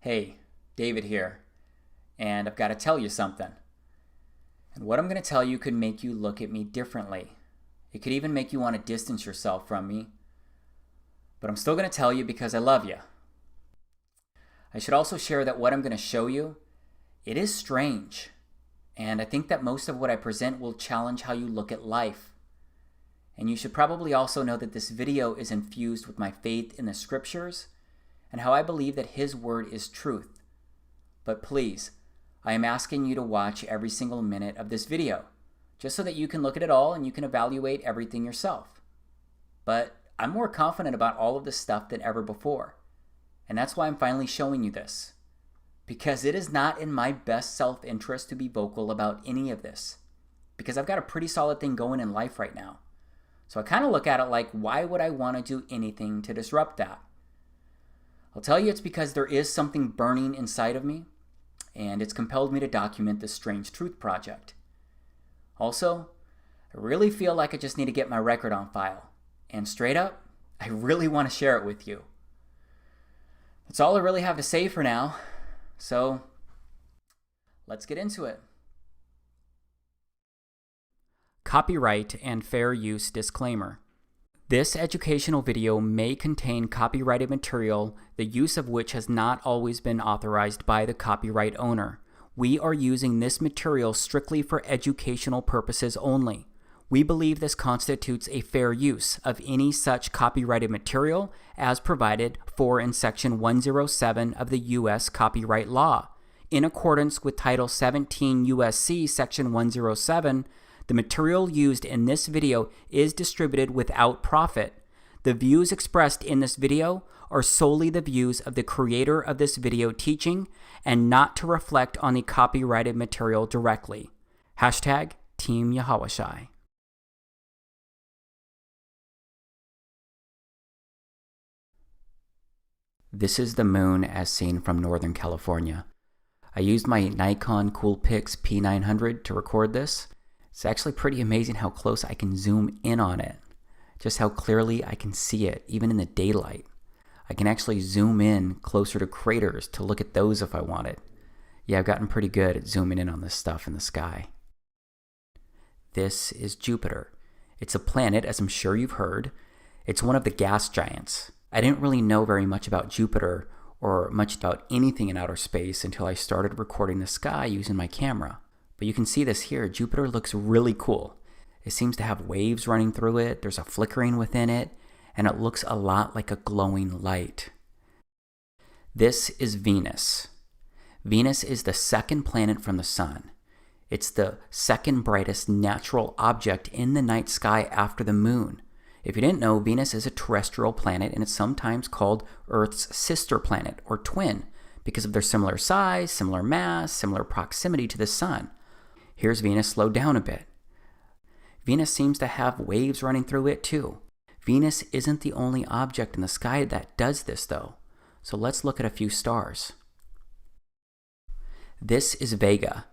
Hey, David here, and I've got to tell you something. And what I'm going to tell you could make you look at me differently. It could even make you want to distance yourself from me. But I'm still going to tell you because I love you. I should also share that what I'm going to show you, it is strange. And I think that most of what I present will challenge how you look at life. And you should probably also know that this video is infused with my faith in the scriptures and how I believe that His word is truth. But please, I am asking you to watch every single minute of this video, just so that you can look at it all and you can evaluate everything yourself. But I'm more confident about all of this stuff than ever before. And that's why I'm finally showing you this. Because it is not in my best self-interest to be vocal about any of this. Because I've got a pretty solid thing going in life right now. So I kind of look at it like, why would I want to do anything to disrupt that? I'll tell you it's because there is something burning inside of me, and it's compelled me to document this strange truth project. Also, I really feel like I just need to get my record on file. And straight up, I really want to share it with you. That's all I really have to say for now. So, let's get into it. Copyright and fair use disclaimer. This educational video may contain copyrighted material, the use of which has not always been authorized by the copyright owner. We are using this material strictly for educational purposes only. We believe this constitutes a fair use of any such copyrighted material as provided for in Section 107 of the U.S. Copyright Law. In accordance with Title 17 U.S.C. Section 107, the material used in this video is distributed without profit. The views expressed in this video are solely the views of the creator of this video teaching and not to reflect on the copyrighted material directly. Hashtag Team Yahawashai. This is the moon as seen from Northern California. I used my Nikon Coolpix P900 to record this. It's actually pretty amazing how close I can zoom in on it. Just how clearly I can see it, even in the daylight. I can actually zoom in closer to craters to look at those if I wanted. Yeah, I've gotten pretty good at zooming in on this stuff in the sky. This is Jupiter. It's a planet, as I'm sure you've heard. It's one of the gas giants. I didn't really know very much about Jupiter or much about anything in outer space until I started recording the sky using my camera. But you can see this here. Jupiter looks really cool. It seems to have waves running through it. There's a flickering within it, and it looks a lot like a glowing light. This is Venus. Venus is the second planet from the Sun. It's the second brightest natural object in the night sky after the Moon. If you didn't know, Venus is a terrestrial planet, and it's sometimes called Earth's sister planet, or twin, because of their similar size, similar mass, similar proximity to the Sun. Here's Venus slowed down a bit. Venus seems to have waves running through it too. Venus isn't the only object in the sky that does this though. So let's look at a few stars. This is Vega.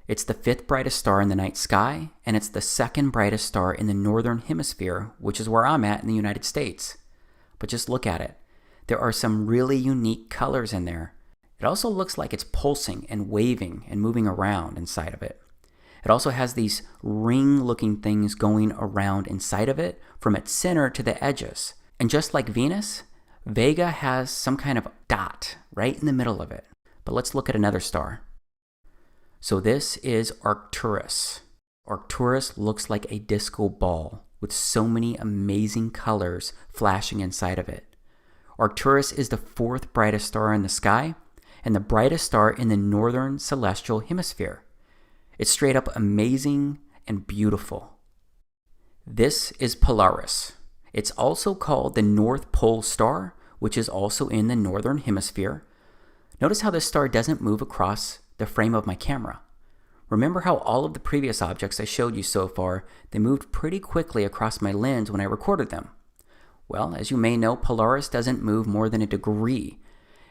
It's the fifth brightest star in the night sky, and it's the second brightest star in the northern hemisphere, which is where I'm at in the United States. But just look at it. There are some really unique colors in there. It also looks like it's pulsing and waving and moving around inside of it. It also has these ring-looking things going around inside of it from its center to the edges. And just like Venus, Vega has some kind of dot right in the middle of it. But let's look at another star. So this is Arcturus. Arcturus looks like a disco ball with so many amazing colors flashing inside of it. Arcturus is the fourth brightest star in the sky and the brightest star in the northern celestial hemisphere. It's straight up amazing and beautiful. This is Polaris. It's also called the North Pole Star, which is also in the northern hemisphere. Notice how this star doesn't move across the frame of my camera. Remember how all of the previous objects I showed you so far, they moved pretty quickly across my lens when I recorded them. Well, as you may know, Polaris doesn't move more than a degree,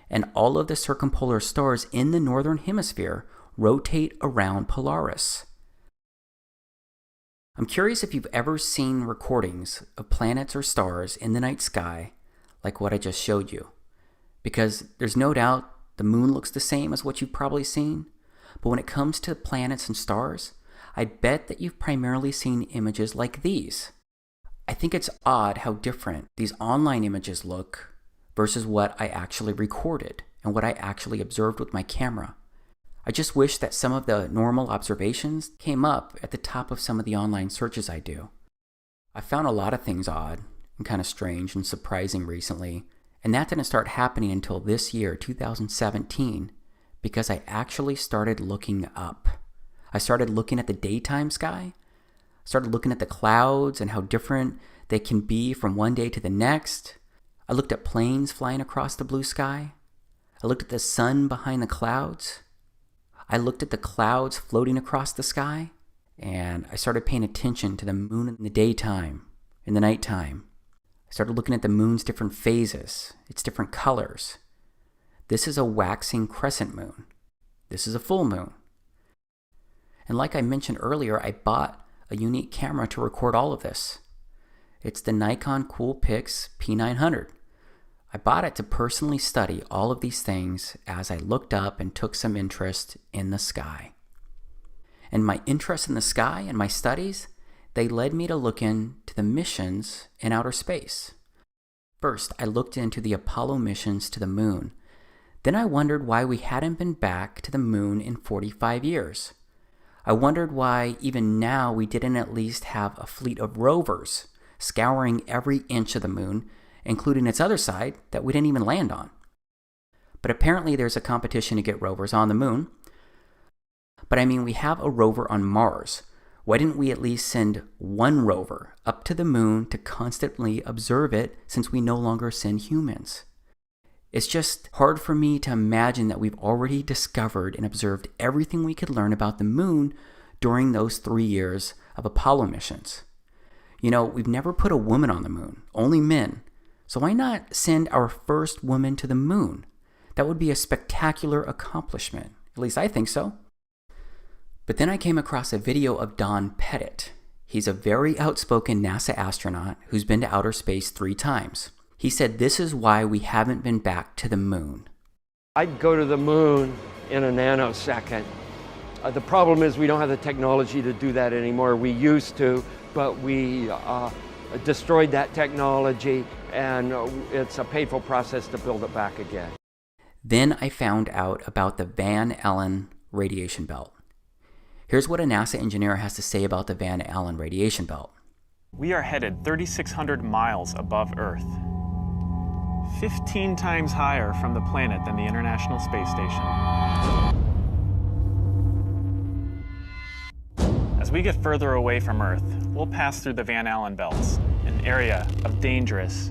and all of the circumpolar stars in the northern hemisphere rotate around Polaris. I'm curious if you've ever seen recordings of planets or stars in the night sky like what I just showed you, because there's no doubt The moon looks the same as what you've probably seen. But when it comes to planets and stars, I bet that you've primarily seen images like these. I think it's odd how different these online images look versus what I actually recorded and what I actually observed with my camera. I just wish that some of the normal observations came up at the top of some of the online searches I do. I found a lot of things odd and kind of strange and surprising recently, and that didn't start happening until this year, 2017, because I actually started looking up. I started looking at the daytime sky, started looking at the clouds and how different they can be from one day to the next. I looked at planes flying across the blue sky. I looked at the sun behind the clouds. I looked at the clouds floating across the sky, and I started paying attention to the moon in the daytime, in the nighttime. I started looking at the moon's different phases, its different colors. This is a waxing crescent moon. This is a full moon. And like I mentioned earlier, I bought a unique camera to record all of this. It's the Nikon Coolpix P900. I bought it to personally study all of these things as I looked up and took some interest in the sky. And my interest in the sky and my studies, they led me to look into the missions in outer space. First, I looked into the Apollo missions to the moon. Then I wondered why we hadn't been back to the moon in 45 years. I wondered why even now we didn't at least have a fleet of rovers scouring every inch of the moon, including its other side that we didn't even land on. But apparently there's a competition to get rovers on the moon. But I mean, we have a rover on Mars. Why didn't we at least send one rover up to the moon to constantly observe it, since we no longer send humans? It's just hard for me to imagine that we've already discovered and observed everything we could learn about the moon during those 3 years of Apollo missions. You know, we've never put a woman on the moon, only men. So why not send our first woman to the moon? That would be a spectacular accomplishment. At least I think so. But then I came across a video of Don Pettit. He's a very outspoken NASA astronaut who's been to outer space 3 times. He said this is why we haven't been back to the moon. I'd go to the moon in a nanosecond. The problem is we don't have the technology to do that anymore. We used to, but we destroyed that technology, and it's a painful process to build it back again. Then I found out about the Van Allen radiation belt. Here's what a NASA engineer has to say about the Van Allen radiation belt. We are headed 3,600 miles above Earth, 15 times higher from the planet than the International Space Station. As we get further away from Earth, we'll pass through the Van Allen belts, an area of dangerous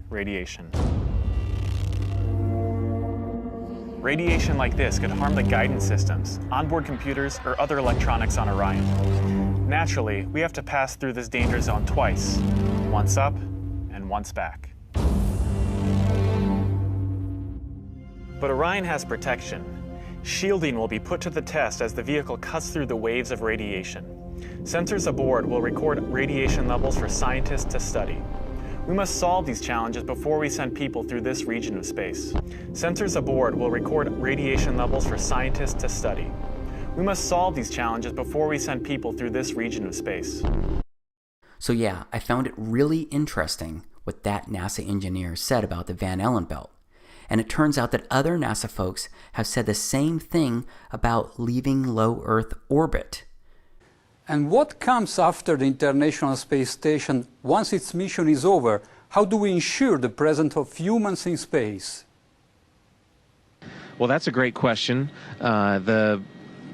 radiation. Radiation like this could harm the guidance systems, onboard computers, or other electronics on Orion. Naturally, we have to pass through this danger zone twice, once up and once back. But Orion has protection. Shielding will be put to the test as the vehicle cuts through the waves of radiation. Sensors aboard will record radiation levels for scientists to study. We must solve these challenges before we send people through this region of space. Sensors aboard will record radiation levels for scientists to study. We must solve these challenges before we send people through this region of space. So yeah, I found it really interesting what that NASA engineer said about the Van Allen belt. And it turns out that other NASA folks have said the same thing about leaving low Earth orbit. And what comes after the International Space Station once its mission is over? How do we ensure the presence of humans in space? Well, that's a great question. The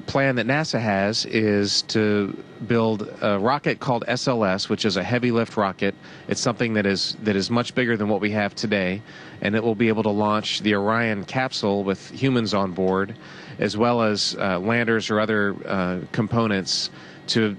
plan that NASA has is to build a rocket called SLS, which is a heavy lift rocket. It's something that is much bigger than what we have today, and it will be able to launch the Orion capsule with humans on board, as well as landers or other components to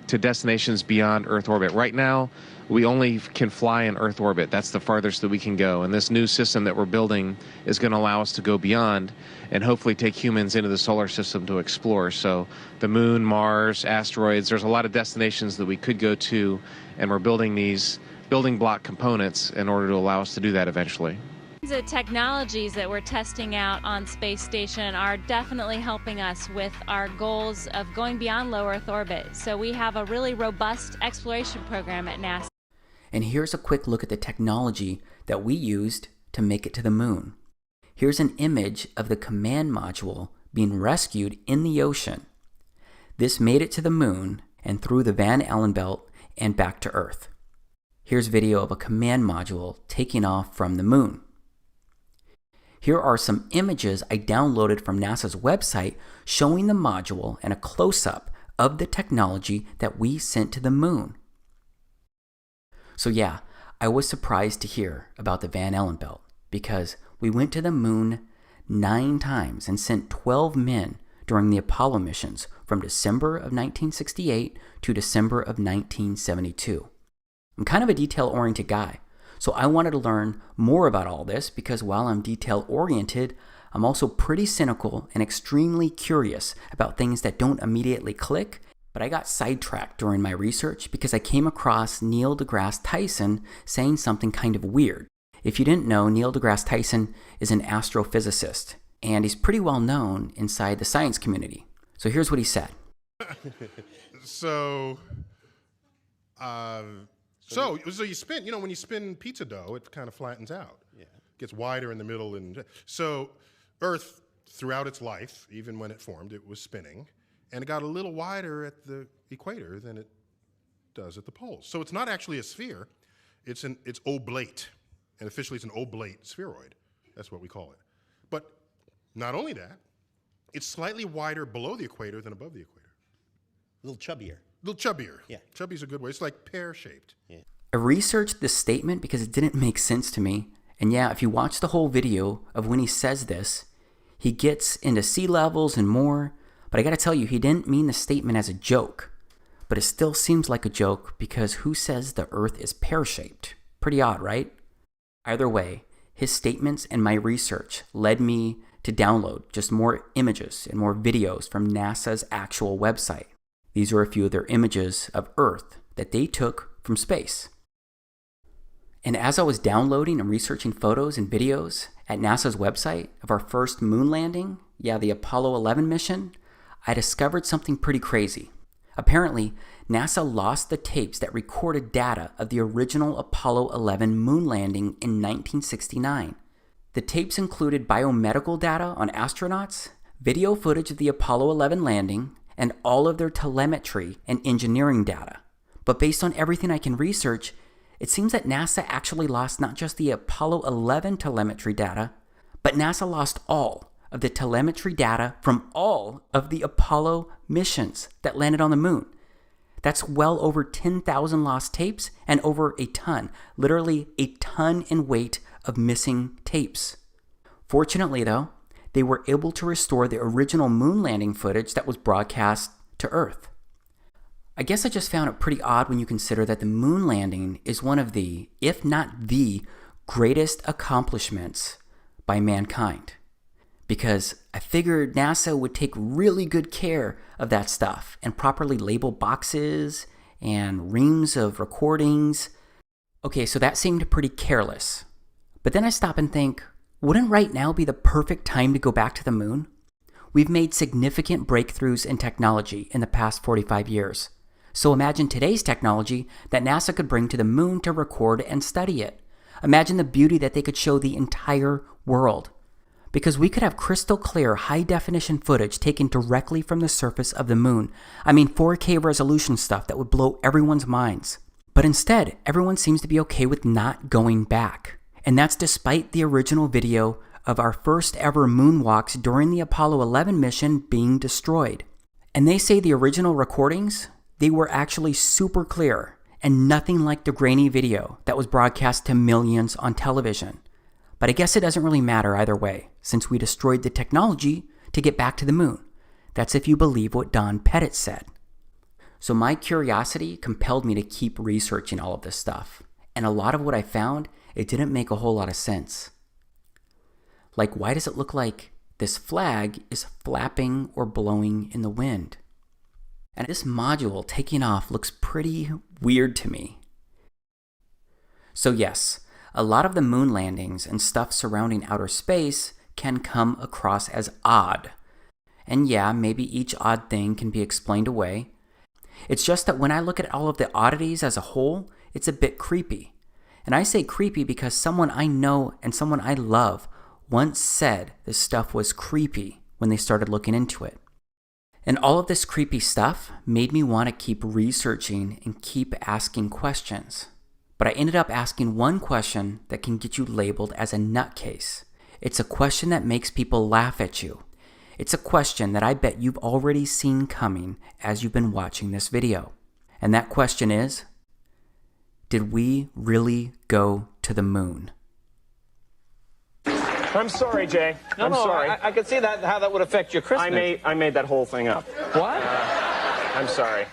destinations beyond Earth orbit. Right now, we only can fly in Earth orbit. That's the farthest that we can go. And this new system that we're building is going to allow us to go beyond and hopefully take humans into the solar system to explore. So the moon, Mars, asteroids, there's a lot of destinations that we could go to, and we're building these building block components in order to allow us to do that eventually. The technologies that we're testing out on space station are definitely helping us with our goals of going beyond low Earth orbit. So we have a really robust exploration program at NASA. And here's a quick look at the technology that we used to make it to the moon. Here's an image of the command module being rescued in the ocean. This made it to the moon and through the Van Allen belt and back to Earth. Here's video of a command module taking off from the moon. Here are some images I downloaded from NASA's website showing the module and a close-up of the technology that we sent to the moon. So yeah, I was surprised to hear about the Van Allen belt because we went to the moon 9 times and sent 12 men during the Apollo missions from December of 1968 to December of 1972. I'm kind of a detail-oriented guy, so I wanted to learn more about all this because while I'm detail-oriented, I'm also pretty cynical and extremely curious about things that don't immediately click, but I got sidetracked during my research because I came across Neil deGrasse Tyson saying something kind of weird. If you didn't know, Neil deGrasse Tyson is an astrophysicist, and he's pretty well known inside the science community. So here's what he said. So you spin, when you spin pizza dough, it kind of flattens out. Yeah. Gets wider in the middle. And so Earth, throughout its life, even when it formed, it was spinning. And it got a little wider at the equator than it does at the poles. So it's not actually a sphere. It's oblate. And officially it's an oblate spheroid. That's what we call it. But not only that, it's slightly wider below the equator than above the equator. A little chubbier. A little chubbier. Yeah. Chubby's a good word. It's like pear-shaped. Yeah. I researched this statement because it didn't make sense to me. And yeah, if you watch the whole video of when he says this, he gets into sea levels and more. But I gotta tell you, he didn't mean the statement as a joke. But it still seems like a joke because who says the Earth is pear-shaped? Pretty odd, right? Either way, his statements and my research led me to download just more images and more videos from NASA's actual website. These are a few of their images of Earth that they took from space. And as I was downloading and researching photos and videos at NASA's website of our first moon landing, the Apollo 11 mission, I discovered something pretty crazy. Apparently, NASA lost the tapes that recorded data of the original Apollo 11 moon landing in 1969. The tapes included biomedical data on astronauts, video footage of the Apollo 11 landing, and all of their telemetry and engineering data. But based on everything I can research, it seems that NASA actually lost not just the Apollo 11 telemetry data, but NASA lost all of the telemetry data from all of the Apollo missions that landed on the moon. That's well over 10,000 lost tapes and over a ton, literally a ton in weight of missing tapes. Fortunately though, they were able to restore the original moon landing footage that was broadcast to Earth. I guess I just found it pretty odd when you consider that the moon landing is one of the, if not the, greatest accomplishments by mankind. Because I figured NASA would take really good care of that stuff and properly label boxes and reams of recordings. Okay, so that seemed pretty careless. But then I stop and think, wouldn't right now be the perfect time to go back to the moon? We've made significant breakthroughs in technology in the past 45 years. So imagine today's technology that NASA could bring to the moon to record and study it. Imagine the beauty that they could show the entire world. Because we could have crystal clear, high-definition footage taken directly from the surface of the moon. I mean 4K resolution stuff that would blow everyone's minds. But instead, everyone seems to be okay with not going back. And that's despite the original video of our first ever moonwalks during the Apollo 11 mission being destroyed. And they say the original recordings, they were actually super clear and nothing like the grainy video that was broadcast to millions on television. But I guess it doesn't really matter either way, since we destroyed the technology to get back to the moon. That's if you believe what Don Pettit said. So my curiosity compelled me to keep researching all of this stuff. And a lot of what I found, it didn't make a whole lot of sense. Like, why does it look like this flag is flapping or blowing in the wind? And this module taking off looks pretty weird to me. So yes, a lot of the moon landings and stuff surrounding outer space can come across as odd. And yeah, maybe each odd thing can be explained away. It's just that when I look at all of the oddities as a whole, it's a bit creepy. And I say creepy because someone I know and someone I love once said this stuff was creepy when they started looking into it. And all of this creepy stuff made me want to keep researching and keep asking questions. But I ended up asking one question that can get you labeled as a nutcase. It's a question that makes people laugh at you. It's a question that I bet you've already seen coming as you've been watching this video. And that question is, did we really go to the moon? I'm sorry, Jay. I'm sorry. I can see that how that would affect your Christmas. I made that whole thing up. What? I'm sorry.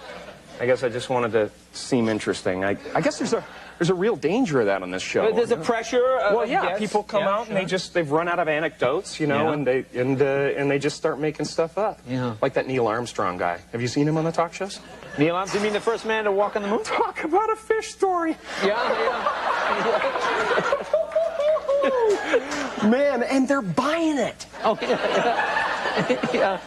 I guess I just wanted to seem interesting. I guess there's a real danger of that on this show. There's a pressure. Well, yeah, people come out and they've run out of anecdotes, you know, and they just start making stuff up. Yeah. Like that Neil Armstrong guy. Have you seen him on the talk shows? Neil Armstrong, you mean the first man to walk on the moon? Talk about a fish story. Yeah. Man, and they're buying it. Oh, yeah.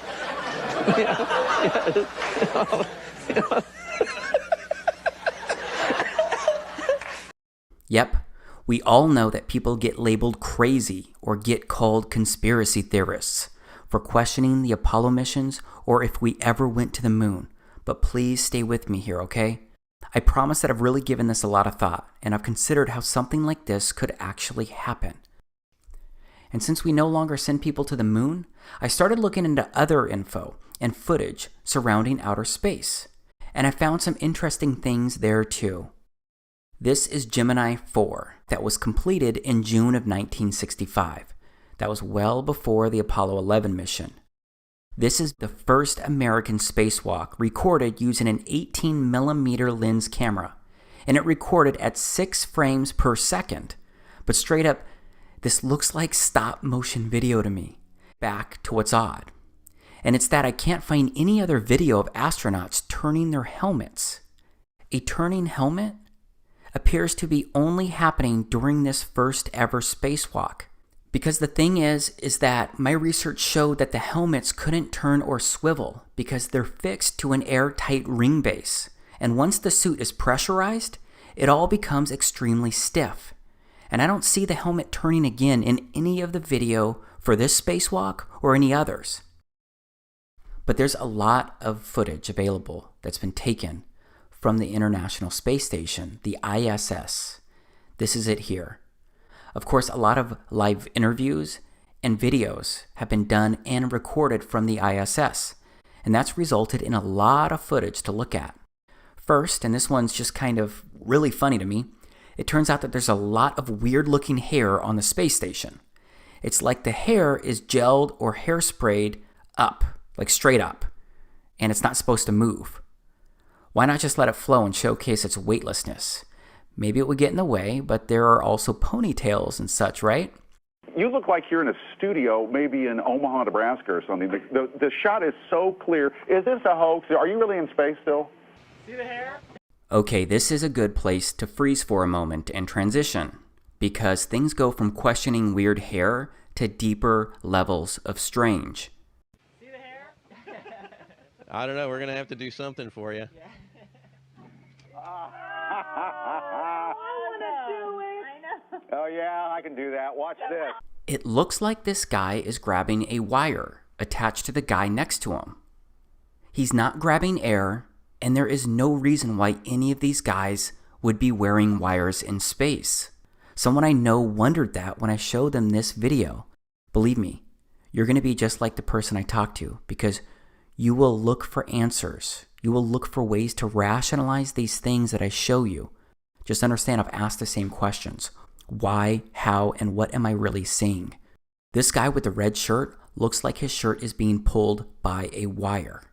Yep, we all know that people get labeled crazy or get called conspiracy theorists for questioning the Apollo missions or if we ever went to the moon. But please stay with me here, okay? I promise that I've really given this a lot of thought, and I've considered how something like this could actually happen. And since we no longer send people to the moon, I started looking into other info and footage surrounding outer space. And I found some interesting things there too. This is Gemini 4 that was completed in June of 1965. That was well before the Apollo 11 mission. This is the first American spacewalk recorded using an 18mm lens camera, and it recorded at 6 frames per second. But straight up, this looks like stop motion video to me. Back to what's odd. And it's that I can't find any other video of astronauts turning their helmets. A turning helmet appears to be only happening during this first ever spacewalk. Because the thing is that my research showed that the helmets couldn't turn or swivel because they're fixed to an airtight ring base. And once the suit is pressurized, it all becomes extremely stiff. And I don't see the helmet turning again in any of the video for this spacewalk or any others. But there's a lot of footage available that's been taken from the International Space Station, the ISS. This is it here. Of course, a lot of live interviews and videos have been done and recorded from the ISS, and that's resulted in a lot of footage to look at. First, and this one's just kind of really funny to me, it turns out that there's a lot of weird-looking hair on the space station. It's like the hair is gelled or hairsprayed up, like straight up, and it's not supposed to move. Why not just let it flow and showcase its weightlessness? Maybe it would get in the way, but there are also ponytails and such, right? You look like you're in a studio, maybe in Omaha, Nebraska or something. The shot is so clear. Is this a hoax? Are you really in space still? See the hair? Okay, this is a good place to freeze for a moment and transition, because things go from questioning weird hair to deeper levels of strange. See the hair? I don't know. We're going to have to do something for you. Yeah. Oh, yeah, I can do that. Watch this. It looks like this guy is grabbing a wire attached to the guy next to him. He's not grabbing air, and there is no reason why any of these guys would be wearing wires in space. Someone I know wondered that when I showed them this video. Believe me, you're going to be just like the person I talked to, because you will look for answers. You will look for ways to rationalize these things that I show you. Just understand I've asked the same questions. Why, how, and what am I really seeing? This guy with the red shirt looks like his shirt is being pulled by a wire.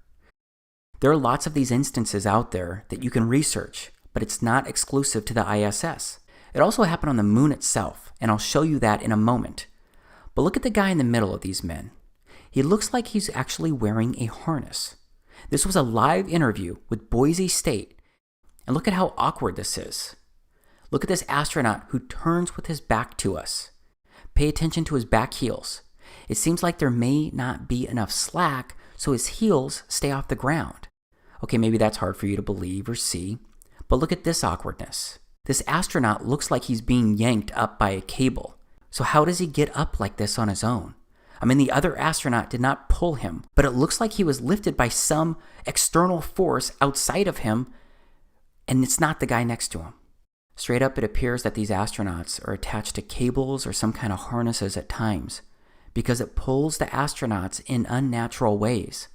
There are lots of these instances out there that you can research, but it's not exclusive to the ISS. It also happened on the moon itself, and I'll show you that in a moment. But look at the guy in the middle of these men. He looks like he's actually wearing a harness. This was a live interview with Boise State, and look at how awkward this is. Look at this astronaut who turns with his back to us. Pay attention to his back heels. It seems like there may not be enough slack, so his heels stay off the ground. Okay, maybe that's hard for you to believe or see, but look at this awkwardness. This astronaut looks like he's being yanked up by a cable. So how does he get up like this on his own? I mean, the other astronaut did not pull him, but it looks like he was lifted by some external force outside of him, and it's not the guy next to him. Straight up, it appears that these astronauts are attached to cables or some kind of harnesses at times, because it pulls the astronauts in unnatural ways.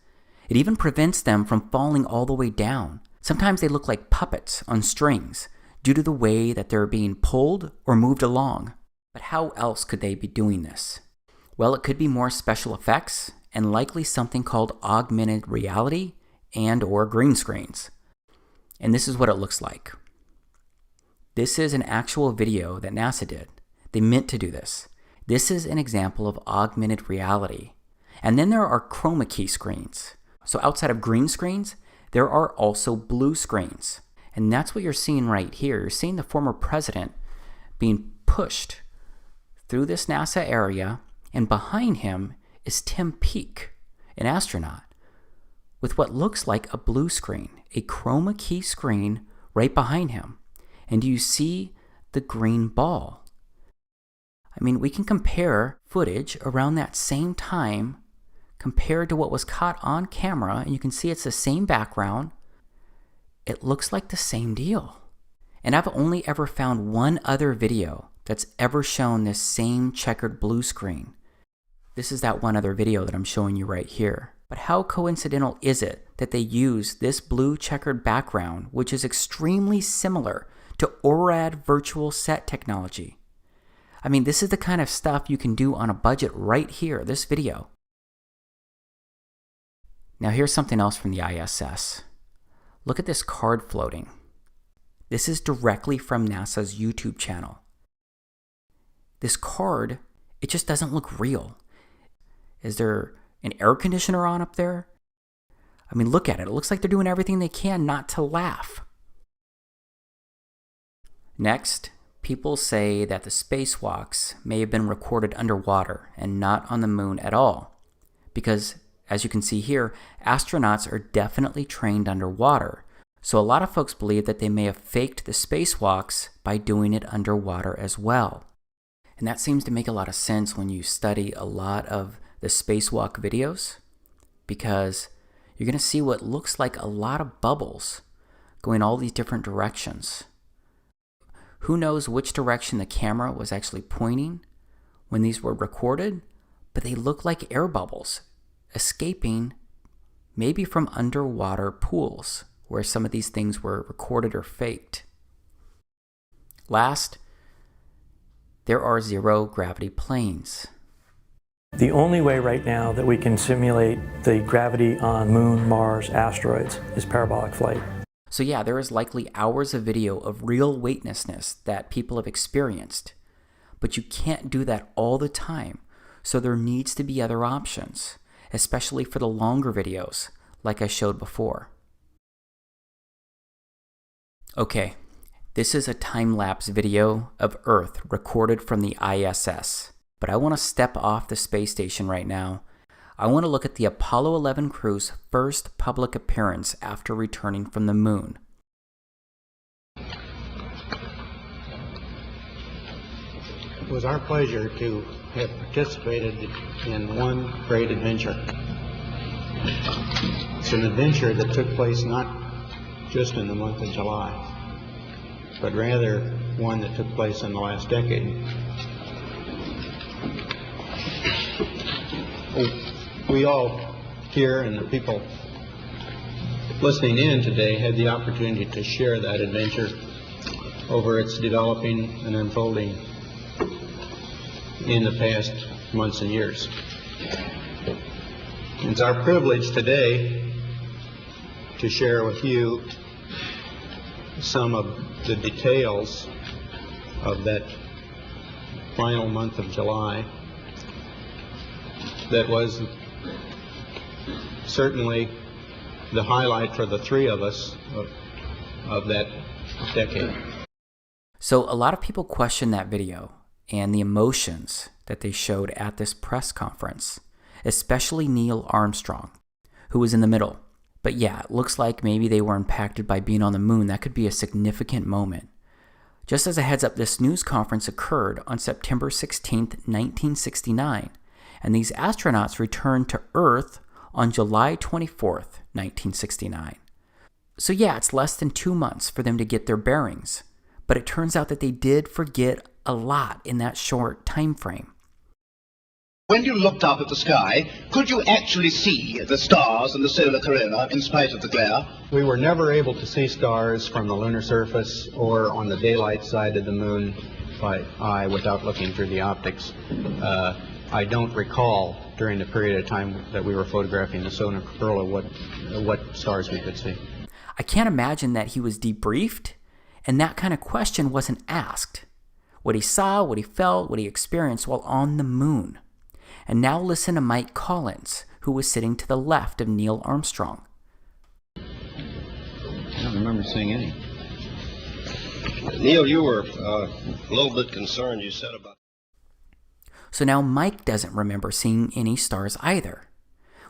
It even prevents them from falling all the way down. Sometimes they look like puppets on strings due to the way that they're being pulled or moved along. But how else could they be doing this? Well, it could be more special effects and likely something called augmented reality and or green screens. And this is what it looks like. This is an actual video that NASA did. They meant to do this. This is an example of augmented reality. And then there are chroma key screens. So outside of green screens, there are also blue screens. And that's what you're seeing right here. You're seeing the former president being pushed through this NASA area, and behind him is Tim Peake, an astronaut, with what looks like a blue screen, a chroma key screen right behind him. And do you see the green ball? I mean, we can compare footage around that same time compared to what was caught on camera, and you can see it's the same background. It looks like the same deal. And I've only ever found one other video that's ever shown this same checkered blue screen. This is that one other video that I'm showing you right here. But how coincidental is it that they use this blue checkered background, which is extremely similar to ORAD virtual set technology? I mean, this is the kind of stuff you can do on a budget right here, this video. Now here's something else from the ISS. Look at this card floating. This is directly from NASA's YouTube channel. This card, it just doesn't look real. Is there an air conditioner on up there? I mean, look at it. It looks like they're doing everything they can not to laugh. Next, people say that the spacewalks may have been recorded underwater and not on the moon at all. Because, as you can see here, astronauts are definitely trained underwater. So a lot of folks believe that they may have faked the spacewalks by doing it underwater as well. And that seems to make a lot of sense when you study a lot of the spacewalk videos, because you're going to see what looks like a lot of bubbles going all these different directions. Who knows which direction the camera was actually pointing when these were recorded, but they look like air bubbles escaping maybe from underwater pools where some of these things were recorded or faked. Last, there are zero gravity planes. The only way right now that we can simulate the gravity on Moon, Mars, asteroids is parabolic flight. So yeah, there is likely hours of video of real weightlessness that people have experienced, but you can't do that all the time, so there needs to be other options, especially for the longer videos like I showed before. Okay, this is a time-lapse video of Earth recorded from the ISS, but I want to step off the space station right now. I want to look at the Apollo 11 crew's first public appearance after returning from the moon. It was our pleasure to have participated in one great adventure. It's an adventure that took place not just in the month of July, but rather one that took place in the last decade. We all here and the people listening in today had the opportunity to share that adventure over its developing and unfolding in the past months and years. It's our privilege today to share with you some of the details of that final month of July that was certainly the highlight for the three of us of that decade. So a lot of people question that video and the emotions that they showed at this press conference, especially Neil Armstrong, who was in the middle. But yeah, it looks like maybe they were impacted by being on the moon. That could be a significant moment. Just as a heads up, this news conference occurred on September 16th, 1969, and these astronauts returned to Earth on July 24th, 1969. So yeah, it's less than 2 months for them to get their bearings, but it turns out that they did forget a lot in that short time frame. When you looked up at the sky, could you actually see the stars and the solar corona in spite of the glare? We were never able to see stars from the lunar surface or on the daylight side of the moon by eye without looking through the optics. I don't recall during the period of time that we were photographing the solar corona what stars we could see. I can't imagine that he was debriefed and that kind of question wasn't asked. What he saw, what he felt, what he experienced while on the moon. And now listen to Mike Collins, who was sitting to the left of Neil Armstrong. I don't remember seeing any. Neil, you were a little bit concerned, you said about... So now Mike doesn't remember seeing any stars either.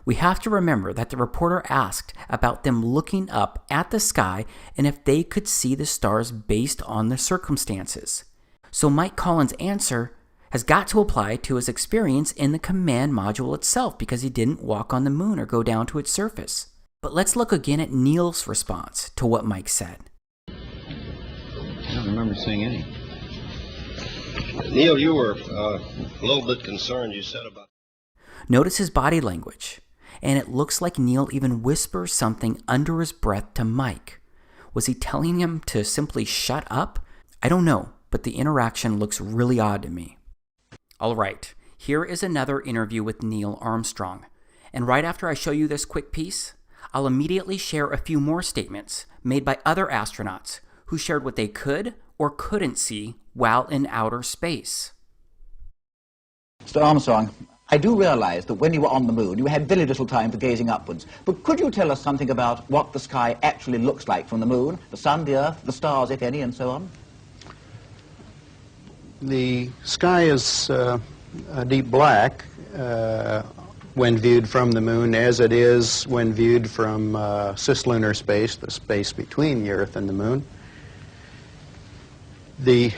We have to remember that the reporter asked about them looking up at the sky and if they could see the stars based on the circumstances. So Mike Collins' answer has got to apply to his experience in the command module itself because he didn't walk on the moon or go down to its surface. But let's look again at Neil's response to what Mike said. I don't remember seeing any. Neil, you were a little bit concerned, you said about... Notice his body language, and it looks like Neil even whispers something under his breath to Mike. Was he telling him to simply shut up? I don't know, but the interaction looks really odd to me. All right, here is another interview with Neil Armstrong. And right after I show you this quick piece, I'll immediately share a few more statements made by other astronauts who shared what they could or couldn't see while in outer space. Mr. Armstrong, I do realize that when you were on the moon, you had very little time for gazing upwards. But could you tell us something about what the sky actually looks like from the moon, the sun, the earth, the stars, if any, and so on? The sky is a deep black when viewed from the moon, as it is when viewed from cislunar space, the space between the Earth and the moon. The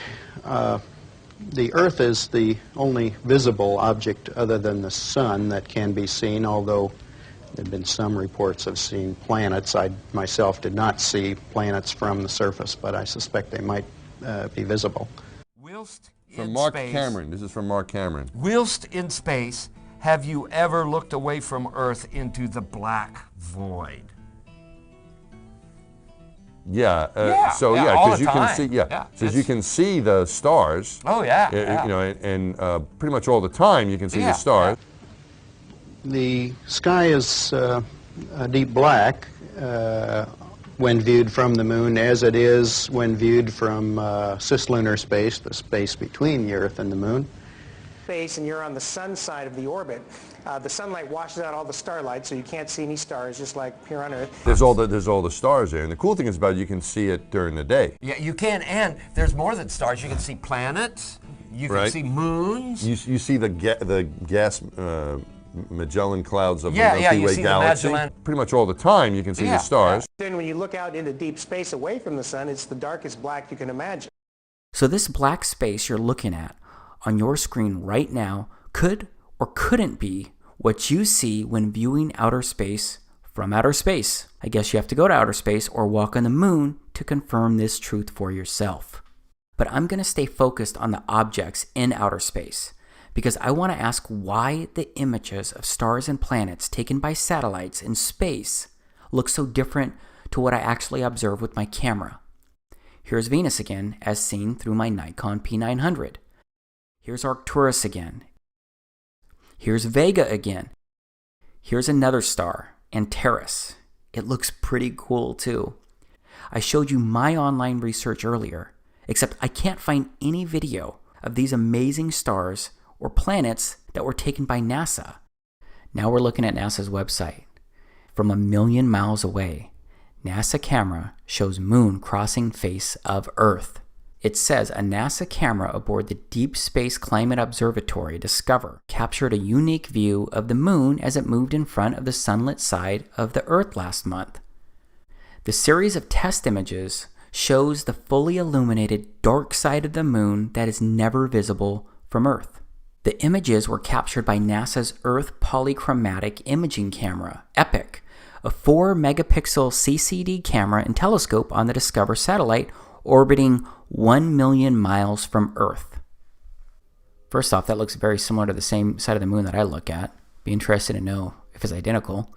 Earth is the only visible object other than the sun that can be seen, although there have been some reports of seeing planets. I myself did not see planets from the surface, but I suspect they might be visible. From Mark Cameron. This is from Mark Cameron. Whilst in space, have you ever looked away from Earth into the black void? Yeah. All because the you can time. see. Because you can see the stars. Oh yeah. You know, and pretty much all the time you can see the stars. The sky is a deep black when viewed from the moon, as it is when viewed from cislunar space, the space between the Earth and the moon. Space, and you're on the sun side of the orbit. The sunlight washes out all the starlight, so you can't see any stars, just like here on Earth. There's all the stars there, and the cool thing is about it, you can see it during the day. Yeah, you can, and there's more than stars. You can see planets. You can see moons. You see the gas Magellan clouds of the you Milky Way see galaxy. The Magellan. Pretty much all the time you can see the stars. Then when you look out into deep space away from the sun, it's the darkest black you can imagine. So this black space you're looking at on your screen right now could or couldn't be what you see when viewing outer space from outer space. I guess you have to go to outer space or walk on the moon to confirm this truth for yourself. But I'm going to stay focused on the objects in outer space because I want to ask why the images of stars and planets taken by satellites in space look so different to what I actually observe with my camera. Here's Venus again, as seen through my Nikon P900. Here's Arcturus again. Here's Vega again. Here's another star, Antares. It looks pretty cool too. I showed you my online research earlier, except I can't find any video of these amazing stars or planets that were taken by NASA. Now we're looking at NASA's website. From 1 million miles away, NASA camera shows moon crossing face of Earth. It says a NASA camera aboard the Deep Space Climate Observatory Discover captured a unique view of the moon as it moved in front of the sunlit side of the Earth last month. The series of test images shows the fully illuminated dark side of the moon that is never visible from Earth. The images were captured by NASA's Earth Polychromatic Imaging Camera, EPIC, a 4-megapixel CCD camera and telescope on the Discover satellite orbiting 1 million miles from Earth. First off, that looks very similar to the same side of the moon that I look at. Be interested to know if it's identical.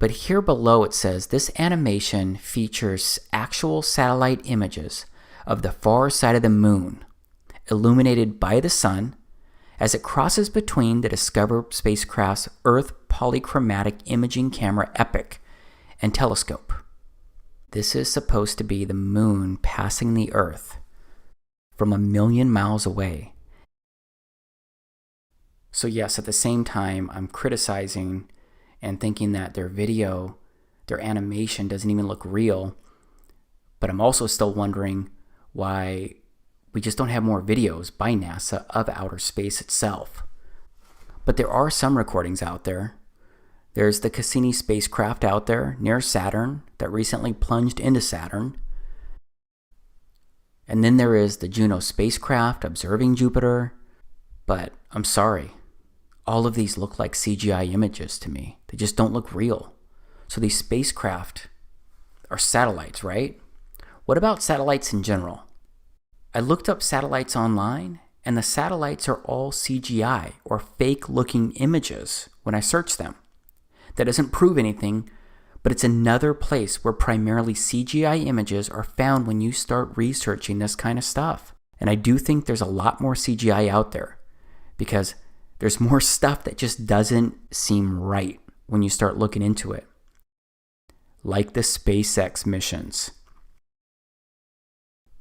But here below it says this animation features actual satellite images of the far side of the moon, illuminated by the sun, as it crosses between the Discover spacecraft's Earth Polychromatic Imaging Camera EPIC and telescope. This is supposed to be the moon passing the Earth from 1 million miles away. So yes, at the same time, I'm criticizing and thinking that their video, their animation doesn't even look real, but I'm also still wondering why we just don't have more videos by NASA of outer space itself. But there are some recordings out there. There's the Cassini spacecraft out there near Saturn that recently plunged into Saturn. And then there is the Juno spacecraft observing Jupiter. But I'm sorry, all of these look like CGI images to me. They just don't look real. So these spacecraft are satellites, right? What about satellites in general? I looked up satellites online, and the satellites are all CGI or fake-looking images when I search them. That doesn't prove anything, but it's another place where primarily CGI images are found when you start researching this kind of stuff. And I do think there's a lot more CGI out there because there's more stuff that just doesn't seem right when you start looking into it. Like the SpaceX missions.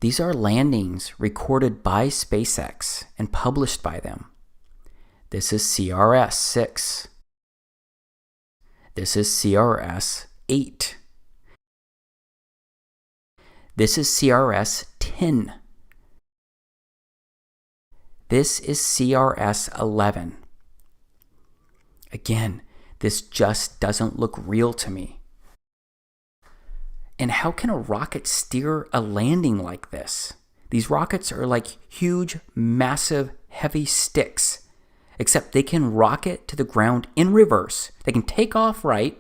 These are landings recorded by SpaceX and published by them. This is CRS-6. This is CRS-8. This is CRS-10. This is CRS-11. Again, this just doesn't look real to me. And how can a rocket steer a landing like this? These rockets are like huge, massive, heavy sticks, except they can rocket to the ground in reverse. They can take off right,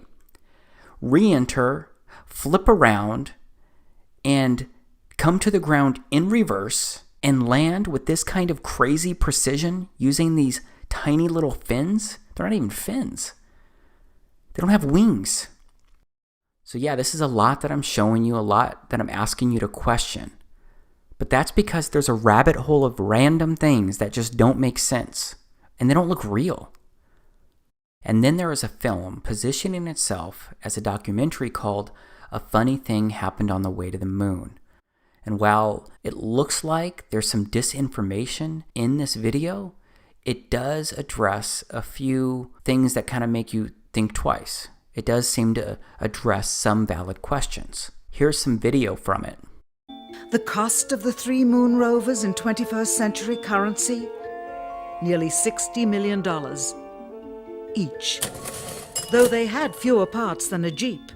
re-enter, flip around, and come to the ground in reverse and land with this kind of crazy precision using these tiny little fins. They're not even fins. They don't have wings. So yeah, this is a lot that I'm showing you, a lot that I'm asking you to question. But that's because there's a rabbit hole of random things that just don't make sense, and they don't look real. And then there is a film positioning itself as a documentary called A Funny Thing Happened on the Way to the Moon. And while it looks like there's some disinformation in this video, it does address a few things that kind of make you think twice. It does seem to address some valid questions. Here's some video from it. The cost of the 3 moon rovers in 21st century currency? Nearly $60 million each, though they had fewer parts than a Jeep.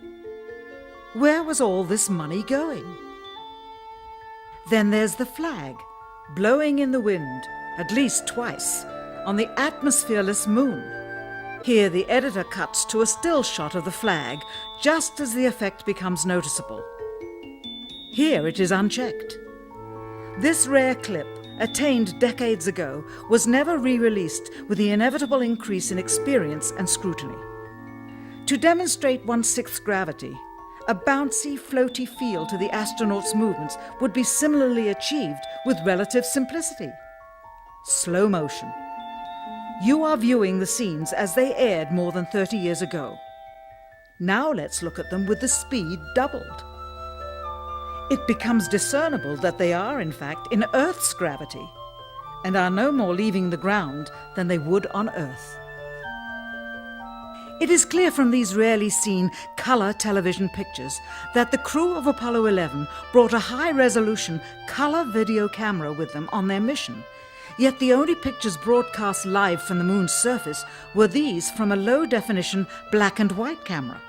Where was all this money going? Then there's the flag, blowing in the wind at least twice on the atmosphereless moon. Here the editor cuts to a still shot of the flag just as the effect becomes noticeable. Here it is unchecked. This rare clip, attained decades ago, was never re-released with the inevitable increase in experience and scrutiny. To demonstrate 1/6 gravity, a bouncy, floaty feel to the astronauts' movements would be similarly achieved with relative simplicity. Slow motion. You are viewing the scenes as they aired more than 30 years ago. Now let's look at them with the speed doubled. It becomes discernible that they are, in fact, in Earth's gravity and are no more leaving the ground than they would on Earth. It is clear from these rarely seen color television pictures that the crew of Apollo 11 brought a high-resolution color video camera with them on their mission. Yet the only pictures broadcast live from the moon's surface were these from a low-definition black and white camera.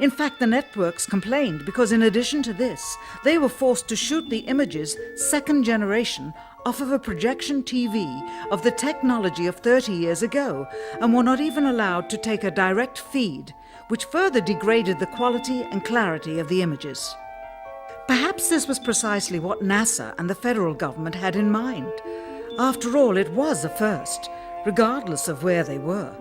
In fact, the networks complained because in addition to this, they were forced to shoot the images, second generation, off of a projection TV of the technology of 30 years ago, and were not even allowed to take a direct feed, which further degraded the quality and clarity of the images. Perhaps this was precisely what NASA and the federal government had in mind. After all, it was a first, regardless of where they were.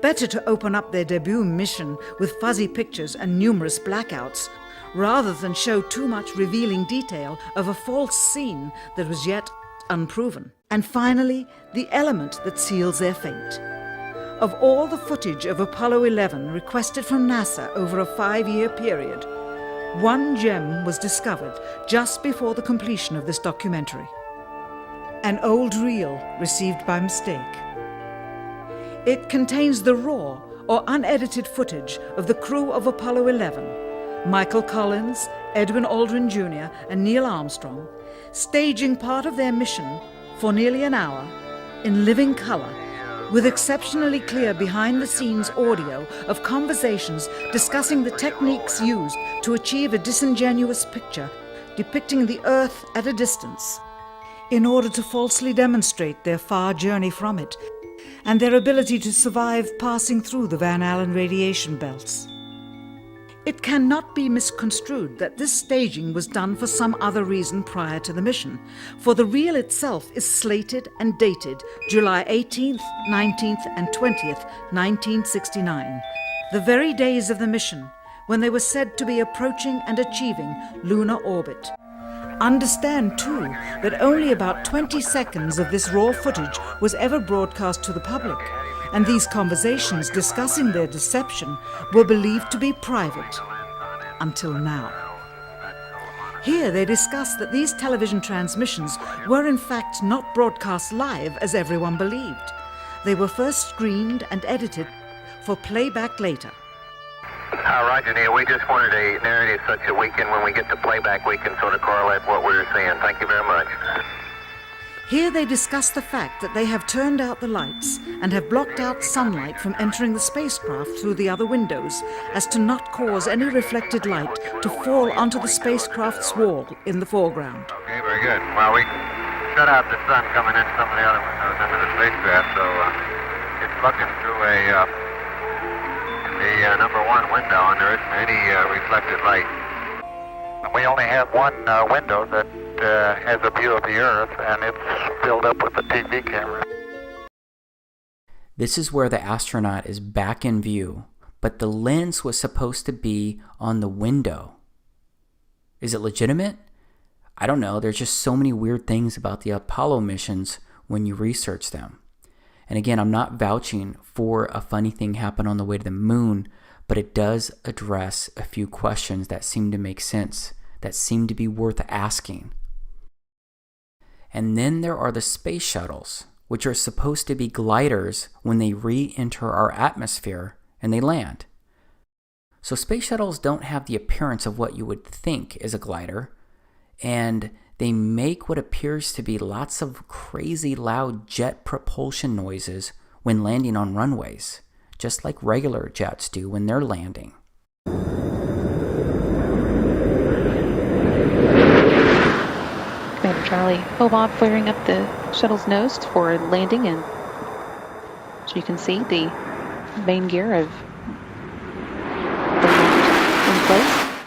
Better to open up their debut mission with fuzzy pictures and numerous blackouts, rather than show too much revealing detail of a false scene that was yet unproven. And finally, the element that seals their fate. Of all the footage of Apollo 11 requested from NASA over a 5-year period, one gem was discovered just before the completion of this documentary. An old reel received by mistake. It contains the raw or unedited footage of the crew of Apollo 11, Michael Collins, Edwin Aldrin Jr., and Neil Armstrong, staging part of their mission for nearly an hour in living color, with exceptionally clear behind-the-scenes audio of conversations discussing the techniques used to achieve a disingenuous picture depicting the Earth at a distance, in order to falsely demonstrate their far journey from it and their ability to survive passing through the Van Allen radiation belts. It cannot be misconstrued that this staging was done for some other reason prior to the mission, for the reel itself is slated and dated July 18th, 19th, and 20th, 1969, the very days of the mission when they were said to be approaching and achieving lunar orbit. Understand, too, that only about 20 seconds of this raw footage was ever broadcast to the public, and these conversations discussing their deception were believed to be private, until now. Here they discuss that these television transmissions were in fact not broadcast live as everyone believed. They were first screened and edited for playback later. Roger, Neil. We just wanted a narrative such that we can, when we get to playback, we can sort of correlate what we were seeing. Thank you very much. Here they discuss the fact that they have turned out the lights and have blocked out sunlight from entering the spacecraft through the other windows, as to not cause any reflected light to fall onto the spacecraft's wall in the foreground. Okay, very good. Well, we shut out the sun coming in some of the other windows into the spacecraft, so it's looking through the number one window, and there isn't any reflected light. We only have one window that has a view of the Earth, and it's filled up with the TV camera. This is where the astronaut is back in view, but the lens was supposed to be on the window. Is it legitimate? I don't know. There's just so many weird things about the Apollo missions when you research them. And again, I'm not vouching for a funny thing happen on the way to the moon, but it does address a few questions that seem to make sense, that seem to be worth asking. And then there are the space shuttles, which are supposed to be gliders when they re-enter our atmosphere and they land. So space shuttles don't have the appearance of what you would think is a glider, and they make what appears to be lots of crazy loud jet propulsion noises when landing on runways, just like regular jets do when they're landing. Commander Charlie, Bob flaring up the shuttle's nose for landing, and so you can see the main gear of in place.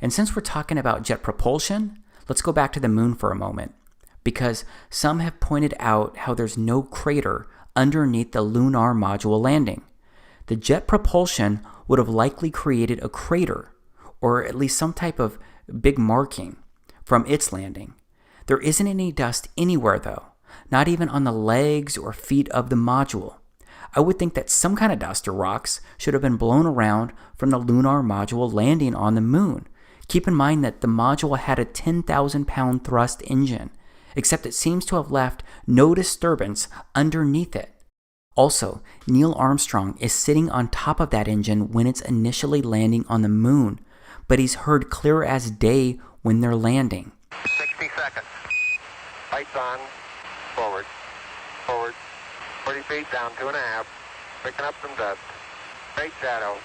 And since we're talking about jet propulsion, let's go back to the moon for a moment, because some have pointed out how there's no crater underneath the lunar module landing. The jet propulsion would have likely created a crater, or at least some type of big marking from its landing. There isn't any dust anywhere though, not even on the legs or feet of the module. I would think that some kind of dust or rocks should have been blown around from the lunar module landing on the moon. Keep in mind that the module had a 10,000-pound thrust engine, except it seems to have left no disturbance underneath it. Also, Neil Armstrong is sitting on top of that engine when it's initially landing on the moon, but he's heard clear as day when they're landing. 60 seconds. Lights on. Forward. Forward. 40 feet down, 2.5. Picking up some dust. Straight shadow.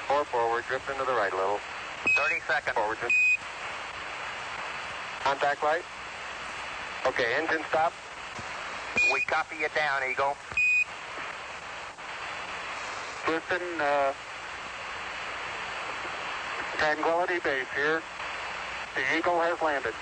4 forward, drifting to the right a little. 30 seconds. Forward. Contact light. Okay, engine stop. We copy you down, Eagle. Houston, Tranquility Base here. The Eagle has landed.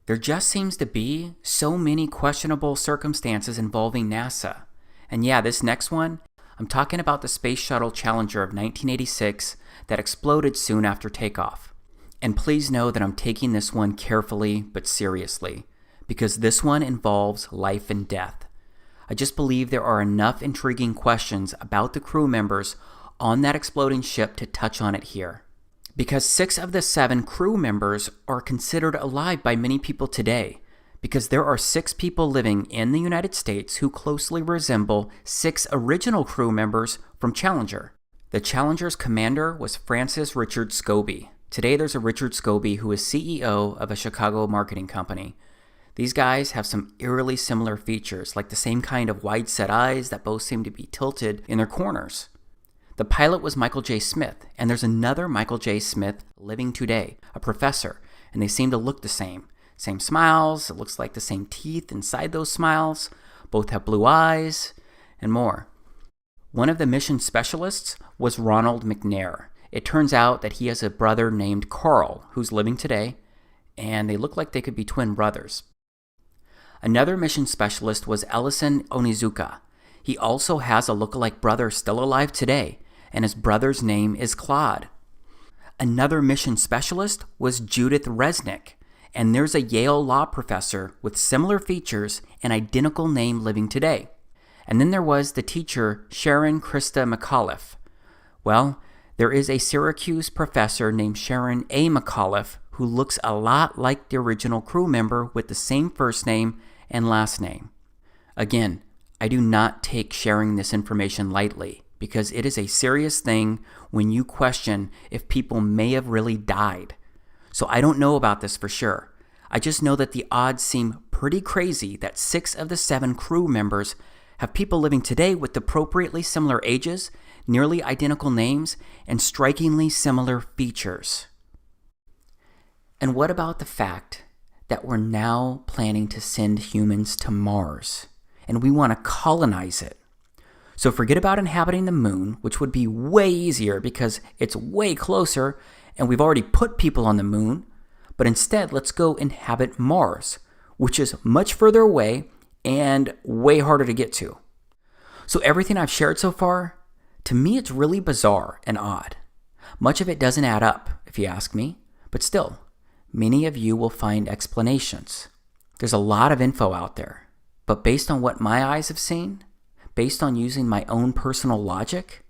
There just seems to be so many questionable circumstances involving NASA. And yeah, this next one, I'm talking about the Space Shuttle Challenger of 1986 that exploded soon after takeoff. And please know that I'm taking this one carefully but seriously, because this one involves life and death. I just believe there are enough intriguing questions about the crew members on that exploding ship to touch on it here. Because 6 of the 7 crew members are considered alive by many people today, because there are 6 people living in the United States who closely resemble 6 original crew members from Challenger. The Challenger's commander was Francis Richard Scobie. Today there's a Richard Scobie who is CEO of a Chicago marketing company. These guys have some eerily similar features, like the same kind of wide-set eyes that both seem to be tilted in their corners. The pilot was Michael J. Smith, and there's another Michael J. Smith living today, a professor, and they seem to look the same. Same smiles, it looks like the same teeth inside those smiles, both have blue eyes, and more. One of the mission specialists was Ronald McNair. It turns out that he has a brother named Carl, who's living today, and they look like they could be twin brothers. Another mission specialist was Ellison Onizuka. He also has a lookalike brother still alive today, and his brother's name is Claude. Another mission specialist was Judith Resnick, and there's a Yale law professor with similar features and identical name living today. And then there was the teacher Sharon Krista McAuliffe. Well, there is a Syracuse professor named Sharon A. McAuliffe who looks a lot like the original crew member with the same first name and last name. Again, I do not take sharing this information lightly, because it is a serious thing when you question if people may have really died. So I don't know about this for sure. I just know that the odds seem pretty crazy that 6 of the 7 crew members have people living today with appropriately similar ages, nearly identical names, and strikingly similar features. And what about the fact that we're now planning to send humans to Mars, and we want to colonize it? So forget about inhabiting the moon, which would be way easier because it's way closer and we've already put people on the moon, but instead let's go inhabit Mars, which is much further away and way harder to get to. So everything I've shared so far, to me it's really bizarre and odd. Much of it doesn't add up, if you ask me, but still, many of you will find explanations. There's a lot of info out there, but based on what my eyes have seen, based on using my own personal logic,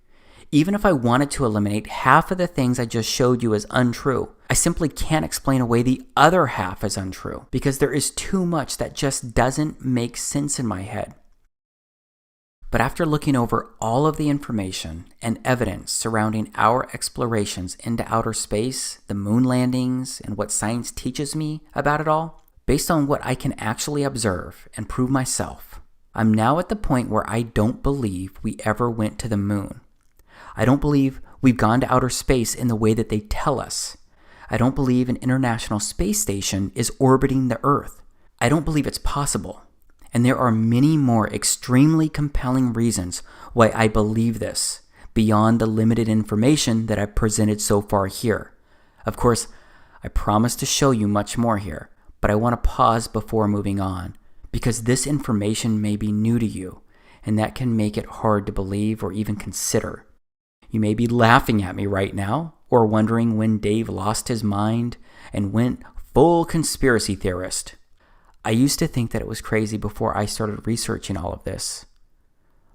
even if I wanted to eliminate half of the things I just showed you as untrue, I simply can't explain away the other half as untrue because there is too much that just doesn't make sense in my head. But after looking over all of the information and evidence surrounding our explorations into outer space, the moon landings, and what science teaches me about it all, based on what I can actually observe and prove myself, I'm now at the point where I don't believe we ever went to the moon. I don't believe we've gone to outer space in the way that they tell us. I don't believe an International Space Station is orbiting the Earth. I don't believe it's possible. And there are many more extremely compelling reasons why I believe this, beyond the limited information that I've presented so far here. Of course, I promise to show you much more here, but I want to pause before moving on, because this information may be new to you, and that can make it hard to believe or even consider. You may be laughing at me right now, or wondering when Dave lost his mind and went full conspiracy theorist. I used to think that it was crazy before I started researching all of this.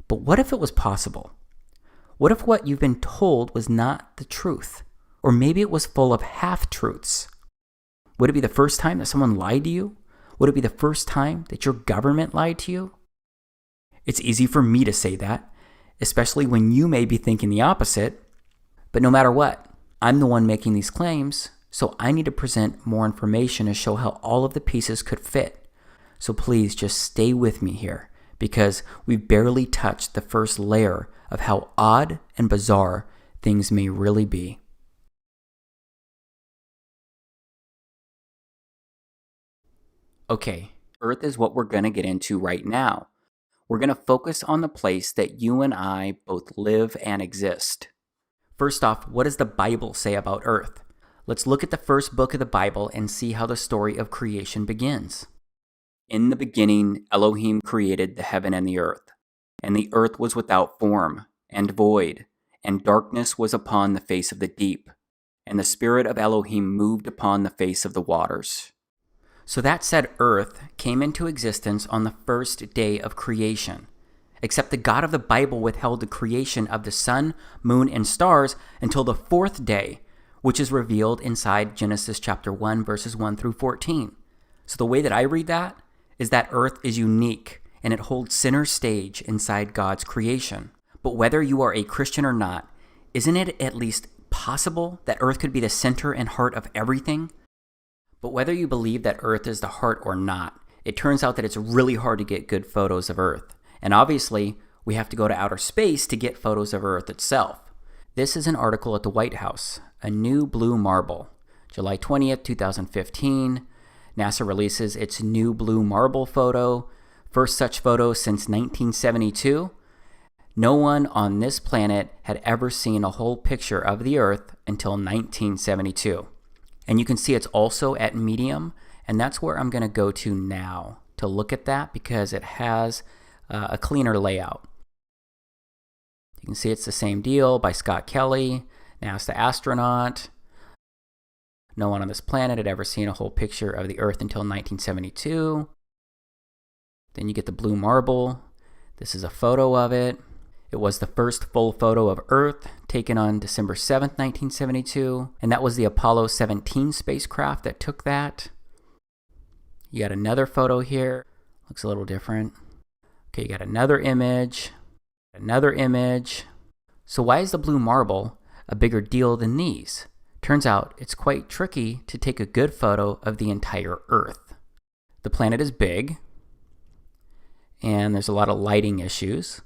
But what if it was possible? What if what you've been told was not the truth? Or maybe it was full of half-truths? Would it be the first time that someone lied to you? Would it be the first time that your government lied to you? It's easy for me to say that, especially when you may be thinking the opposite. But no matter what, I'm the one making these claims, so I need to present more information to show how all of the pieces could fit. So please just stay with me here, because we've barely touched the first layer of how odd and bizarre things may really be. Okay, Earth is what we're going to get into right now. We're going to focus on the place that you and I both live and exist. First off, what does the Bible say about Earth? Let's look at the first book of the Bible and see how the story of creation begins. In the beginning, Elohim created the heaven and the earth was without form and void, and darkness was upon the face of the deep, and the Spirit of Elohim moved upon the face of the waters. So that said, Earth came into existence on the first day of creation, except the God of the Bible withheld the creation of the sun, moon, and stars until the fourth day, which is revealed inside Genesis chapter 1, verses 1 through 14. So the way that I read that is that Earth is unique, and it holds center stage inside God's creation. But whether you are a Christian or not, isn't it at least possible that Earth could be the center and heart of everything? But whether you believe that Earth is the heart or not, it turns out that it's really hard to get good photos of Earth. And obviously, we have to go to outer space to get photos of Earth itself. This is an article at the White House, A New Blue Marble. July 20th, 2015, NASA releases its new blue marble photo, first such photo since 1972. No one on this planet had ever seen a whole picture of the Earth until 1972. And you can see it's also at medium, and that's where I'm going to go to now to look at that because it has a cleaner layout. You can see it's the same deal by Scott Kelly, NASA astronaut. No one on this planet had ever seen a whole picture of the Earth until 1972. Then you get the blue marble. This is a photo of it. It was the first full photo of Earth taken on December 7th, 1972, and that was the Apollo 17 spacecraft that took that. You got another photo here. Looks a little different. Okay, you got another image. So why is the blue marble a bigger deal than these? Turns out it's quite tricky to take a good photo of the entire Earth. The planet is big, and there's a lot of lighting issues.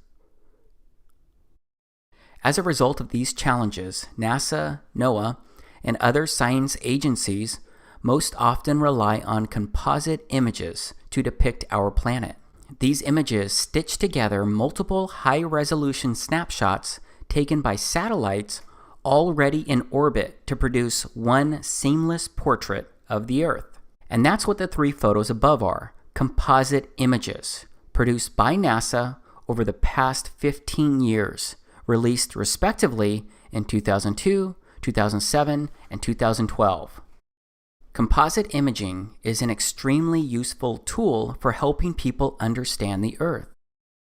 As a result of these challenges, NASA, NOAA, and other science agencies most often rely on composite images to depict our planet. These images stitch together multiple high-resolution snapshots taken by satellites already in orbit to produce one seamless portrait of the Earth. And that's what the three photos above are, composite images, produced by NASA over the past 15 years, released respectively in 2002, 2007, and 2012. Composite imaging is an extremely useful tool for helping people understand the Earth,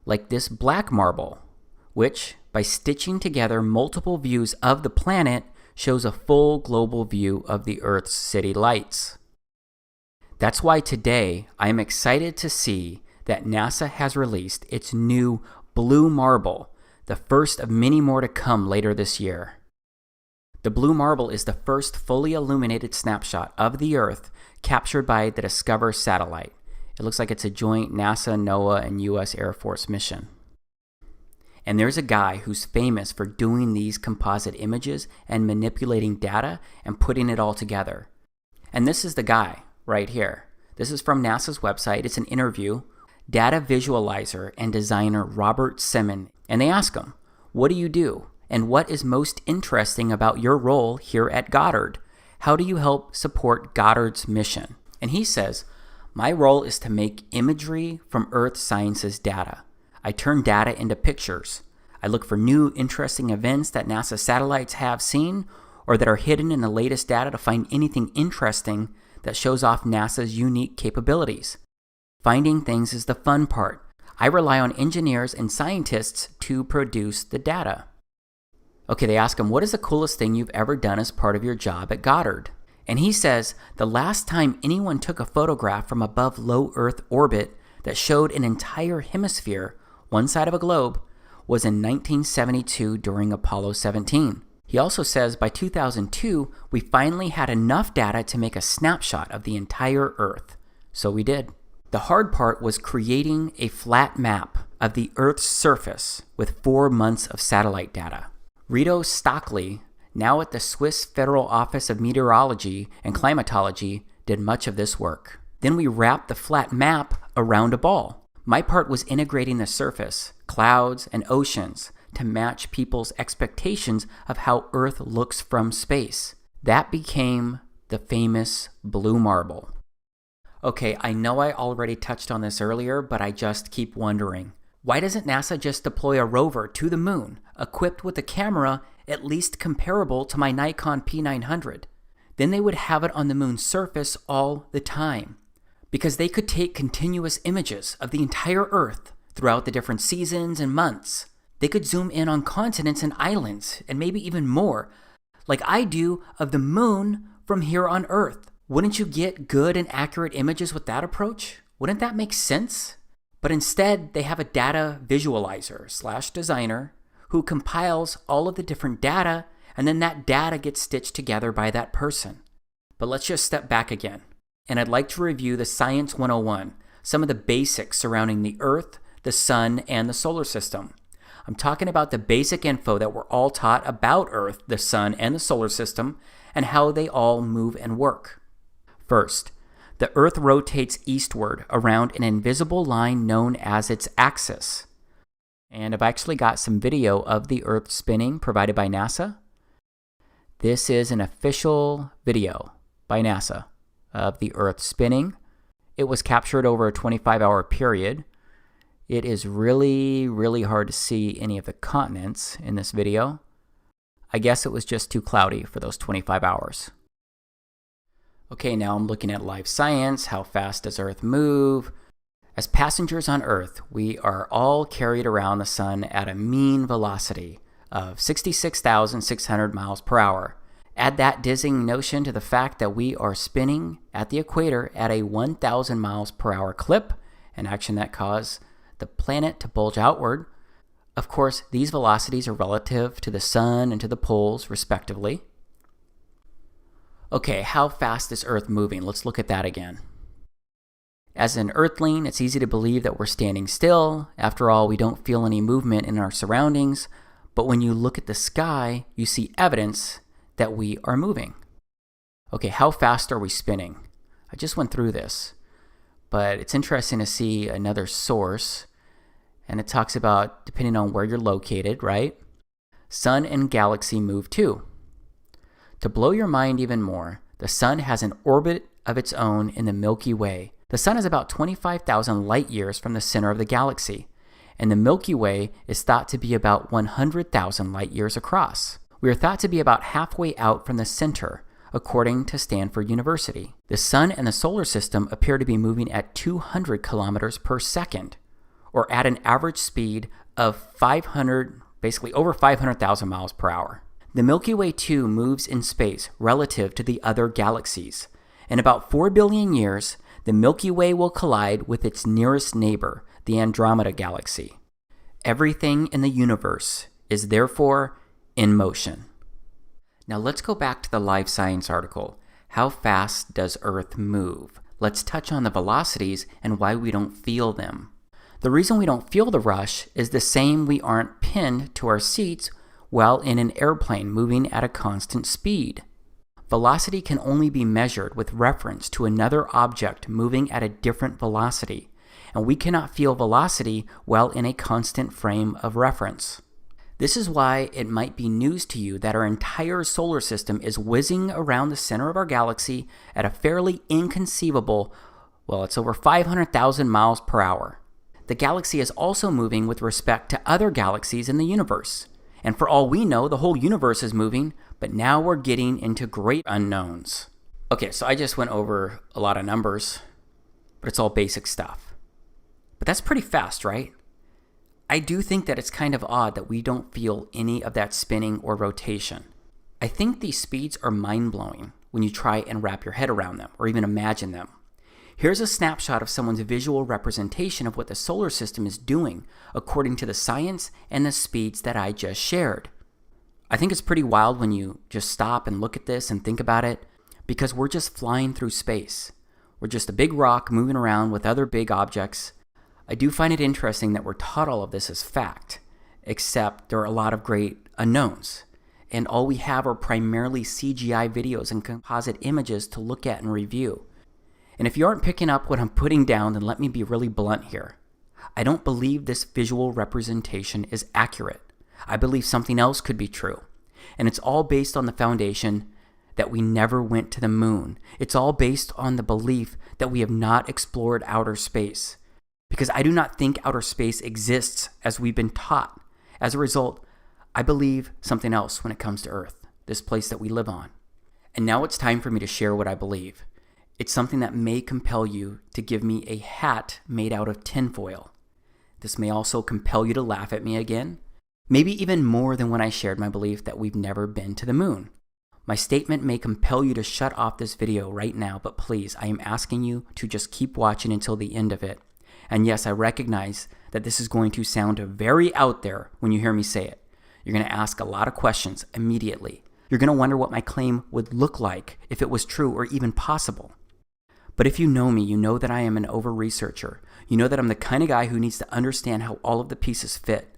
like this black marble, which, by stitching together multiple views of the planet, shows a full global view of the Earth's city lights. That's why today I am excited to see that NASA has released its new blue marble, the first of many more to come later this year. The blue marble is the first fully illuminated snapshot of the Earth captured by the Discover satellite. It looks like it's a joint NASA, NOAA, and U.S. Air Force mission. And there's a guy who's famous for doing these composite images and manipulating data and putting it all together. And this is the guy right here. This is from NASA's website. It's an interview. Data visualizer and designer Robert Simon. And they ask him, what do you do? And what is most interesting about your role here at Goddard? How do you help support Goddard's mission? And he says, my role is to make imagery from Earth sciences data. I turn data into pictures. I look for new interesting events that NASA satellites have seen or that are hidden in the latest data to find anything interesting that shows off NASA's unique capabilities. Finding things is the fun part. I rely on engineers and scientists to produce the data. Okay, they ask him, what is the coolest thing you've ever done as part of your job at Goddard? And he says, the last time anyone took a photograph from above low Earth orbit that showed an entire hemisphere one side of a globe, was in 1972 during Apollo 17. He also says by 2002, we finally had enough data to make a snapshot of the entire Earth. So we did. The hard part was creating a flat map of the Earth's surface with 4 months of satellite data. Rito Stockley, now at the Swiss Federal Office of Meteorology and Climatology, did much of this work. Then we wrapped the flat map around a ball. My part was integrating the surface, clouds, and oceans to match people's expectations of how Earth looks from space. That became the famous blue marble. Okay, I know I already touched on this earlier, but I just keep wondering. Why doesn't NASA just deploy a rover to the moon, equipped with a camera at least comparable to my Nikon P900? Then they would have it on the moon's surface all the time, because they could take continuous images of the entire Earth throughout the different seasons and months. They could zoom in on continents and islands, and maybe even more, like I do of the moon from here on Earth. Wouldn't you get good and accurate images with that approach? Wouldn't that make sense? But instead, they have a data visualizer / designer who compiles all of the different data, and then that data gets stitched together by that person. But let's just step back again. And I'd like to review the Science 101, some of the basics surrounding the Earth, the Sun, and the solar system. I'm talking about the basic info that we're all taught about Earth, the Sun, and the solar system, and how they all move and work. First, the Earth rotates eastward around an invisible line known as its axis. And I've actually got some video of the Earth spinning provided by NASA. This is an official video by NASA of the Earth spinning. It was captured over a 25-hour period. It is really, really hard to see any of the continents in this video. I guess it was just too cloudy for those 25 hours. Okay, now I'm looking at live science. How fast does Earth move? As passengers on Earth, we are all carried around the sun at a mean velocity of 66,600 miles per hour. Add that dizzying notion to the fact that we are spinning at the equator at a 1,000 miles per hour clip, an action that caused the planet to bulge outward. Of course, these velocities are relative to the sun and to the poles, respectively. Okay, how fast is Earth moving? Let's look at that again. As an Earthling, it's easy to believe that we're standing still. After all, we don't feel any movement in our surroundings. But when you look at the sky, you see evidence that we are moving. Okay, how fast are we spinning? I just went through this, but it's interesting to see another source, and it talks about, depending on where you're located, right? Sun and galaxy move too. To blow your mind even more, the sun has an orbit of its own in the Milky Way. The sun is about 25,000 light years from the center of the galaxy, and the Milky Way is thought to be about 100,000 light years across. We are thought to be about halfway out from the center, according to Stanford University. The sun and the solar system appear to be moving at 200 kilometers per second, or at an average speed of over 500,000 miles per hour. The Milky Way too moves in space relative to the other galaxies. In about 4 billion years, the Milky Way will collide with its nearest neighbor, the Andromeda Galaxy. Everything in the universe is therefore in motion. Now let's go back to the Live Science article. How fast does Earth move? Let's touch on the velocities and why we don't feel them. The reason we don't feel the rush is the same we aren't pinned to our seats while in an airplane moving at a constant speed. Velocity can only be measured with reference to another object moving at a different velocity, and we cannot feel velocity while in a constant frame of reference. This is why it might be news to you that our entire solar system is whizzing around the center of our galaxy at a fairly inconceivable, it's over 500,000 miles per hour. The galaxy is also moving with respect to other galaxies in the universe. And for all we know, the whole universe is moving, but now we're getting into great unknowns. Okay, so I just went over a lot of numbers, but it's all basic stuff. But that's pretty fast, right? I do think that it's kind of odd that we don't feel any of that spinning or rotation. I think these speeds are mind-blowing when you try and wrap your head around them or even imagine them. Here's a snapshot of someone's visual representation of what the solar system is doing according to the science and the speeds that I just shared. I think it's pretty wild when you just stop and look at this and think about it, because we're just flying through space. We're just a big rock moving around with other big objects. I do find it interesting that we're taught all of this as fact, except there are a lot of great unknowns, and all we have are primarily CGI videos and composite images to look at and review. And if you aren't picking up what I'm putting down, then let me be really blunt here. I don't believe this visual representation is accurate. I believe something else could be true. And it's all based on the foundation that we never went to the moon. It's all based on the belief that we have not explored outer space. Because I do not think outer space exists as we've been taught. As a result, I believe something else when it comes to Earth, this place that we live on. And now it's time for me to share what I believe. It's something that may compel you to give me a hat made out of tinfoil. This may also compel you to laugh at me again, maybe even more than when I shared my belief that we've never been to the moon. My statement may compel you to shut off this video right now, but please, I am asking you to just keep watching until the end of it. And yes, I recognize that this is going to sound very out there when you hear me say it. You're going to ask a lot of questions immediately. You're going to wonder what my claim would look like if it was true or even possible. But if you know me, you know that I am an over-researcher. You know that I'm the kind of guy who needs to understand how all of the pieces fit.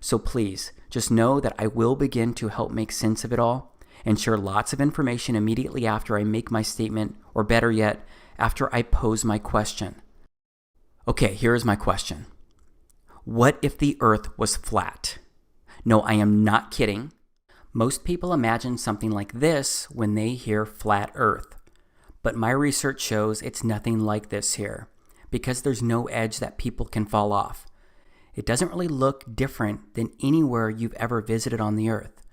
So please, just know that I will begin to help make sense of it all and share lots of information immediately after I make my statement, or better yet, after I pose my question. Okay, here is my question. What if the Earth was flat? No, I am not kidding. Most people imagine something like this when they hear flat Earth. But my research shows it's nothing like this here, because there's no edge that people can fall off. It doesn't really look different than anywhere you've ever visited on the Earth.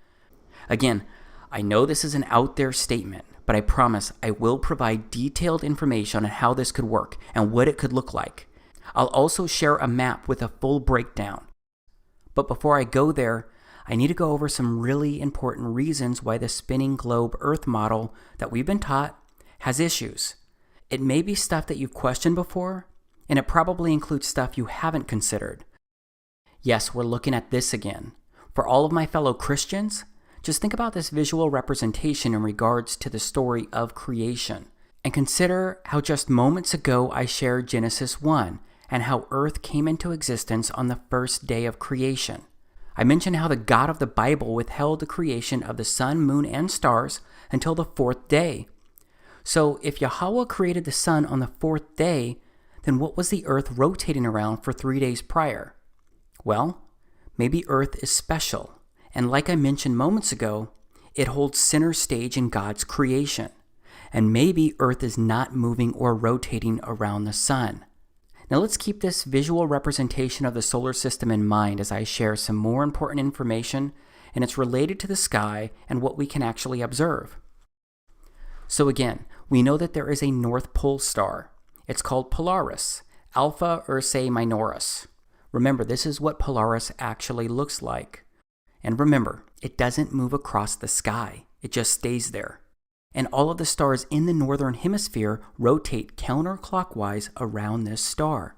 Again, I know this is an out there statement, but I promise I will provide detailed information on how this could work and what it could look like. I'll also share a map with a full breakdown. But before I go there, I need to go over some really important reasons why the spinning globe Earth model that we've been taught has issues. It may be stuff that you've questioned before, and it probably includes stuff you haven't considered. Yes, we're looking at this again. For all of my fellow Christians, just think about this visual representation in regards to the story of creation, and consider how just moments ago I shared Genesis 1 and how Earth came into existence on the first day of creation. I mentioned how the God of the Bible withheld the creation of the sun, moon, and stars until the fourth day. So if Yahweh created the sun on the fourth day, then what was the Earth rotating around for 3 days prior? Well, maybe Earth is special, and like I mentioned moments ago, it holds center stage in God's creation. And maybe Earth is not moving or rotating around the sun. Now let's keep this visual representation of the solar system in mind as I share some more important information, and it's related to the sky and what we can actually observe. So again, we know that there is a North Pole star. It's called Polaris, Alpha Ursae Minoris. Remember, this is what Polaris actually looks like. And remember, it doesn't move across the sky. It just stays there. And all of the stars in the northern hemisphere rotate counterclockwise around this star.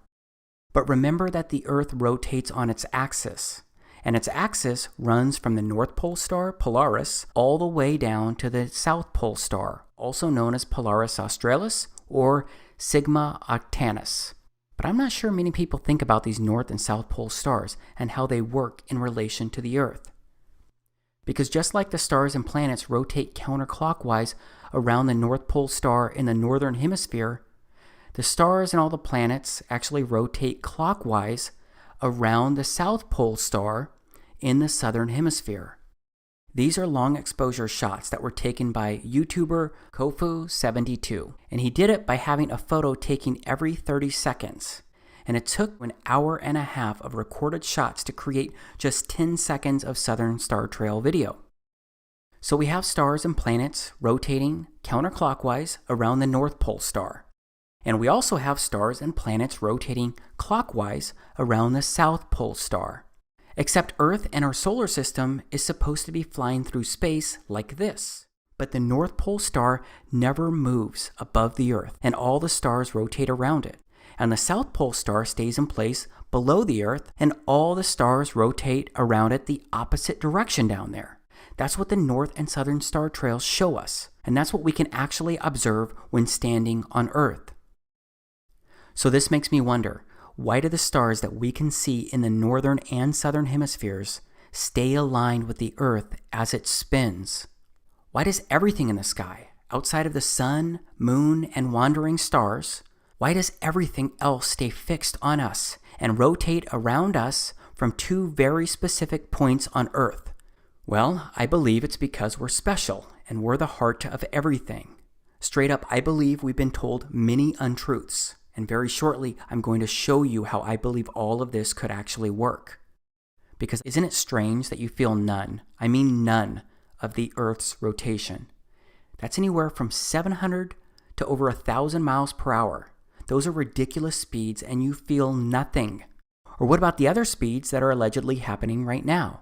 But remember that the Earth rotates on its axis, and its axis runs from the North Pole star, Polaris, all the way down to the South Pole star, also known as Polaris Australis or Sigma Octantis. But I'm not sure many people think about these North and South Pole stars and how they work in relation to the Earth. Because just like the stars and planets rotate counterclockwise around the North Pole star in the northern hemisphere, the stars and all the planets actually rotate clockwise around the South Pole star in the southern hemisphere. These are long exposure shots that were taken by YouTuber Kofu72, and he did it by having a photo taken every 30 seconds. And it took an hour and a half of recorded shots to create just 10 seconds of Southern Star Trail video. So we have stars and planets rotating counterclockwise around the North Pole star. And we also have stars and planets rotating clockwise around the South Pole star. Except Earth and our solar system is supposed to be flying through space like this. But the North Pole star never moves above the Earth, and all the stars rotate around it. And the South Pole star stays in place below the Earth, and all the stars rotate around it the opposite direction down there. That's what the North and Southern star trails show us, and that's what we can actually observe when standing on Earth. So this makes me wonder, why do the stars that we can see in the northern and southern hemispheres stay aligned with the Earth as it spins? Why does everything in the sky, outside of the sun, moon, and wandering stars, why does everything else stay fixed on us and rotate around us from two very specific points on Earth? Well, I believe it's because we're special and we're the heart of everything. Straight up, I believe we've been told many untruths, and very shortly I'm going to show you how I believe all of this could actually work. Because isn't it strange that you feel none, I mean none, of the Earth's rotation? That's anywhere from 700 to over 1,000 miles per hour. Those are ridiculous speeds and you feel nothing. Or what about the other speeds that are allegedly happening right now?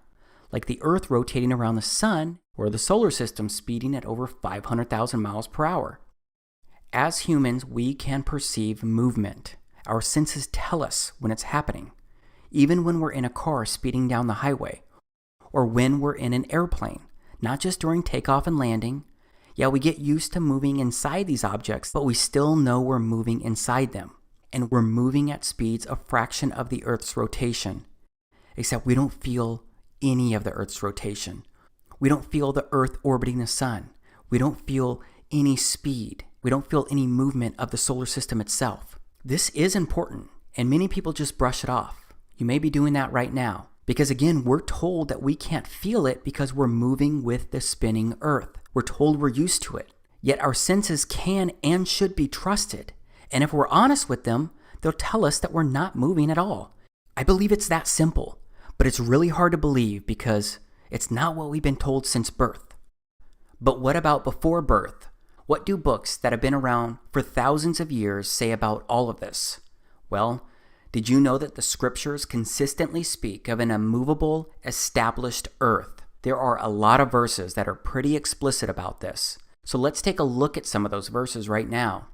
Like the Earth rotating around the sun or the solar system speeding at over 500,000 miles per hour. As humans, we can perceive movement. Our senses tell us when it's happening, even when we're in a car speeding down the highway, or when we're in an airplane, not just during takeoff and landing. Yeah, we get used to moving inside these objects, but we still know we're moving inside them, and we're moving at speeds a fraction of the Earth's rotation, except we don't feel any of the Earth's rotation. We don't feel the Earth orbiting the sun. We don't feel any speed. We don't feel any movement of the solar system itself. This is important, and many people just brush it off. You may be doing that right now, because again, we're told that we can't feel it because we're moving with the spinning Earth. We're told we're used to it. Yet our senses can and should be trusted. And if we're honest with them, they'll tell us that we're not moving at all. I believe it's that simple, but it's really hard to believe because it's not what we've been told since birth. But what about before birth? What do books that have been around for thousands of years say about all of this? Well, did you know that the scriptures consistently speak of an immovable, established Earth? There are a lot of verses that are pretty explicit about this. So let's take a look at some of those verses right now.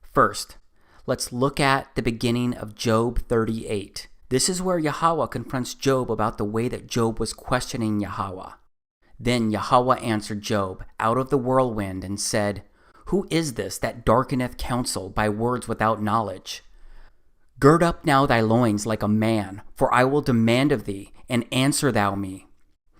First, let's look at the beginning of Job 38. This is where Yahweh confronts Job about the way that Job was questioning Yahweh. Then Yahweh answered Job out of the whirlwind and said, "Who is this that darkeneth counsel by words without knowledge? Gird up now thy loins like a man, for I will demand of thee, and answer thou me.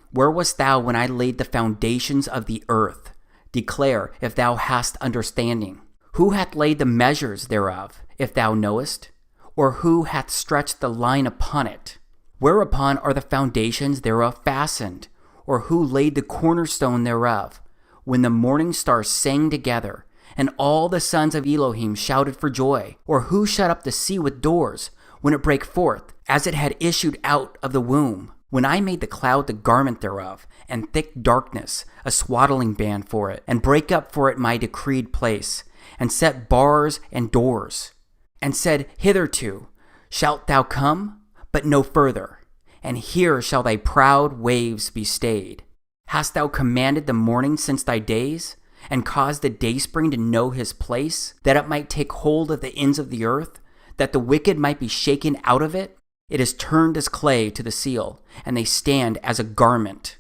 Where wast thou when I laid the foundations of the earth? Declare, if thou hast understanding. Who hath laid the measures thereof, if thou knowest? Or who hath stretched the line upon it? Whereupon are the foundations thereof fastened? Or who laid the cornerstone thereof? When the morning stars sang together, and all the sons of Elohim shouted for joy? Or who shut up the sea with doors, when it brake forth, as it had issued out of the womb? When I made the cloud the garment thereof, and thick darkness a swaddling band for it, and brake up for it my decreed place, and set bars and doors, and said, Hitherto shalt thou come, but no further, and here shall thy proud waves be stayed. Hast thou commanded the morning since thy days, and caused the dayspring to know his place, that it might take hold of the ends of the earth, that the wicked might be shaken out of it? It is turned as clay to the seal, and they stand as a garment."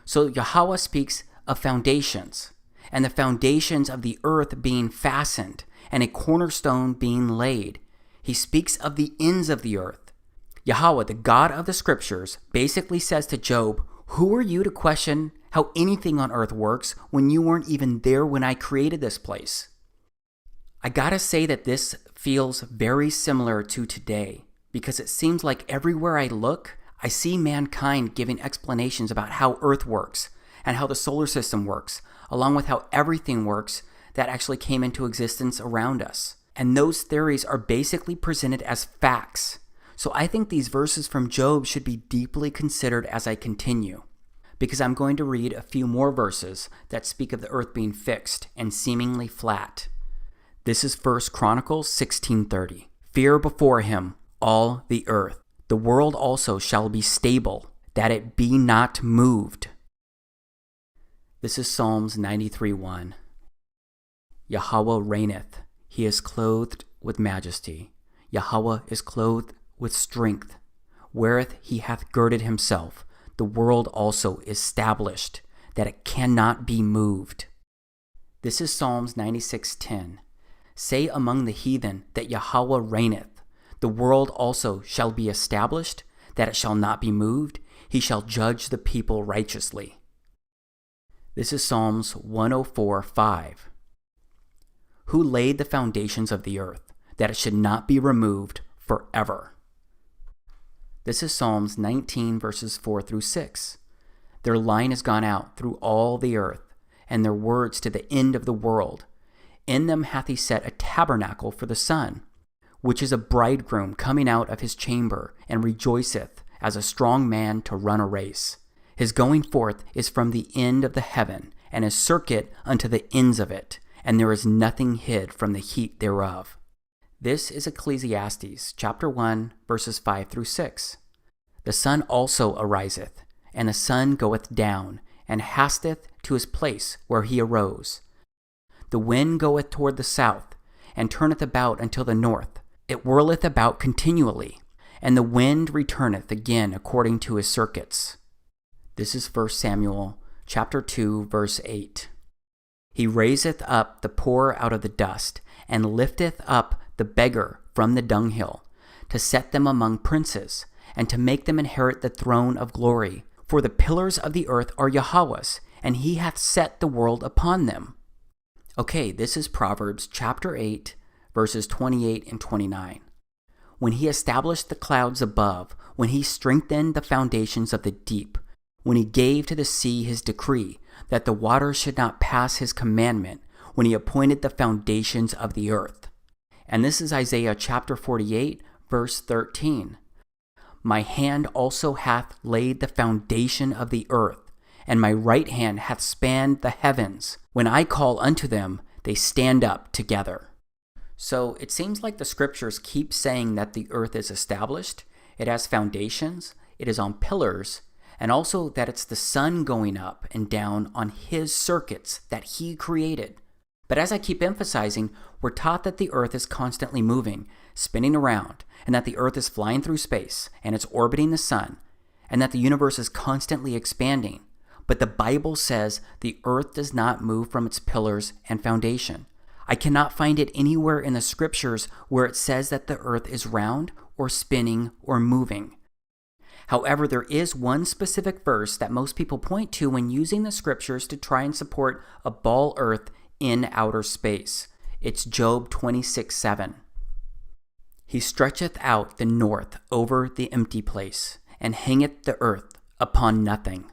So Yahweh speaks of foundations, and the foundations of the earth being fastened, and a cornerstone being laid. He speaks of the ends of the earth. Yahweh, the God of the scriptures, basically says to Job, who are you to question how anything on earth works when you weren't even there when I created this place? I gotta say that this feels very similar to today, because it seems like everywhere I look, I see mankind giving explanations about how Earth works and how the solar system works, along with how everything works that actually came into existence around us. And those theories are basically presented as facts. So I think these verses from Job should be deeply considered as I continue, because I'm going to read a few more verses that speak of the earth being fixed and seemingly flat. This is 1 Chronicles 16:30. Fear before him all the earth. The world also shall be stable, that it be not moved. This is Psalms 93:1. Yahweh reigneth, he is clothed with majesty. Yahweh is clothed with strength. Wherewith he hath girded himself, the world also is established, that it cannot be moved. This is Psalms 96:10. Say among the heathen that Yahweh reigneth. The world also shall be established, that it shall not be moved. He shall judge the people righteously. This is Psalms 104:5. Who laid the foundations of the earth, that it should not be removed forever? This is Psalms 19 verses 4 through 6. Their line has gone out through all the earth, and their words to the end of the world. In them hath he set a tabernacle for the sun, which is a bridegroom coming out of his chamber, and rejoiceth as a strong man to run a race. His going forth is from the end of the heaven, and his circuit unto the ends of it, and there is nothing hid from the heat thereof. This is Ecclesiastes chapter 1, verses 5 through 6. The sun also ariseth, and the sun goeth down, and hasteth to his place where he arose. The wind goeth toward the south, and turneth about until the north. It whirleth about continually, and the wind returneth again according to his circuits. This is 1 Samuel chapter 2, verse 8. He raiseth up the poor out of the dust, and lifteth up the beggar from the dunghill, to set them among princes, and to make them inherit the throne of glory. For the pillars of the earth are Yahweh's, and he hath set the world upon them. Okay, this is Proverbs chapter 8, verses 28 and 29. When he established the clouds above, when he strengthened the foundations of the deep, when he gave to the sea his decree, that the waters should not pass his commandment, when he appointed the foundations of the earth. And this is Isaiah chapter 48, verse 13. My hand also hath laid the foundation of the earth, and my right hand hath spanned the heavens. When I call unto them, they stand up together. So it seems like the scriptures keep saying that the earth is established, it has foundations, it is on pillars, and also that it's the sun going up and down on his circuits that he created. But as I keep emphasizing, we're taught that the earth is constantly moving, spinning around, and that the earth is flying through space, and it's orbiting the sun, and that the universe is constantly expanding. But the Bible says the earth does not move from its pillars and foundation. I cannot find it anywhere in the scriptures where it says that the earth is round or spinning or moving. However, there is one specific verse that most people point to when using the scriptures to try and support a ball earth in outer space. It's Job 26:7. He stretcheth out the north over the empty place, and hangeth the earth upon nothing.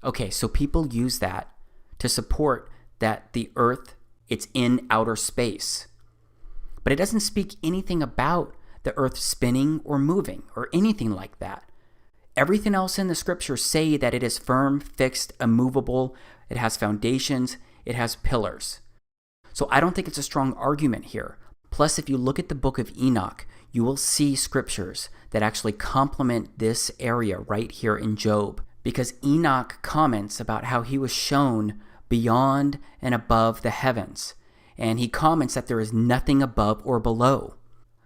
Okay, so people use that to support that the earth, it's in outer space. But it doesn't speak anything about the earth spinning or moving or anything like that. Everything else in the scriptures say that it is firm, fixed, immovable, it has foundations, it has pillars. So I don't think it's a strong argument here. Plus, if you look at the book of Enoch, you will see scriptures that actually complement this area right here in Job, because Enoch comments about how he was shown beyond and above the heavens, and he comments that there is nothing above or below.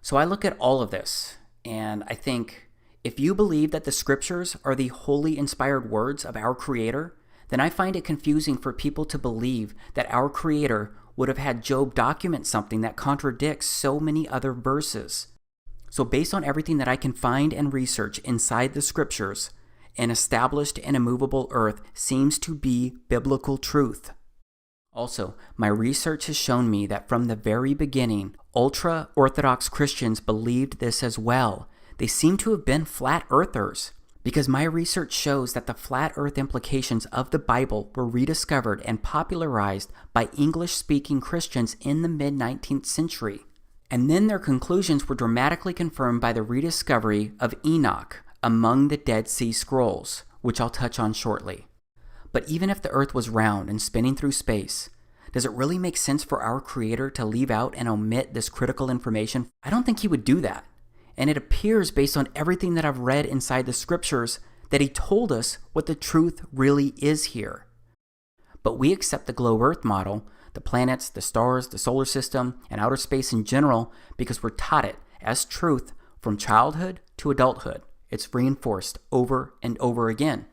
So I look at all of this, and I think, if you believe that the scriptures are the holy inspired words of our Creator, then I find it confusing for people to believe that our Creator would have had Job document something that contradicts so many other verses. So based on everything that I can find and research inside the scriptures, an established and immovable earth seems to be biblical truth. Also, my research has shown me that from the very beginning, ultra-Orthodox Christians believed this as well. They seem to have been flat earthers, because my research shows that the flat earth implications of the Bible were rediscovered and popularized by English-speaking Christians in the mid-19th century. And then their conclusions were dramatically confirmed by the rediscovery of Enoch among the Dead Sea Scrolls, which I'll touch on shortly. But even if the earth was round and spinning through space, does it really make sense for our Creator to leave out and omit this critical information? I don't think he would do that. And it appears, based on everything that I've read inside the scriptures, that he told us what the truth really is here. But we accept the globe Earth model, the planets, the stars, the solar system, and outer space in general because we're taught it as truth from childhood to adulthood. It's reinforced over and over again.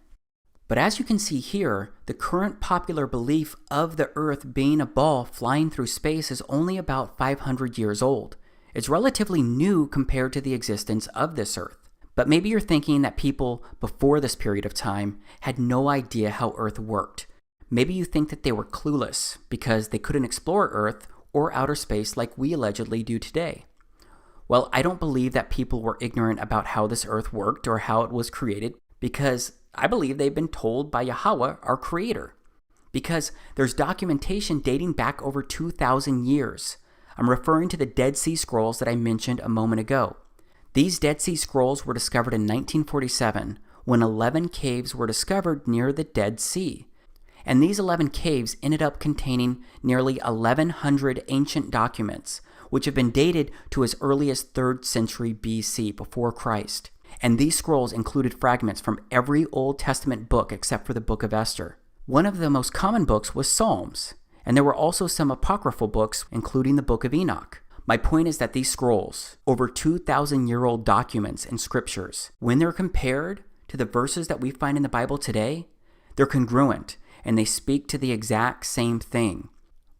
But as you can see here, the current popular belief of the Earth being a ball flying through space is only about 500 years old. It's relatively new compared to the existence of this Earth. But maybe you're thinking that people before this period of time had no idea how Earth worked. Maybe you think that they were clueless because they couldn't explore Earth or outer space like we allegedly do today. Well, I don't believe that people were ignorant about how this Earth worked or how it was created because I believe they've been told by Yahweh, our Creator. Because there's documentation dating back over 2,000 years. I'm referring to the Dead Sea Scrolls that I mentioned a moment ago. These Dead Sea Scrolls were discovered in 1947 when 11 caves were discovered near the Dead Sea. And these 11 caves ended up containing nearly 1,100 ancient documents, which have been dated to as early as 3rd century BC, before Christ. And these scrolls included fragments from every Old Testament book except for the book of Esther. One of the most common books was Psalms, and there were also some apocryphal books, including the book of Enoch. My point is that these scrolls, over 2,000-year-old documents and scriptures, when they're compared to the verses that we find in the Bible today, they're congruent and they speak to the exact same thing.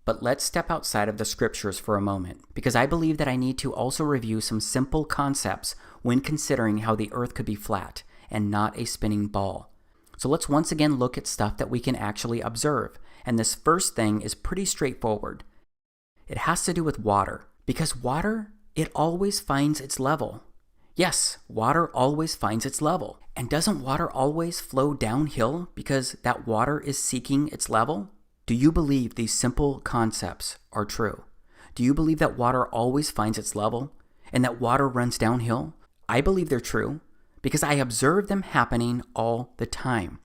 But let's step outside of the scriptures for a moment, because I believe that I need to also review some simple concepts when considering how the Earth could be flat and not a spinning ball. So let's once again look at stuff that we can actually observe. And this first thing is pretty straightforward. It has to do with water. Because water, it always finds its level. Yes, water always finds its level. And doesn't water always flow downhill because that water is seeking its level? Do you believe these simple concepts are true? Do you believe that water always finds its level and that water runs downhill? I believe they're true because I observe them happening all the time.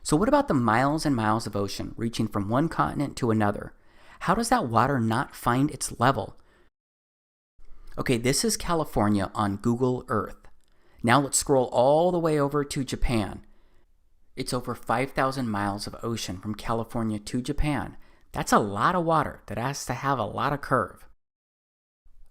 So what about the miles and miles of ocean reaching from one continent to another? How does that water not find its level? Okay, this is California on Google Earth. Now let's scroll all the way over to Japan. It's over 5,000 miles of ocean from California to Japan. That's a lot of water that has to have a lot of curve.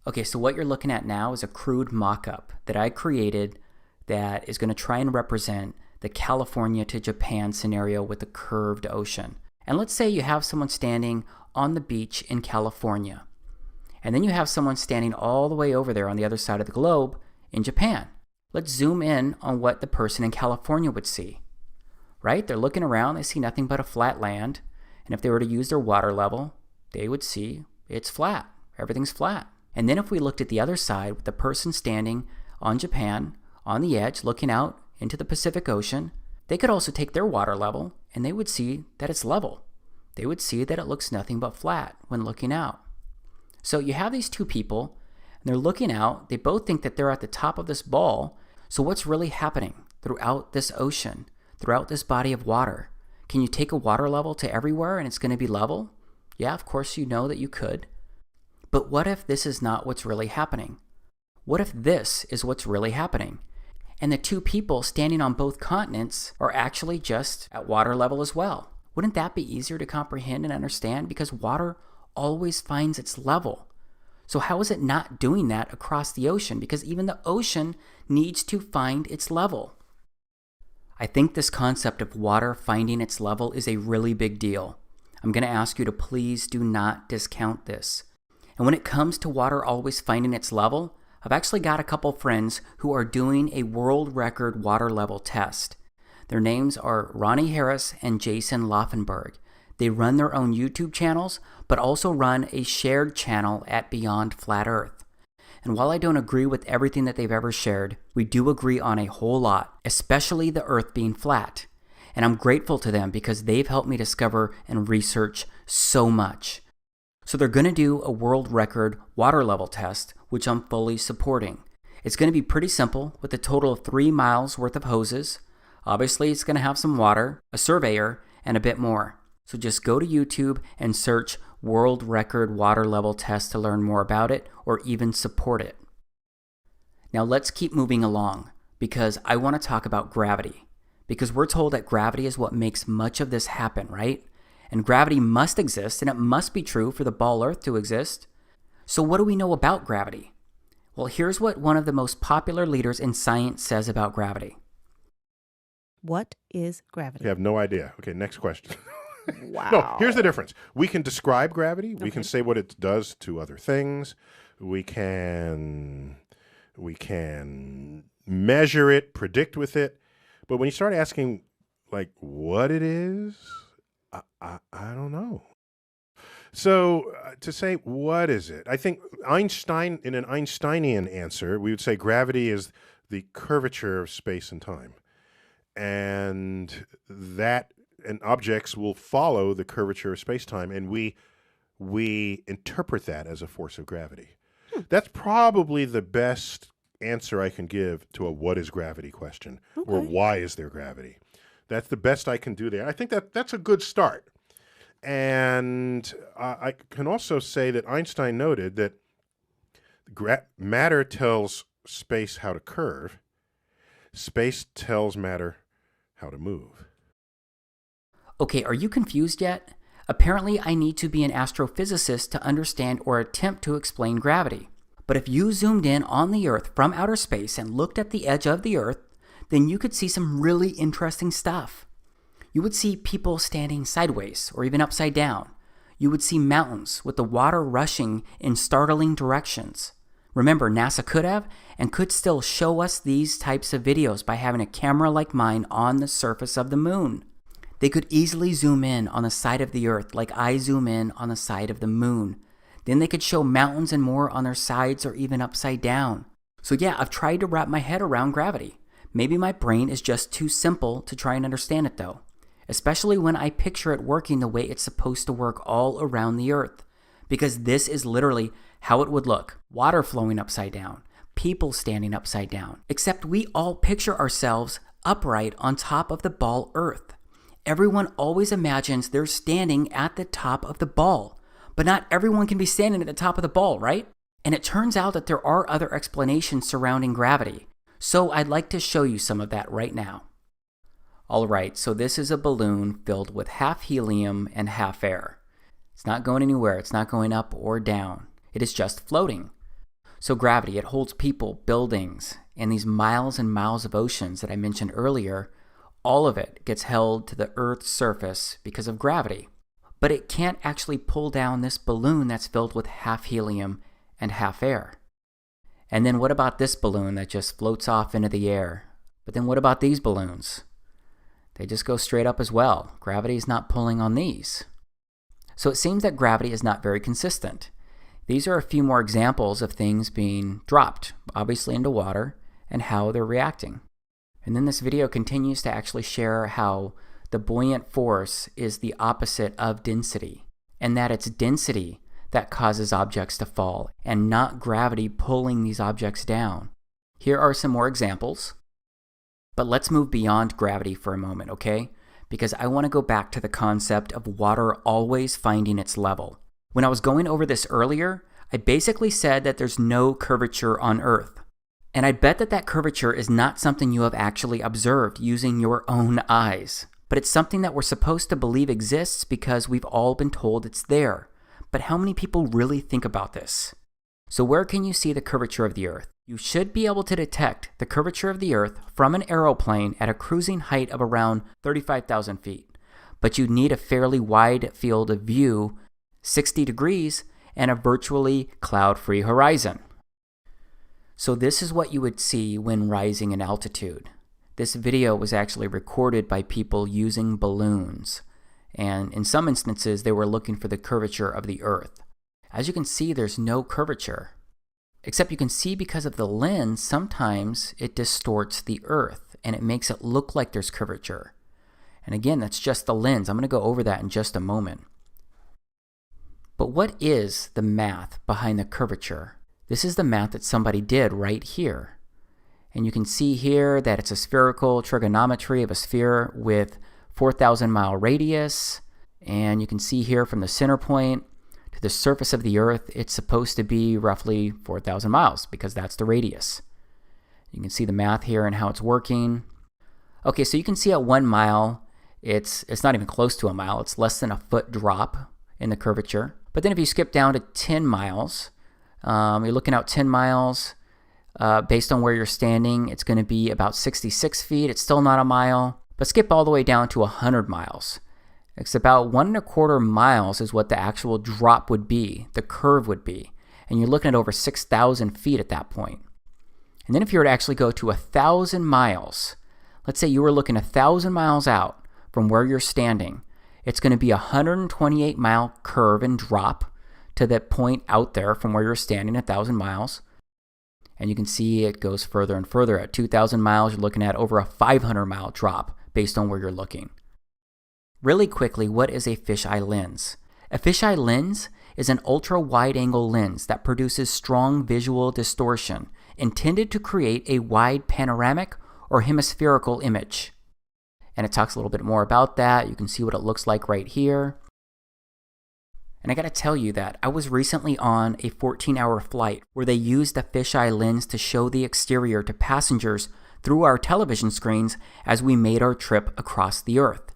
Okay, so what you're looking at now is a crude mock-up that I created that is going to try and represent the California to Japan scenario with the curved ocean. And let's say you have someone standing on the beach in California. And then you have someone standing all the way over there on the other side of the globe in Japan. Let's zoom in on what the person in California would see. Right? They're looking around, they see nothing but a flat land. And if they were to use their water level, they would see it's flat. Everything's flat. And then if we looked at the other side with the person standing on Japan, on the edge, looking out into the Pacific Ocean, they could also take their water level and they would see that it's level. They would see that it looks nothing but flat when looking out. So you have these two people, and they're looking out. They both think that they're at the top of this ball. So what's really happening throughout this ocean, throughout this body of water? Can you take a water level to everywhere and it's going to be level? Yeah, of course you know that you could. But what if this is not what's really happening? What if this is what's really happening? And the two people standing on both continents are actually just at water level as well. Wouldn't that be easier to comprehend and understand? Because water always finds its level. So how is it not doing that across the ocean? Because even the ocean needs to find its level. I think this concept of water finding its level is a really big deal. I'm going to ask you to please do not discount this. And when it comes to water always finding its level, I've actually got a couple friends who are doing a world record water level test. Their names are Ronnie Harris and Jason Laufenberg. They run their own YouTube channels, but also run a shared channel at Beyond Flat Earth. And while I don't agree with everything that they've ever shared, we do agree on a whole lot, especially the Earth being flat. And I'm grateful to them because they've helped me discover and research so much. So they're going to do a world record water level test, which I'm fully supporting. It's going to be pretty simple with a total of 3 miles worth of hoses. Obviously, it's going to have some water, a surveyor, and a bit more. So just go to YouTube and search World Record Water Level Test to learn more about it or even support it. Now let's keep moving along because I want to talk about gravity. Because we're told that gravity is what makes much of this happen, right? And gravity must exist, and it must be true for the ball Earth to exist. So what do we know about gravity? Well, here's what one of the most popular leaders in science says about gravity. What is gravity? I have no idea. Okay, next question. Wow. No, here's the difference. We can describe gravity. We can say what it does to other things. We can measure it, predict with it. But when you start asking, like, what it is, I don't know. So to say, what is it? I think Einstein, in an Einsteinian answer, we would say gravity is the curvature of space and time. And objects will follow the curvature of space-time, and we interpret that as a force of gravity. That's probably the best answer I can give to a what is gravity question, or why is there gravity. That's the best I can do there. I think that's a good start. And I can also say that Einstein noted that matter tells space how to curve. Space tells matter how to move. Okay, are you confused yet? Apparently, I need to be an astrophysicist to understand or attempt to explain gravity. But if you zoomed in on the Earth from outer space and looked at the edge of the Earth, then you could see some really interesting stuff. You would see people standing sideways or even upside down. You would see mountains with the water rushing in startling directions. Remember, NASA could have and could still show us these types of videos by having a camera like mine on the surface of the moon. They could easily zoom in on the side of the Earth like I zoom in on the side of the moon. Then they could show mountains and more on their sides or even upside down. So yeah, I've tried to wrap my head around gravity. Maybe my brain is just too simple to try and understand it though. Especially when I picture it working the way it's supposed to work all around the Earth. Because this is literally how it would look. Water flowing upside down. People standing upside down. Except we all picture ourselves upright on top of the ball Earth. Everyone always imagines they're standing at the top of the ball. But not everyone can be standing at the top of the ball, right? And it turns out that there are other explanations surrounding gravity. So I'd like to show you some of that right now. Alright, so this is a balloon filled with half helium and half air. It's not going anywhere, it's not going up or down. It is just floating. So gravity, it holds people, buildings, and these miles and miles of oceans that I mentioned earlier, all of it gets held to the Earth's surface because of gravity. But it can't actually pull down this balloon that's filled with half helium and half air. And then what about this balloon that just floats off into the air? But then what about these balloons? They just go straight up as well. Gravity is not pulling on these. So it seems that gravity is not very consistent. These are a few more examples of things being dropped, obviously into water, and how they're reacting. And then this video continues to actually share how the buoyant force is the opposite of density, and that it's density that causes objects to fall, and not gravity pulling these objects down. Here are some more examples. But let's move beyond gravity for a moment, okay? Because I want to go back to the concept of water always finding its level. When I was going over this earlier, I basically said that there's no curvature on Earth. And I bet that that curvature is not something you have actually observed using your own eyes. But it's something that we're supposed to believe exists because we've all been told it's there. But how many people really think about this? So where can you see the curvature of the Earth? You should be able to detect the curvature of the Earth from an aeroplane at a cruising height of around 35,000 feet. But you'd need a fairly wide field of view, 60 degrees, and a virtually cloud-free horizon. So this is what you would see when rising in altitude. This video was actually recorded by people using balloons. And in some instances, they were looking for the curvature of the Earth. As you can see, there's no curvature. Except you can see because of the lens, sometimes it distorts the Earth and it makes it look like there's curvature. And again, that's just the lens. I'm going to go over that in just a moment. But what is the math behind the curvature? This is the math that somebody did right here. And you can see here that it's a spherical trigonometry of a sphere with 4,000 mile radius. And you can see here from the center point to the surface of the Earth, it's supposed to be roughly 4,000 miles because that's the radius. You can see the math here and how it's working. Okay, so you can see at 1 mile, it's not even close to a mile. It's less than a foot drop in the curvature. But then if you skip down to 10 miles, you're looking out 10 miles, based on where you're standing, it's going to be about 66 feet. It's still not a mile. But skip all the way down to 100 miles. It's about 1.25 miles is what the actual drop would be, the curve would be. And you're looking at over 6,000 feet at that point. And then if you were to actually go to 1,000 miles, let's say you were looking 1,000 miles out from where you're standing, it's going to be a 128-mile curve and drop to that point out there from where you're standing 1,000 miles. And you can see it goes further and further. At 2,000 miles, you're looking at over a 500-mile drop based on where you're looking. Really quickly, what is a fisheye lens? A fisheye lens is an ultra-wide-angle lens that produces strong visual distortion intended to create a wide panoramic or hemispherical image. And it talks a little bit more about that. You can see what it looks like right here. And I gotta tell you that I was recently on a 14-hour flight where they used a fisheye lens to show the exterior to passengers through our television screens as we made our trip across the Earth.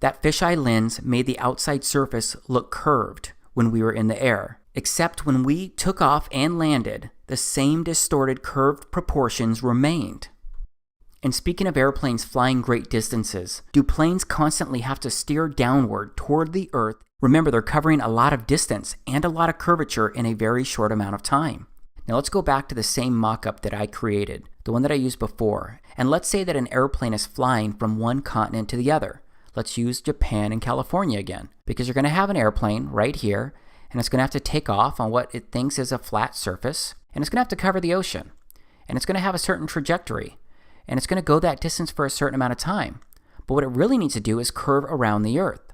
That fisheye lens made the outside surface look curved when we were in the air, except when we took off and landed, the same distorted curved proportions remained. And speaking of airplanes flying great distances, do planes constantly have to steer downward toward the Earth? Remember, they're covering a lot of distance and a lot of curvature in a very short amount of time. Now let's go back to the same mock-up that I created, the one that I used before, and let's say that an airplane is flying from one continent to the other. Let's use Japan and California again, because you're going to have an airplane right here, and it's going to have to take off on what it thinks is a flat surface, and it's going to have to cover the ocean, and it's going to have a certain trajectory, and it's going to go that distance for a certain amount of time. But what it really needs to do is curve around the Earth.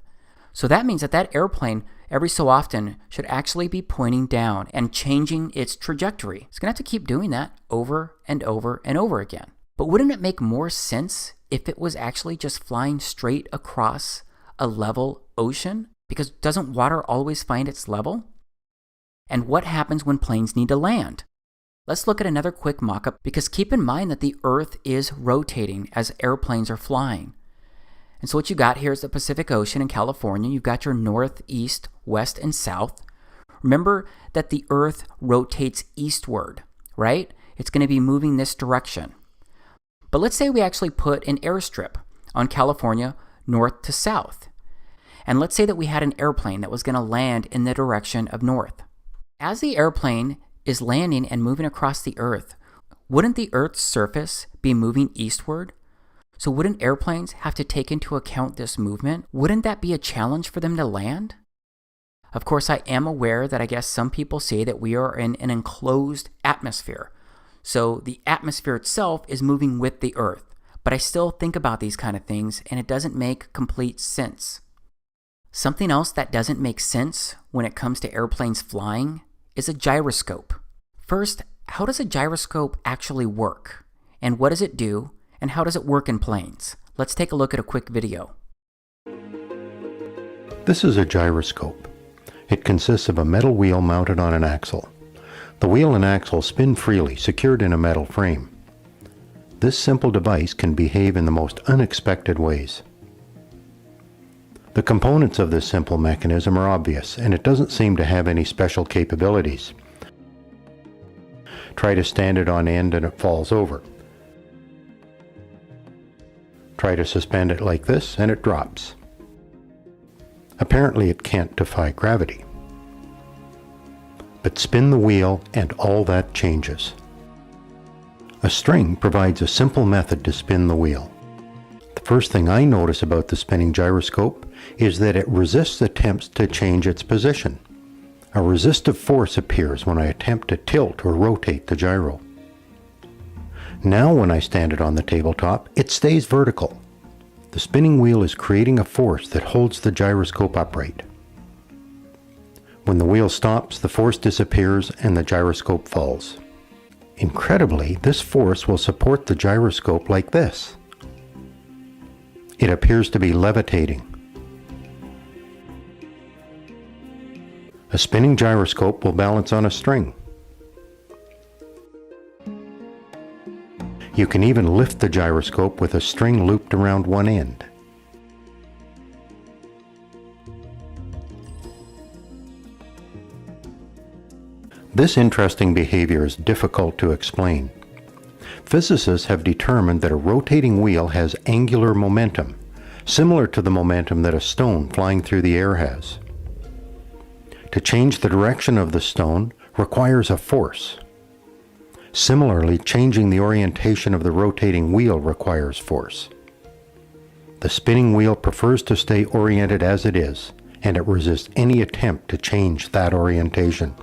So that means that that airplane, every so often, should actually be pointing down and changing its trajectory. It's going to have to keep doing that over and over and over again. But wouldn't it make more sense if it was actually just flying straight across a level ocean? Because doesn't water always find its level? And what happens when planes need to land? Let's look at another quick mock-up, because keep in mind that the Earth is rotating as airplanes are flying. And so what you got here is the Pacific Ocean in California. You've got your north, east, west, and south. Remember that the Earth rotates eastward, right? It's going to be moving this direction. But let's say we actually put an airstrip on California north to south. And let's say that we had an airplane that was going to land in the direction of north. As the airplane is landing and moving across the Earth, wouldn't the Earth's surface be moving eastward? So wouldn't airplanes have to take into account this movement? Wouldn't that be a challenge for them to land? Of course, I am aware that I guess some people say that we are in an enclosed atmosphere. So the atmosphere itself is moving with the Earth. But I still think about these kind of things, and it doesn't make complete sense. Something else that doesn't make sense when it comes to airplanes flying is a gyroscope. First, how does a gyroscope actually work? And what does it do? And how does it work in planes? Let's take a look at a quick video. This is a gyroscope. It consists of a metal wheel mounted on an axle. The wheel and axle spin freely, secured in a metal frame. This simple device can behave in the most unexpected ways. The components of this simple mechanism are obvious, and it doesn't seem to have any special capabilities. Try to stand it on end and it falls over. Try to suspend it like this and it drops. Apparently it can't defy gravity. But spin the wheel and all that changes. A string provides a simple method to spin the wheel. The first thing I notice about the spinning gyroscope is that it resists attempts to change its position. A resistive force appears when I attempt to tilt or rotate the gyro. Now when I stand it on the tabletop, it stays vertical. The spinning wheel is creating a force that holds the gyroscope upright. When the wheel stops, the force disappears and the gyroscope falls. Incredibly, this force will support the gyroscope like this. It appears to be levitating. A spinning gyroscope will balance on a string. You can even lift the gyroscope with a string looped around one end. This interesting behavior is difficult to explain. Physicists have determined that a rotating wheel has angular momentum, similar to the momentum that a stone flying through the air has. To change the direction of the stone requires a force. Similarly, changing the orientation of the rotating wheel requires force. The spinning wheel prefers to stay oriented as it is, and it resists any attempt to change that orientation.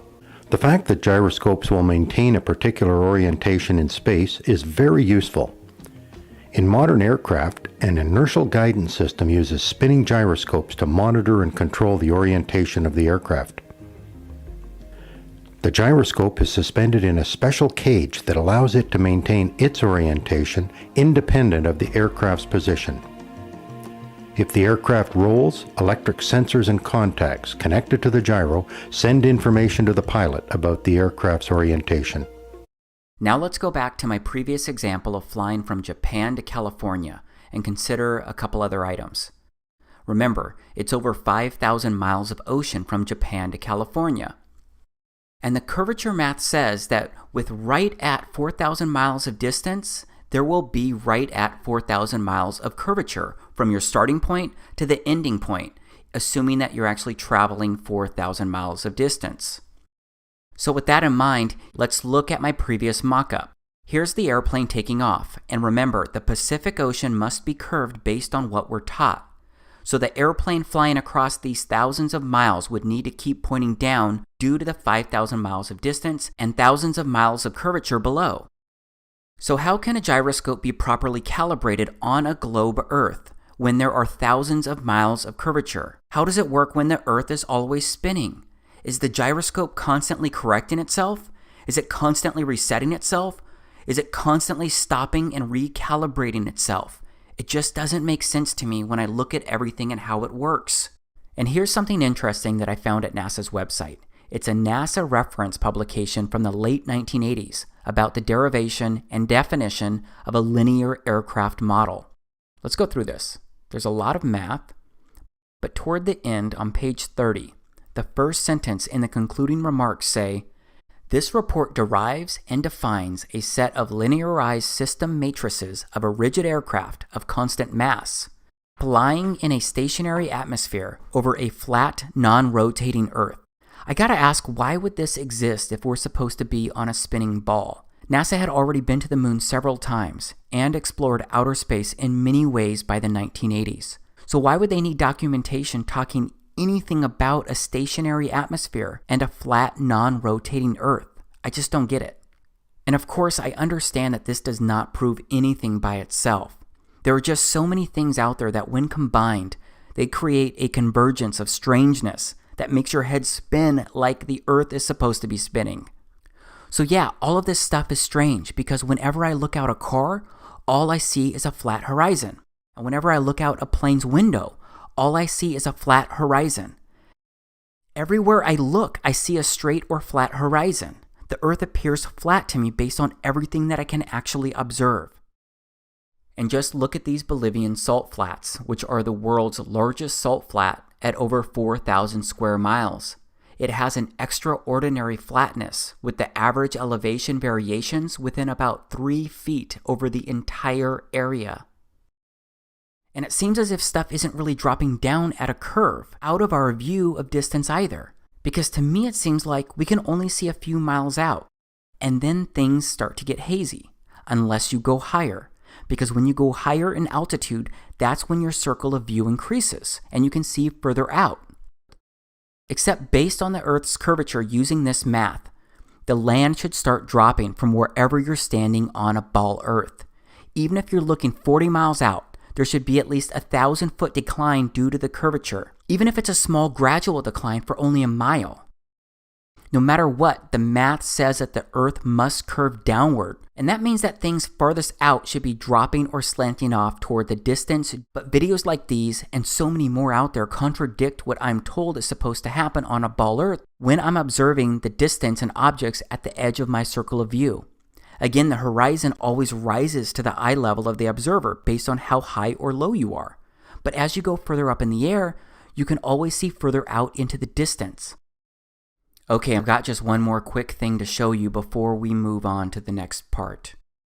The fact that gyroscopes will maintain a particular orientation in space is very useful. In modern aircraft, an inertial guidance system uses spinning gyroscopes to monitor and control the orientation of the aircraft. The gyroscope is suspended in a special cage that allows it to maintain its orientation independent of the aircraft's position. If the aircraft rolls, electric sensors and contacts connected to the gyro send information to the pilot about the aircraft's orientation. Now let's go back to my previous example of flying from Japan to California and consider a couple other items. Remember, it's over 5,000 miles of ocean from Japan to California. And the curvature math says that with right at 4,000 miles of distance, there will be right at 4,000 miles of curvature from your starting point to the ending point, assuming that you're actually traveling 4,000 miles of distance. So with that in mind, let's look at my previous mock-up. Here's the airplane taking off, and remember, the Pacific Ocean must be curved based on what we're taught. So the airplane flying across these thousands of miles would need to keep pointing down due to the 5,000 miles of distance and thousands of miles of curvature below. So how can a gyroscope be properly calibrated on a globe Earth when there are thousands of miles of curvature? How does it work when the Earth is always spinning? Is the gyroscope constantly correcting itself? Is it constantly resetting itself? Is it constantly stopping and recalibrating itself? It just doesn't make sense to me when I look at everything and how it works. And here's something interesting that I found at NASA's website. It's a NASA reference publication from the late 1980s about the derivation and definition of a linear aircraft model. Let's go through this. There's a lot of math, but toward the end on page 30, the first sentence in the concluding remarks say, "This report derives and defines a set of linearized system matrices of a rigid aircraft of constant mass, flying in a stationary atmosphere over a flat, non-rotating Earth." I gotta ask, why would this exist if we're supposed to be on a spinning ball? NASA had already been to the moon several times and explored outer space in many ways by the 1980s. So why would they need documentation talking anything about a stationary atmosphere and a flat, non-rotating Earth? I just don't get it. And of course, I understand that this does not prove anything by itself. There are just so many things out there that when combined, they create a convergence of strangeness that makes your head spin like the Earth is supposed to be spinning. So yeah, all of this stuff is strange because whenever I look out a car, all I see is a flat horizon. And whenever I look out a plane's window, all I see is a flat horizon. Everywhere I look, I see a straight or flat horizon. The Earth appears flat to me based on everything that I can actually observe. And just look at these Bolivian salt flats, which are the world's largest salt flat at over 4,000 square miles. It has an extraordinary flatness, with the average elevation variations within about 3 feet over the entire area. And it seems as if stuff isn't really dropping down at a curve, out of our view of distance either. Because to me it seems like we can only see a few miles out, and then things start to get hazy, unless you go higher. Because when you go higher in altitude, that's when your circle of view increases, and you can see further out. Except based on the Earth's curvature using this math, the land should start dropping from wherever you're standing on a ball Earth. Even if you're looking 40 miles out, there should be at least 1,000-foot decline due to the curvature, even if it's a small gradual decline for only a mile. No matter what, the math says that the Earth must curve downward, and that means that things farthest out should be dropping or slanting off toward the distance, but videos like these and so many more out there contradict what I'm told is supposed to happen on a ball Earth when I'm observing the distance and objects at the edge of my circle of view. Again, the horizon always rises to the eye level of the observer based on how high or low you are. But as you go further up in the air, you can always see further out into the distance. Okay, I've got just one more quick thing to show you before we move on to the next part.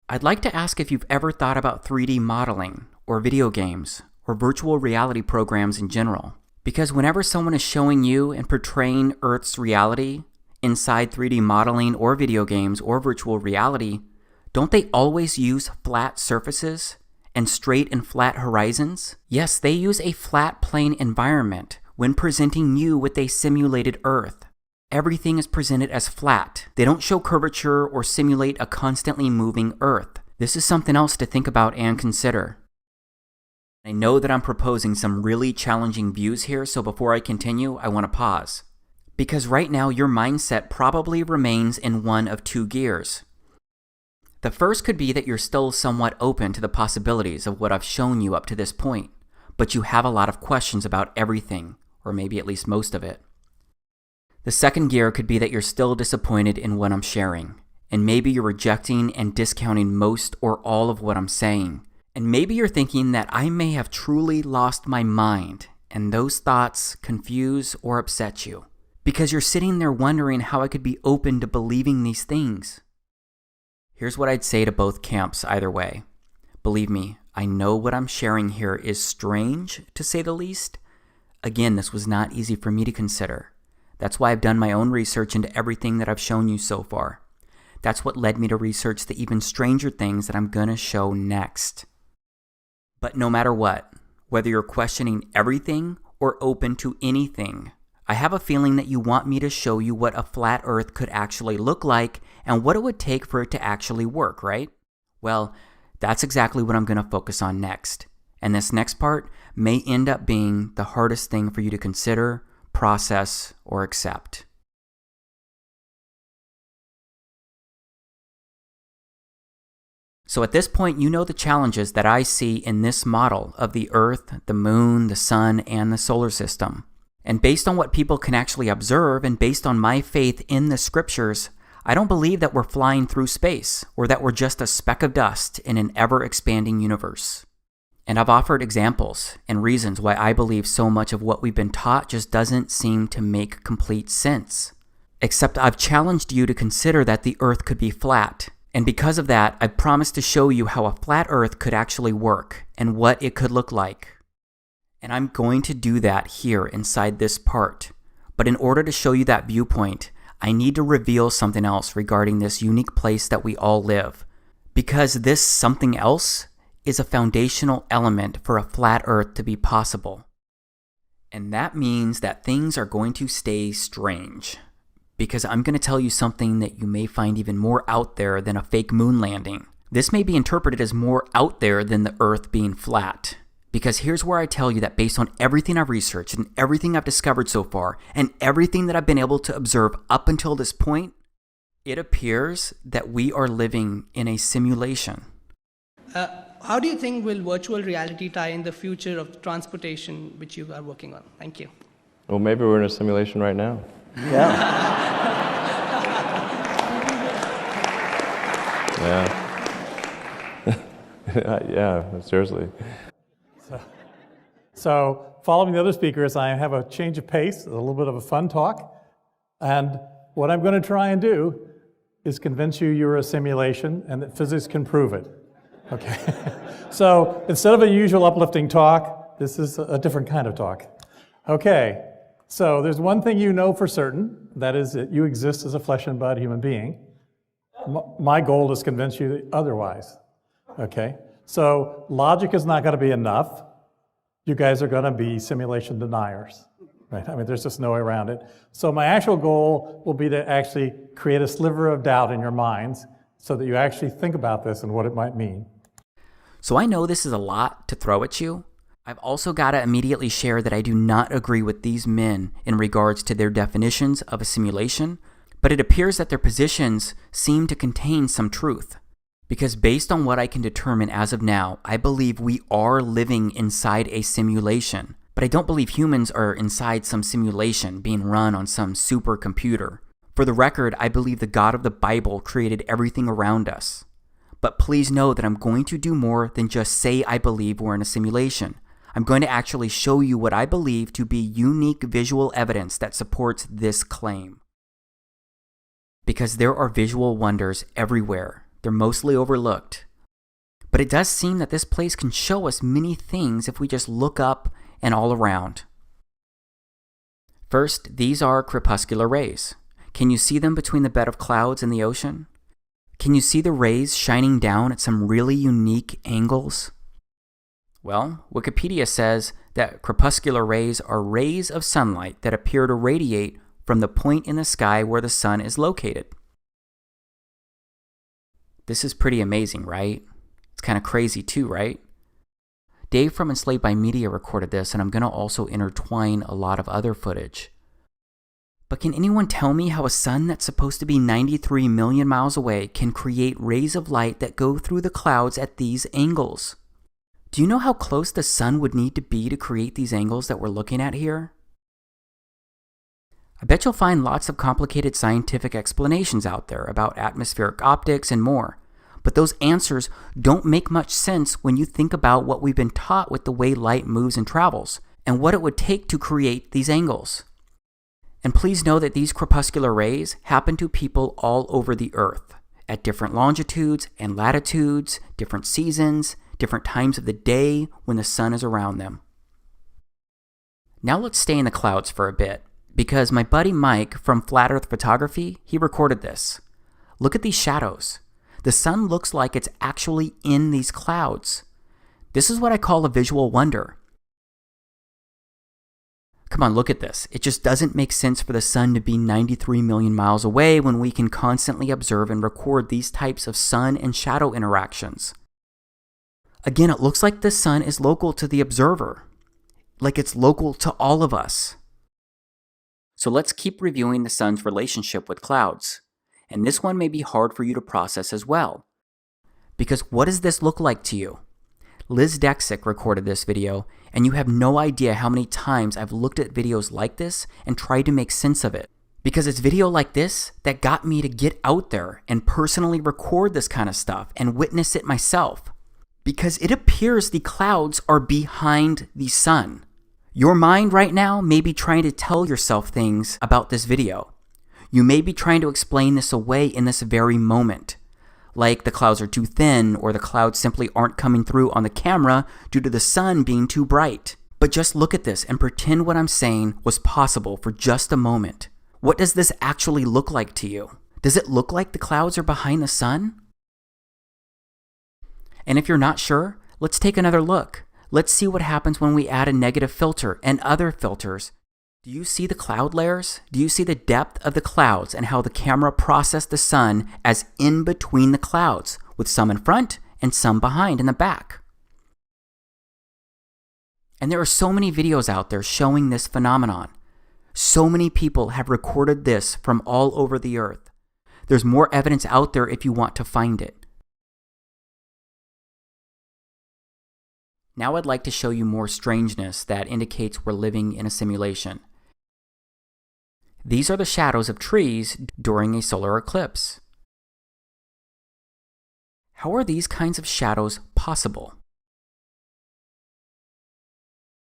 I'd like to ask if you've ever thought about 3D modeling, or video games, or virtual reality programs in general. Because whenever someone is showing you and portraying Earth's reality inside 3D modeling or video games or virtual reality, don't they always use flat surfaces and straight and flat horizons? Yes, they use a flat plane environment when presenting you with a simulated Earth. Everything is presented as flat. They don't show curvature or simulate a constantly moving Earth. This is something else to think about and consider. I know that I'm proposing some really challenging views here, so before I continue, I want to pause. Because right now, your mindset probably remains in one of two gears. The first could be that you're still somewhat open to the possibilities of what I've shown you up to this point, but you have a lot of questions about everything, or maybe at least most of it. The second gear could be that you're still disappointed in what I'm sharing, and maybe you're rejecting and discounting most or all of what I'm saying. And maybe you're thinking that I may have truly lost my mind, and those thoughts confuse or upset you, because you're sitting there wondering how I could be open to believing these things. Here's what I'd say to both camps either way. Believe me, I know what I'm sharing here is strange, to say the least. Again, this was not easy for me to consider. That's why I've done my own research into everything that I've shown you so far. That's what led me to research the even stranger things that I'm gonna show next. But no matter what, whether you're questioning everything or open to anything, I have a feeling that you want me to show you what a flat Earth could actually look like and what it would take for it to actually work, right? Well, that's exactly what I'm going to focus on next. And this next part may end up being the hardest thing for you to consider, process, or accept. So at this point, you know the challenges that I see in this model of the Earth, the Moon, the Sun, and the solar system. And based on what people can actually observe, and based on my faith in the scriptures, I don't believe that we're flying through space, or that we're just a speck of dust in an ever-expanding universe. And I've offered examples and reasons why I believe so much of what we've been taught just doesn't seem to make complete sense. Except I've challenged you to consider that the Earth could be flat. And because of that, I promised to show you how a flat Earth could actually work and what it could look like. And I'm going to do that here inside this part. But in order to show you that viewpoint, I need to reveal something else regarding this unique place that we all live. Because this something else is a foundational element for a flat Earth to be possible. And that means that things are going to stay strange. Because I'm going to tell you something that you may find even more out there than a fake moon landing. This may be interpreted as more out there than the Earth being flat. Because here's where I tell you that based on everything I've researched and everything I've discovered so far and everything that I've been able to observe up until this point, it appears that we are living in a simulation. How do you think will virtual reality tie in the future of transportation, which you are working on? Thank you. Well, maybe we're in a simulation right now. Yeah. Yeah, seriously. So following the other speakers, I have a change of pace, a little bit of a fun talk. And what I'm going to try and do is convince you you're a simulation and that physics can prove it. Okay. So instead of a usual uplifting talk, this is a different kind of talk. Okay. So there's one thing you know for certain, that is that you exist as a flesh and blood human being. My goal is to convince you otherwise. Okay. So logic is not going to be enough. You guys are going to be simulation deniers, right? I mean, there's just no way around it. So my actual goal will be to actually create a sliver of doubt in your minds so that you actually think about this and what it might mean. So I know this is a lot to throw at you. I've also got to immediately share that I do not agree with these men in regards to their definitions of a simulation, but it appears that their positions seem to contain some truth. Because based on what I can determine as of now, I believe we are living inside a simulation. But I don't believe humans are inside some simulation being run on some supercomputer. For the record, I believe the God of the Bible created everything around us. But please know that I'm going to do more than just say I believe we're in a simulation. I'm going to actually show you what I believe to be unique visual evidence that supports this claim. because there are visual wonders everywhere. They're mostly overlooked. But it does seem that this place can show us many things if we just look up and all around. First, these are crepuscular rays. Can you see them between the bed of clouds and the ocean? Can you see the rays shining down at some really unique angles? Well, Wikipedia says that crepuscular rays are rays of sunlight that appear to radiate from the point in the sky where the sun is located. This is pretty amazing, right? It's kind of crazy too, right? Dave from Enslaved by Media recorded this, and I'm going to also intertwine a lot of other footage. But can anyone tell me how a sun that's supposed to be 93 million miles away can create rays of light that go through the clouds at these angles? Do you know how close the sun would need to be to create these angles that we're looking at here? I bet you'll find lots of complicated scientific explanations out there about atmospheric optics and more. But those answers don't make much sense when you think about what we've been taught with the way light moves and travels, and what it would take to create these angles. And please know that these crepuscular rays happen to people all over the earth, at different longitudes and latitudes, different seasons, different times of the day when the sun is around them. Now let's stay in the clouds for a bit, because my buddy Mike from Flat Earth Photography, he recorded this. Look at these shadows. The sun looks like it's actually in these clouds. This is what I call a visual wonder. Come on, look at this. It just doesn't make sense for the sun to be 93 million miles away when we can constantly observe and record these types of sun and shadow interactions. Again, it looks like the sun is local to the observer, like it's local to all of us. So let's keep reviewing the sun's relationship with clouds. And this one may be hard for you to process as well. Because what does this look like to you? Liz Dexick recorded this video, and you have no idea how many times I've looked at videos like this and tried to make sense of it. Because it's video like this that got me to get out there and personally record this kind of stuff and witness it myself. Because it appears the clouds are behind the sun. Your mind right now may be trying to tell yourself things about this video. You may be trying to explain this away in this very moment. Like the clouds are too thin, or the clouds simply aren't coming through on the camera due to the sun being too bright. But just look at this and pretend what I'm saying was possible for just a moment. What does this actually look like to you? Does it look like the clouds are behind the sun? And if you're not sure, let's take another look. Let's see what happens when we add a negative filter and other filters. Do you see the cloud layers? Do you see the depth of the clouds and how the camera processed the sun as in between the clouds, with some in front and some behind in the back? And there are so many videos out there showing this phenomenon. So many people have recorded this from all over the earth. There's more evidence out there if you want to find it. Now I'd like to show you more strangeness that indicates we're living in a simulation. These are the shadows of trees during a solar eclipse. How are these kinds of shadows possible?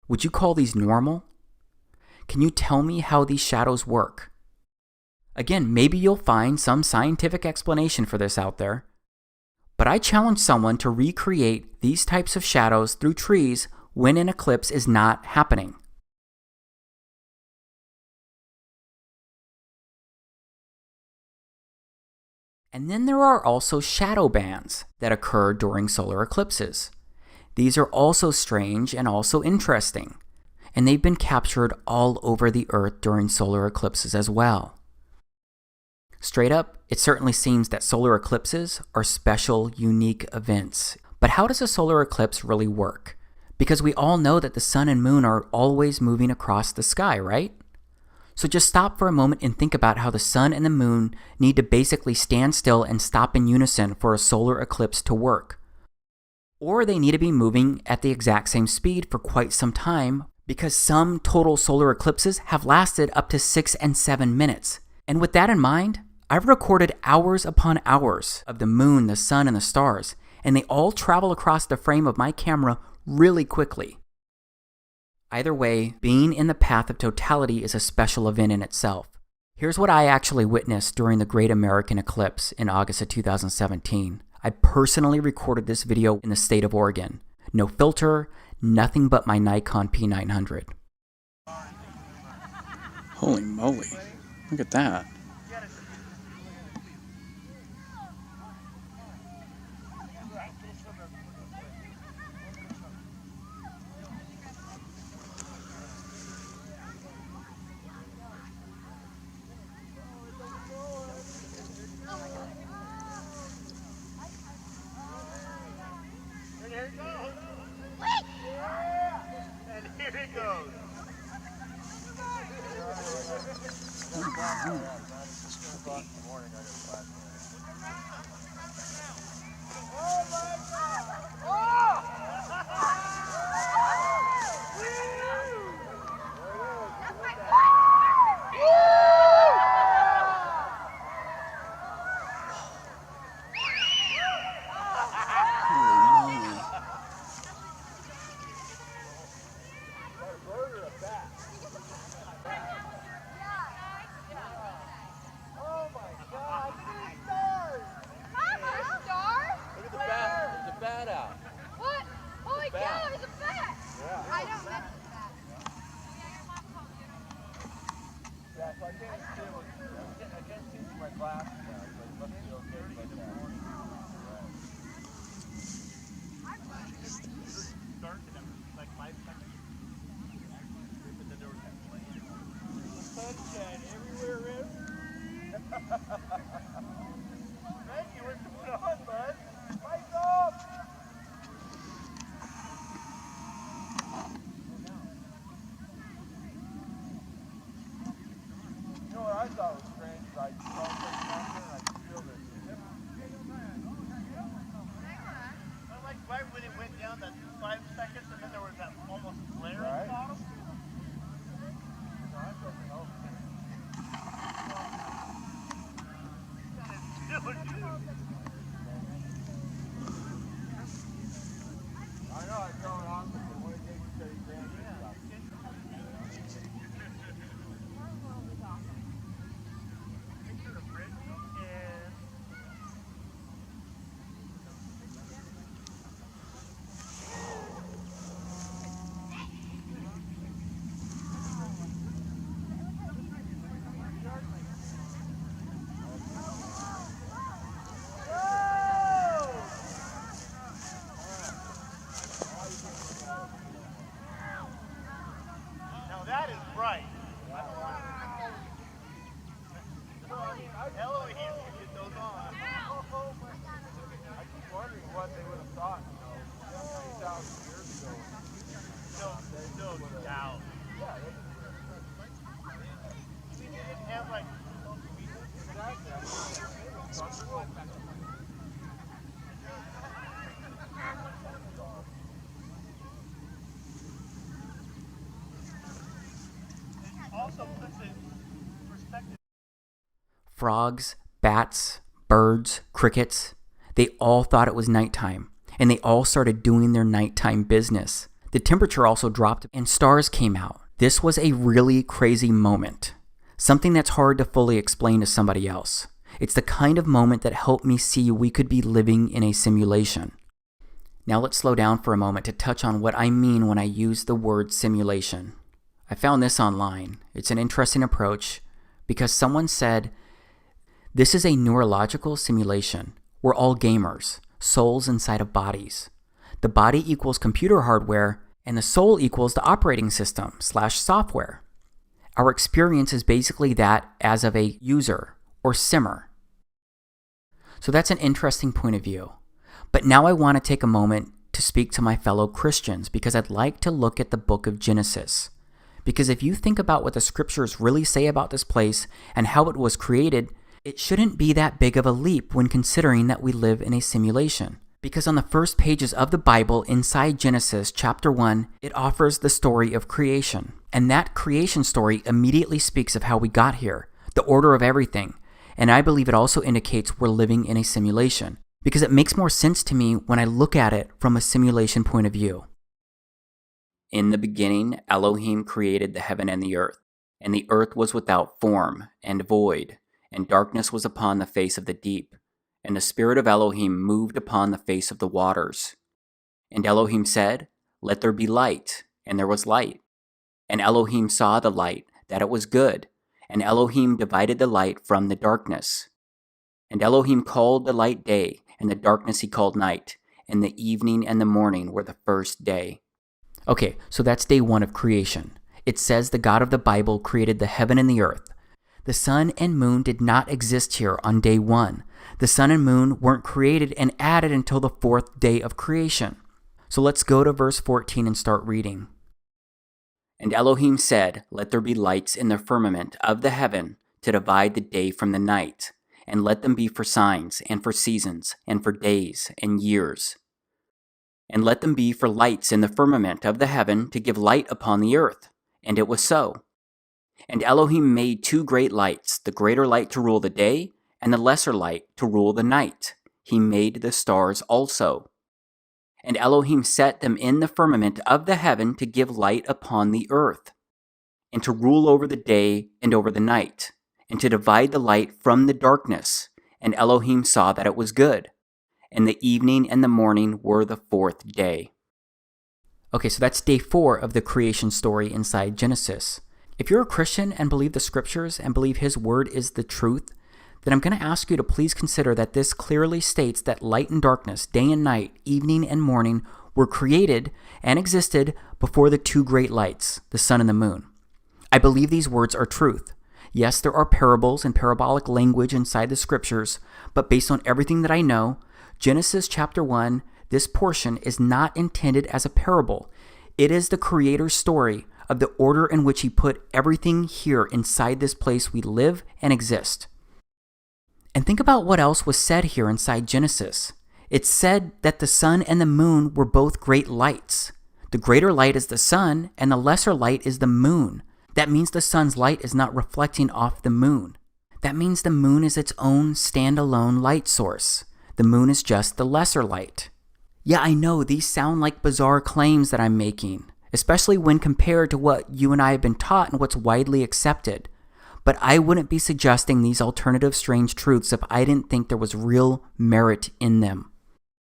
Would you call these normal? Can you tell me how these shadows work? Again, maybe you'll find some scientific explanation for this out there, but I challenge someone to recreate these types of shadows through trees when an eclipse is not happening. And then there are also shadow bands that occur during solar eclipses. These are also strange and also interesting, and they've been captured all over the earth during solar eclipses as well. Straight up, it certainly seems that solar eclipses are special, unique events. But how does a solar eclipse really work? Because we all know that the sun and moon are always moving across the sky, right? So just stop for a moment and think about how the sun and the moon need to basically stand still and stop in unison for a solar eclipse to work. Or they need to be moving at the exact same speed for quite some time, because some total solar eclipses have lasted up to 6 and 7 minutes. And with that in mind, I've recorded hours upon hours of the moon, the sun, and the stars, and they all travel across the frame of my camera really quickly. Either way, being in the path of totality is a special event in itself. Here's what I actually witnessed during the Great American Eclipse in August of 2017. I personally recorded this video in the state of Oregon. No filter, nothing but my Nikon P900. Holy moly, look at that. Frogs, bats, birds, crickets, they all thought it was nighttime, and they all started doing their nighttime business. The temperature also dropped, and stars came out. This was a really crazy moment, something that's hard to fully explain to somebody else. It's the kind of moment that helped me see we could be living in a simulation. Now let's slow down for a moment to touch on what I mean when I use the word simulation. I found this online. It's an interesting approach because someone said, this is a neurological simulation. We're all gamers, souls inside of bodies. The body equals computer hardware, and the soul equals the operating system / software. Our experience is basically that as of a user or simmer. So that's an interesting point of view. But now I want to take a moment to speak to my fellow Christians because I'd like to look at the book of Genesis. Because if you think about what the scriptures really say about this place and how it was created, it shouldn't be that big of a leap when considering that we live in a simulation. Because on the first pages of the Bible inside Genesis chapter 1, it offers the story of creation. And that creation story immediately speaks of how we got here, the order of everything. And I believe it also indicates we're living in a simulation, because it makes more sense to me when I look at it from a simulation point of view. In the beginning, Elohim created the heaven and the earth. And the earth was without form and void, and darkness was upon the face of the deep. And the Spirit of Elohim moved upon the face of the waters. And Elohim said, Let there be light, and there was light. And Elohim saw the light, that it was good, and Elohim divided the light from the darkness. And Elohim called the light day, and the darkness he called night, and the evening and the morning were the first day. Okay, so that's day 1 of creation. It says the God of the Bible created the heaven and the earth. The sun and moon did not exist here on day 1. The sun and moon weren't created and added until the 4th day of creation. So let's go to verse 14 and start reading. And Elohim said, Let there be lights in the firmament of the heaven to divide the day from the night, and let them be for signs, and for seasons, and for days, and years. And let them be for lights in the firmament of the heaven to give light upon the earth. And it was so. And Elohim made 2 great lights, the greater light to rule the day, and the lesser light to rule the night. He made the stars also. And Elohim set them in the firmament of the heaven to give light upon the earth, and to rule over the day and over the night, and to divide the light from the darkness. And Elohim saw that it was good. And the evening and the morning were the 4th day. Okay, so that's day 4 of the creation story inside Genesis. If you're a Christian and believe the scriptures and believe his word is the truth, then I'm going to ask you to please consider that this clearly states that light and darkness, day and night, evening and morning, were created and existed before the 2 great lights, the sun and the moon. I believe these words are truth. Yes, there are parables and parabolic language inside the scriptures, but based on everything that I know, Genesis chapter 1, this portion is not intended as a parable. It is the Creator's story of the order in which he put everything here inside this place we live and exist. And think about what else was said here inside Genesis. It said that the sun and the moon were both great lights. The greater light is the sun, and the lesser light is the moon. That means the sun's light is not reflecting off the moon. That means the moon is its own standalone light source. The moon is just the lesser light. Yeah, I know these sound like bizarre claims that I'm making, especially when compared to what you and I have been taught and what's widely accepted. But I wouldn't be suggesting these alternative strange truths if I didn't think there was real merit in them.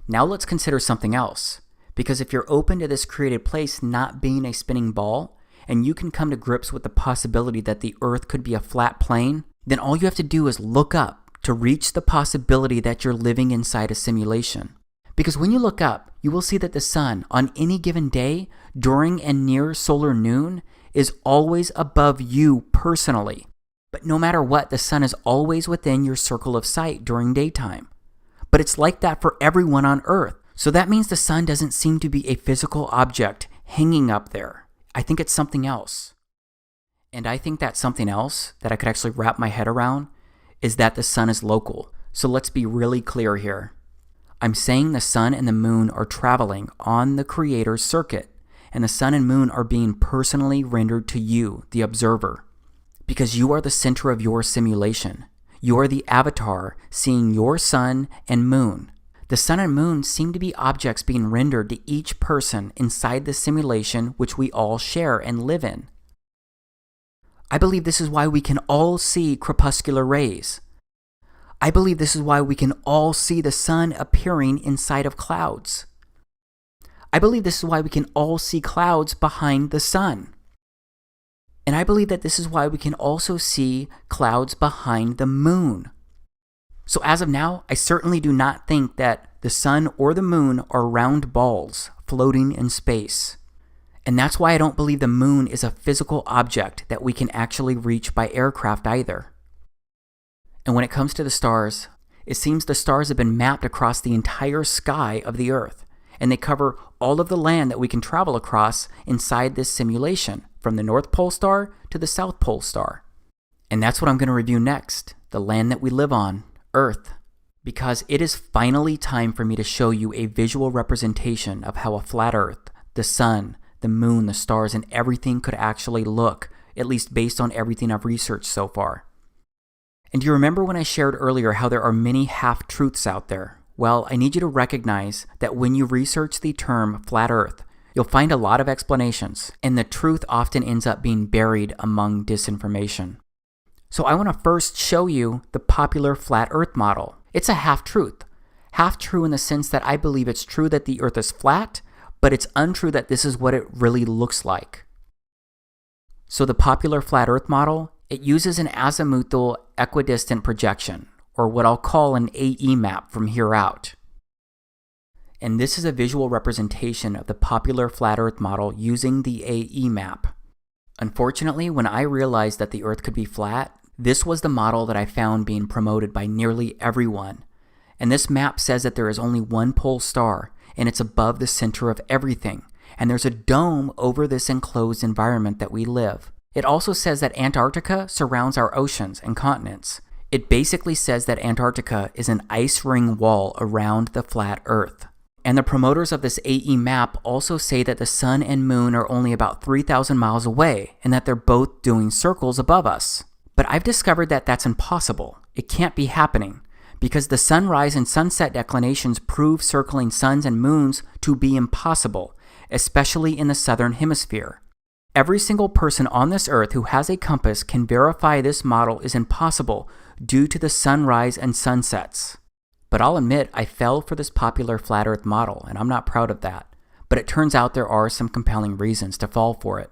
Now let's consider something else. Because if you're open to this created place not being a spinning ball, and you can come to grips with the possibility that the earth could be a flat plane, then all you have to do is look up to reach the possibility that you're living inside a simulation. Because when you look up, you will see that the sun on any given day during and near solar noon is always above you personally. But no matter what, the sun is always within your circle of sight during daytime. But it's like that for everyone on Earth. So that means the sun doesn't seem to be a physical object hanging up there. I think it's something else. And I think that something else that I could actually wrap my head around is that the sun is local. So let's be really clear here. I'm saying the sun and the moon are traveling on the Creator's circuit, and the sun and moon are being personally rendered to you, the observer. Because you are the center of your simulation. You are the avatar seeing your sun and moon. The sun and moon seem to be objects being rendered to each person inside the simulation which we all share and live in. I believe this is why we can all see crepuscular rays. I believe this is why we can all see the sun appearing inside of clouds. I believe this is why we can all see clouds behind the sun. And I believe that this is why we can also see clouds behind the moon. So as of now, I certainly do not think that the sun or the moon are round balls floating in space. And that's why I don't believe the moon is a physical object that we can actually reach by aircraft either. And when it comes to the stars, it seems the stars have been mapped across the entire sky of the Earth, and they cover all of the land that we can travel across inside this simulation, from the North Pole star to the South Pole star. And that's what I'm going to review next, the land that we live on, Earth. Because it is finally time for me to show you a visual representation of how a flat Earth, the sun, the moon, the stars, and everything could actually look, at least based on everything I've researched so far. And do you remember when I shared earlier how there are many half-truths out there? Well, I need you to recognize that when you research the term flat Earth, You'll find a lot of explanations, and the truth often ends up being buried among disinformation. So I want to first show you the popular flat earth model. It's a half-truth. Half-true in the sense that I believe it's true that the earth is flat, but it's untrue that this is what it really looks like. So the popular flat earth model, it uses an azimuthal equidistant projection, or what I'll call an AE map from here out. And this is a visual representation of the popular flat earth model using the AE map. Unfortunately, when I realized that the earth could be flat, this was the model that I found being promoted by nearly everyone. And this map says that there is only one pole star, and it's above the center of everything, and there's a dome over this enclosed environment that we live. It also says that Antarctica surrounds our oceans and continents. It basically says that Antarctica is an ice ring wall around the flat earth. And the promoters of this AE map also say that the sun and moon are only about 3,000 miles away and that they're both doing circles above us. But I've discovered that that's impossible. It can't be happening because the sunrise and sunset declinations prove circling suns and moons to be impossible, especially in the southern hemisphere. Every single person on this earth who has a compass can verify this model is impossible due to the sunrise and sunsets. But I'll admit I fell for this popular flat earth model, and I'm not proud of that. But it turns out there are some compelling reasons to fall for it.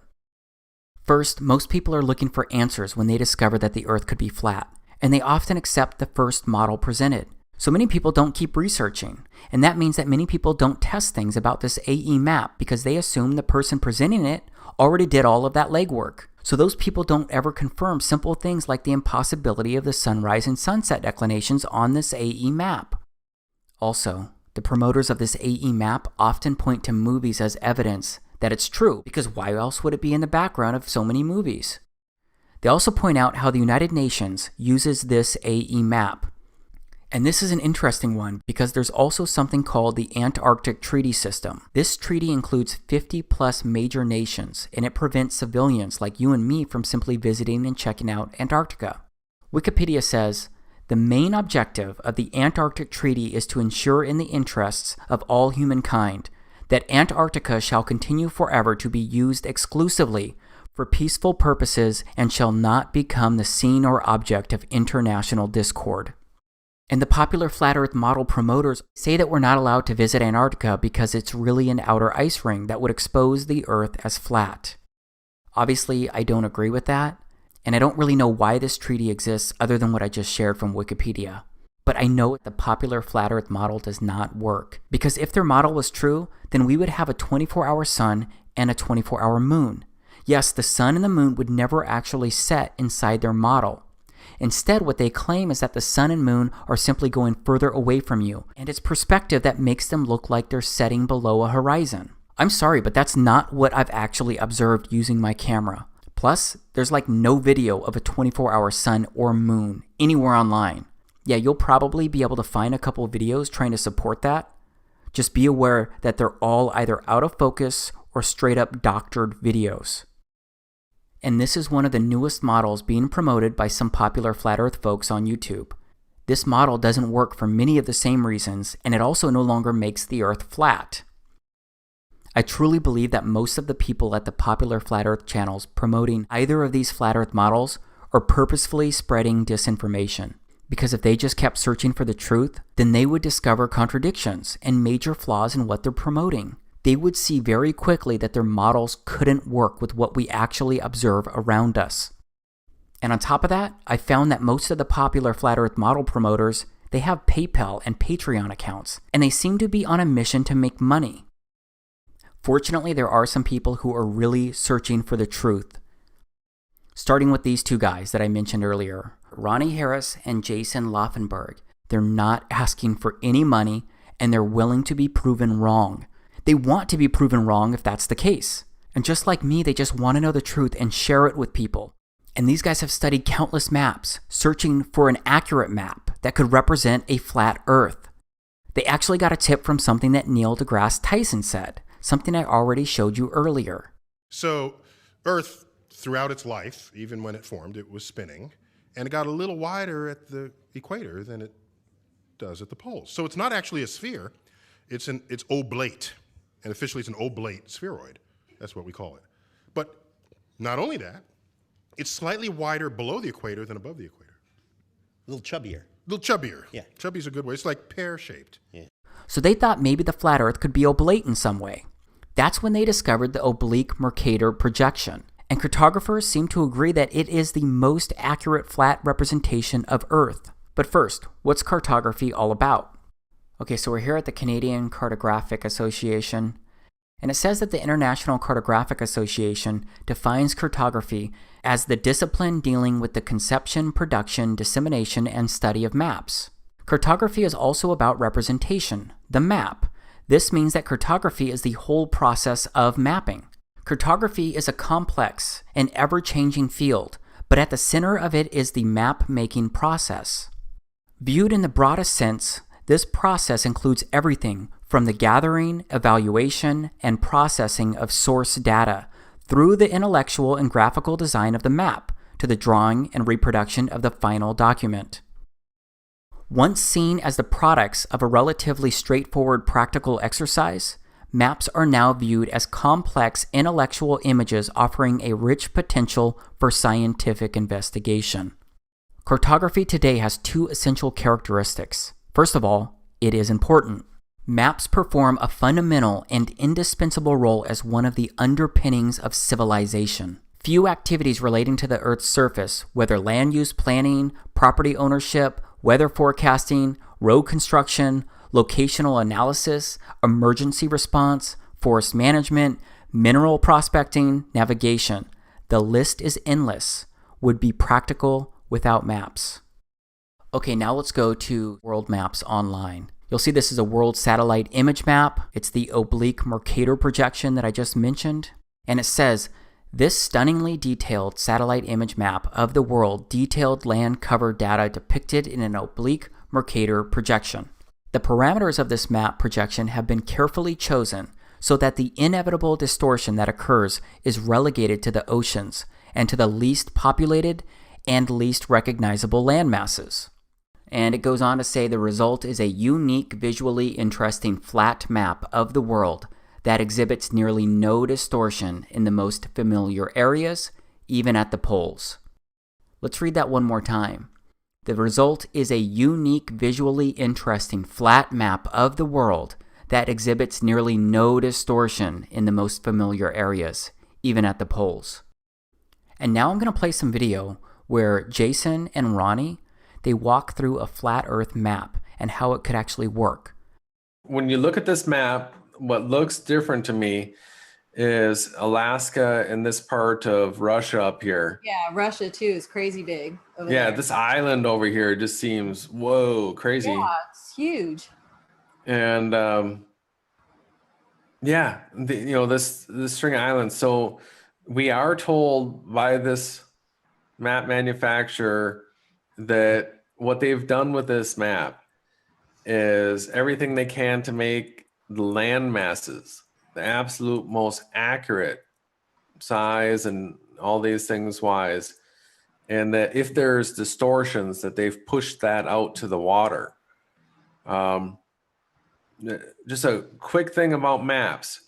First, most people are looking for answers when they discover that the earth could be flat, and they often accept the first model presented. So many people don't keep researching, and that means that many people don't test things about this AE map because they assume the person presenting it already did all of that legwork. So those people don't ever confirm simple things like the impossibility of the sunrise and sunset declinations on this AE map. Also, the promoters of this AE map often point to movies as evidence that it's true, because why else would it be in the background of so many movies? They also point out how the United Nations uses this AE map. And this is an interesting one because there's also something called the Antarctic Treaty System. This treaty includes 50 plus major nations, and it prevents civilians like you and me from simply visiting and checking out Antarctica. Wikipedia says, the main objective of the Antarctic Treaty is to ensure in the interests of all humankind that Antarctica shall continue forever to be used exclusively for peaceful purposes and shall not become the scene or object of international discord. And the popular flat earth model promoters say that we're not allowed to visit Antarctica because it's really an outer ice ring that would expose the earth as flat. Obviously, I don't agree with that, and I don't really know why this treaty exists other than what I just shared from Wikipedia. But I know the popular flat earth model does not work, because if their model was true, then we would have a 24-hour sun and a 24-hour moon. Yes, the sun and the moon would never actually set inside their model. Instead, what they claim is that the sun and moon are simply going further away from you, and it's perspective that makes them look like they're setting below a horizon. I'm sorry, but that's not what I've actually observed using my camera. Plus, there's like no video of a 24-hour sun or moon anywhere online. Yeah, you'll probably be able to find a couple of videos trying to support that. Just be aware that they're all either out of focus or straight up doctored videos. And this is one of the newest models being promoted by some popular flat earth folks on YouTube. This model doesn't work for many of the same reasons, and it also no longer makes the earth flat. I truly believe that most of the people at the popular flat earth channels promoting either of these flat earth models are purposefully spreading disinformation. Because if they just kept searching for the truth, then they would discover contradictions and major flaws in what they're promoting. They would see very quickly that their models couldn't work with what we actually observe around us. And on top of that, I found that most of the popular flat earth model promoters, they have PayPal and Patreon accounts, and they seem to be on a mission to make money. Fortunately, there are some people who are really searching for the truth. Starting with these two guys that I mentioned earlier, Ronnie Harris and Jason Laufenberg. They're not asking for any money, and they're willing to be proven wrong. They want to be proven wrong if that's the case. And just like me, they just want to know the truth and share it with people. And these guys have studied countless maps, searching for an accurate map that could represent a flat earth. They actually got a tip from something that Neil deGrasse Tyson said, something I already showed you earlier. So Earth, throughout its life, even when it formed, it was spinning, and it got a little wider at the equator than it does at the poles. So it's not actually a sphere, it's oblate. And officially it's an oblate spheroid. That's what we call it. But not only that, it's slightly wider below the equator than above the equator. A little chubbier. A little chubbier. Yeah. Chubby's a good way. It's like pear-shaped. Yeah. So they thought maybe the flat Earth could be oblate in some way. That's when they discovered the oblique Mercator projection. And cartographers seem to agree that it is the most accurate flat representation of Earth. But first, what's cartography all about? Okay, so we're here at the Canadian Cartographic Association, and it says that the International Cartographic Association defines cartography as the discipline dealing with the conception, production, dissemination, and study of maps. Cartography is also about representation, the map. This means that cartography is the whole process of mapping. Cartography is a complex and ever-changing field, but at the center of it is the map-making process. Viewed in the broadest sense, this process includes everything from the gathering, evaluation, and processing of source data, through the intellectual and graphical design of the map, to the drawing and reproduction of the final document. Once seen as the products of a relatively straightforward practical exercise, maps are now viewed as complex intellectual images offering a rich potential for scientific investigation. Cartography today has two essential characteristics. First of all, it is important. Maps perform a fundamental and indispensable role as one of the underpinnings of civilization. Few activities relating to the Earth's surface, whether land use planning, property ownership, weather forecasting, road construction, locational analysis, emergency response, forest management, mineral prospecting, navigation, the list is endless, would be practical without maps. Okay, now let's go to World Maps Online. You'll see this is a world satellite image map. It's the oblique Mercator projection that I just mentioned. And it says, this stunningly detailed satellite image map of the world detailed land cover data depicted in an oblique Mercator projection. The parameters of this map projection have been carefully chosen so that the inevitable distortion that occurs is relegated to the oceans and to the least populated and least recognizable land masses. And it goes on to say the result is a unique, visually interesting flat map of the world that exhibits nearly no distortion in the most familiar areas, even at the poles. Let's read that one more time. The result is a unique, visually interesting flat map of the world that exhibits nearly no distortion in the most familiar areas, even at the poles. And now I'm going to play some video where Jason and Ronnie, they walk through a flat Earth map and how it could actually work. When you look at this map, what looks different to me is Alaska and this part of Russia up here. Yeah, Russia too is crazy big over Yeah, there. this island over here just seems, whoa, crazy. Yeah, it's huge. And yeah, this string of islands. So we are told by this map manufacturer that what they've done with this map is everything they can to make the land masses the absolute most accurate size and all these things wise, and that if there's distortions that they've pushed that out to the water. Just a quick thing about maps.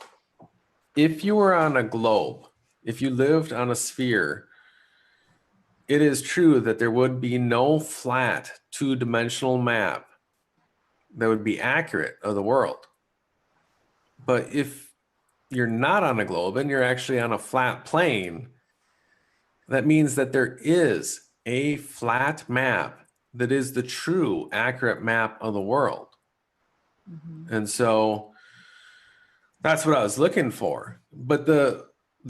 If you were on a globe, if you lived on a sphere, it is true that there would be no flat two-dimensional map that would be accurate of the world. But if you're not on a globe and you're actually on a flat plane, that means that there is a flat map that is the true accurate map of the world. Mm-hmm. And so that's what I was looking for. But the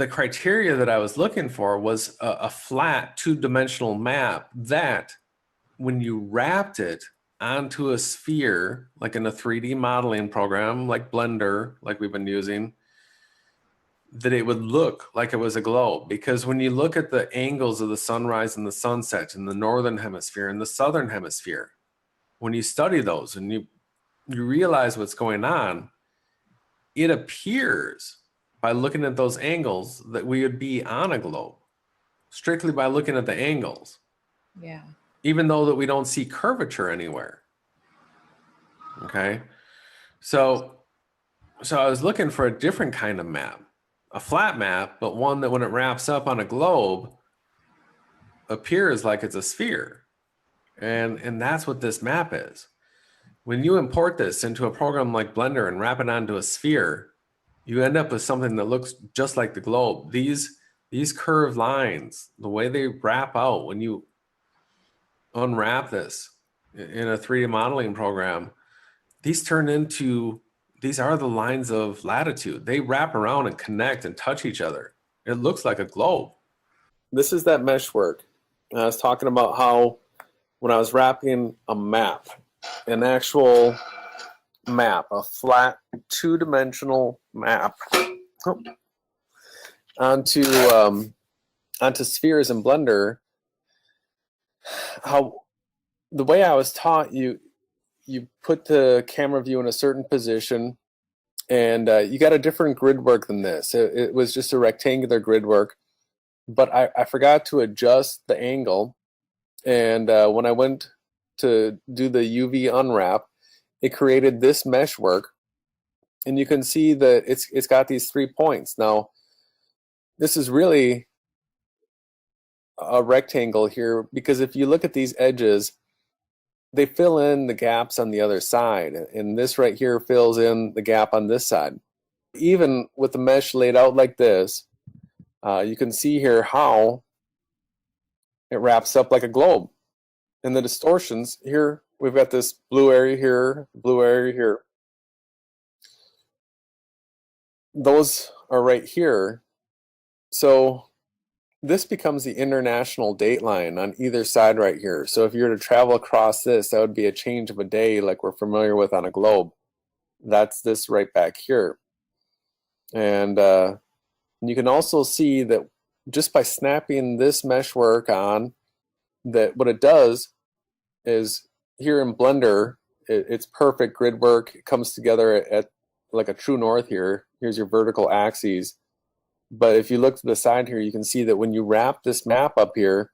criteria that I was looking for was a flat two-dimensional map that when you wrapped it onto a sphere, like in a 3D modeling program, like Blender, like we've been using, that it would look like it was a globe. Because when you look at the angles of the sunrise and the sunset in the northern hemisphere and the southern hemisphere, when you study those and you realize what's going on, it appears by looking at those angles that we would be on a globe, strictly by looking at the angles. Yeah. Even though that we don't see curvature anywhere. Okay. So So I was looking for a different kind of map, a flat map, but one that when it wraps up on a globe appears like it's a sphere. And that's what this map is. When you import this into a program like Blender and wrap it onto a sphere, you end up with something that looks just like the globe. These curved lines, the way they wrap out when you unwrap this in a 3D modeling program, these are the lines of latitude. They wrap around and connect and touch each other. It looks like a globe. This is that mesh work. I was talking about how when I was wrapping a map, an actual map, a flat two-dimensional map onto spheres in Blender, how the way I was taught, you put the camera view in a certain position, and you got a different grid work than this. It was just a rectangular grid work, but I forgot to adjust the angle, and when I went to do the UV unwrap, it created this mesh work, and you can see that it's got these 3 points. Now, this is really a rectangle here, because if you look at these edges, they fill in the gaps on the other side, and this right here fills in the gap on this side. Even with the mesh laid out like this, you can see here how it wraps up like a globe. And the distortions here, we've got this blue area here, blue area here. Those are right here. So this becomes the international date line on either side right here. So if you were to travel across this, that would be a change of a day like we're familiar with on a globe. That's this right back here. And you can also see that just by snapping this meshwork on, that what it does is here in Blender, it's perfect grid work. It comes together at like a true north here. Here's your vertical axes. But if you look to the side here, you can see that when you wrap this map up here,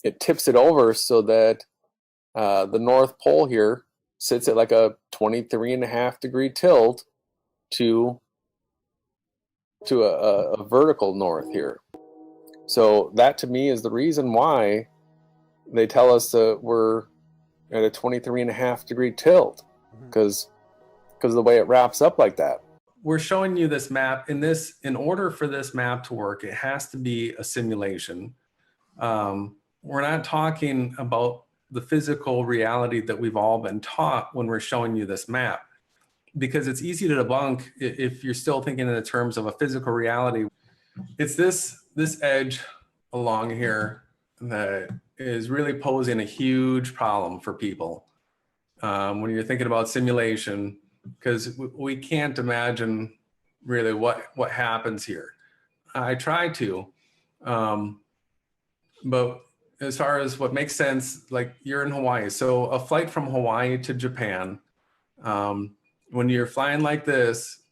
it tips it over so that the North Pole here sits at like a 23.5 degree tilt to a vertical north here. So that to me is the reason why they tell us that we're at a 23.5 degree tilt, because of the way it wraps up like that. We're showing you this map. In order for this map to work, it has to be a simulation. We're not talking about the physical reality that we've all been taught when we're showing you this map, because it's easy to debunk if you're still thinking in the terms of a physical reality. It's this edge along here that is really posing a huge problem for people when you're thinking about simulation, because we can't imagine really what happens here. I try to, but as far as what makes sense, like you're in Hawaii. So a flight from Hawaii to Japan, when you're flying like this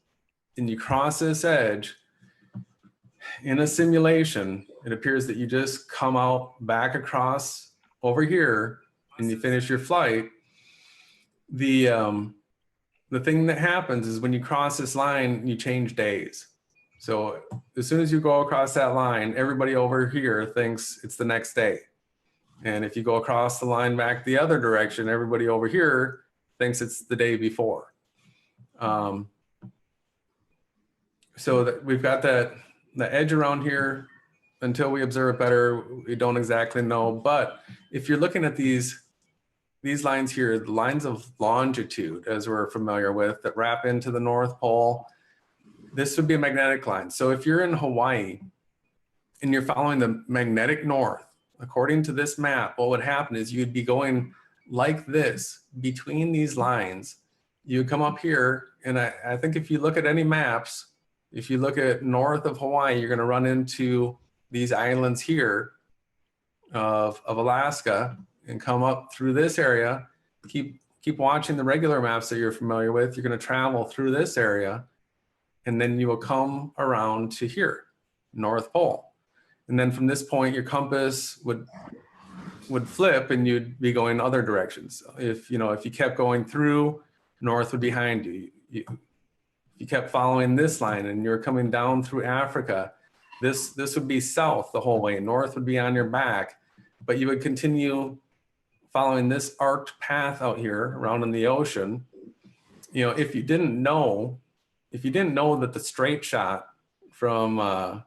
and you cross this edge, in a simulation, it appears that you just come out back across over here and you finish your flight. The thing that happens is when you cross this line, you change days. So as soon as you go across that line, everybody over here thinks it's the next day. And if you go across the line back the other direction, everybody over here thinks it's the day before. So that we've got the edge around here. Until we observe it better, we don't exactly know. But if you're looking at these lines here, the lines of longitude, as we're familiar with, that wrap into the North Pole, this would be a magnetic line. So if you're in Hawaii and you're following the magnetic north, according to this map, what would happen is you'd be going like this between these lines. You come up here, and I think if you look at any maps, if you look at north of Hawaii, you're going to run into these islands here of Alaska and come up through this area. Keep watching the regular maps that you're familiar with. You're going to travel through this area, and then you will come around to here, North Pole. And then from this point, your compass would flip and you'd be going other directions. If you kept going through, north would be behind you. If you kept following this line and you're coming down through Africa, this would be south the whole way. North would be on your back, but you would continue following this arced path out here around in the ocean. You know, if you didn't know that the straight shot from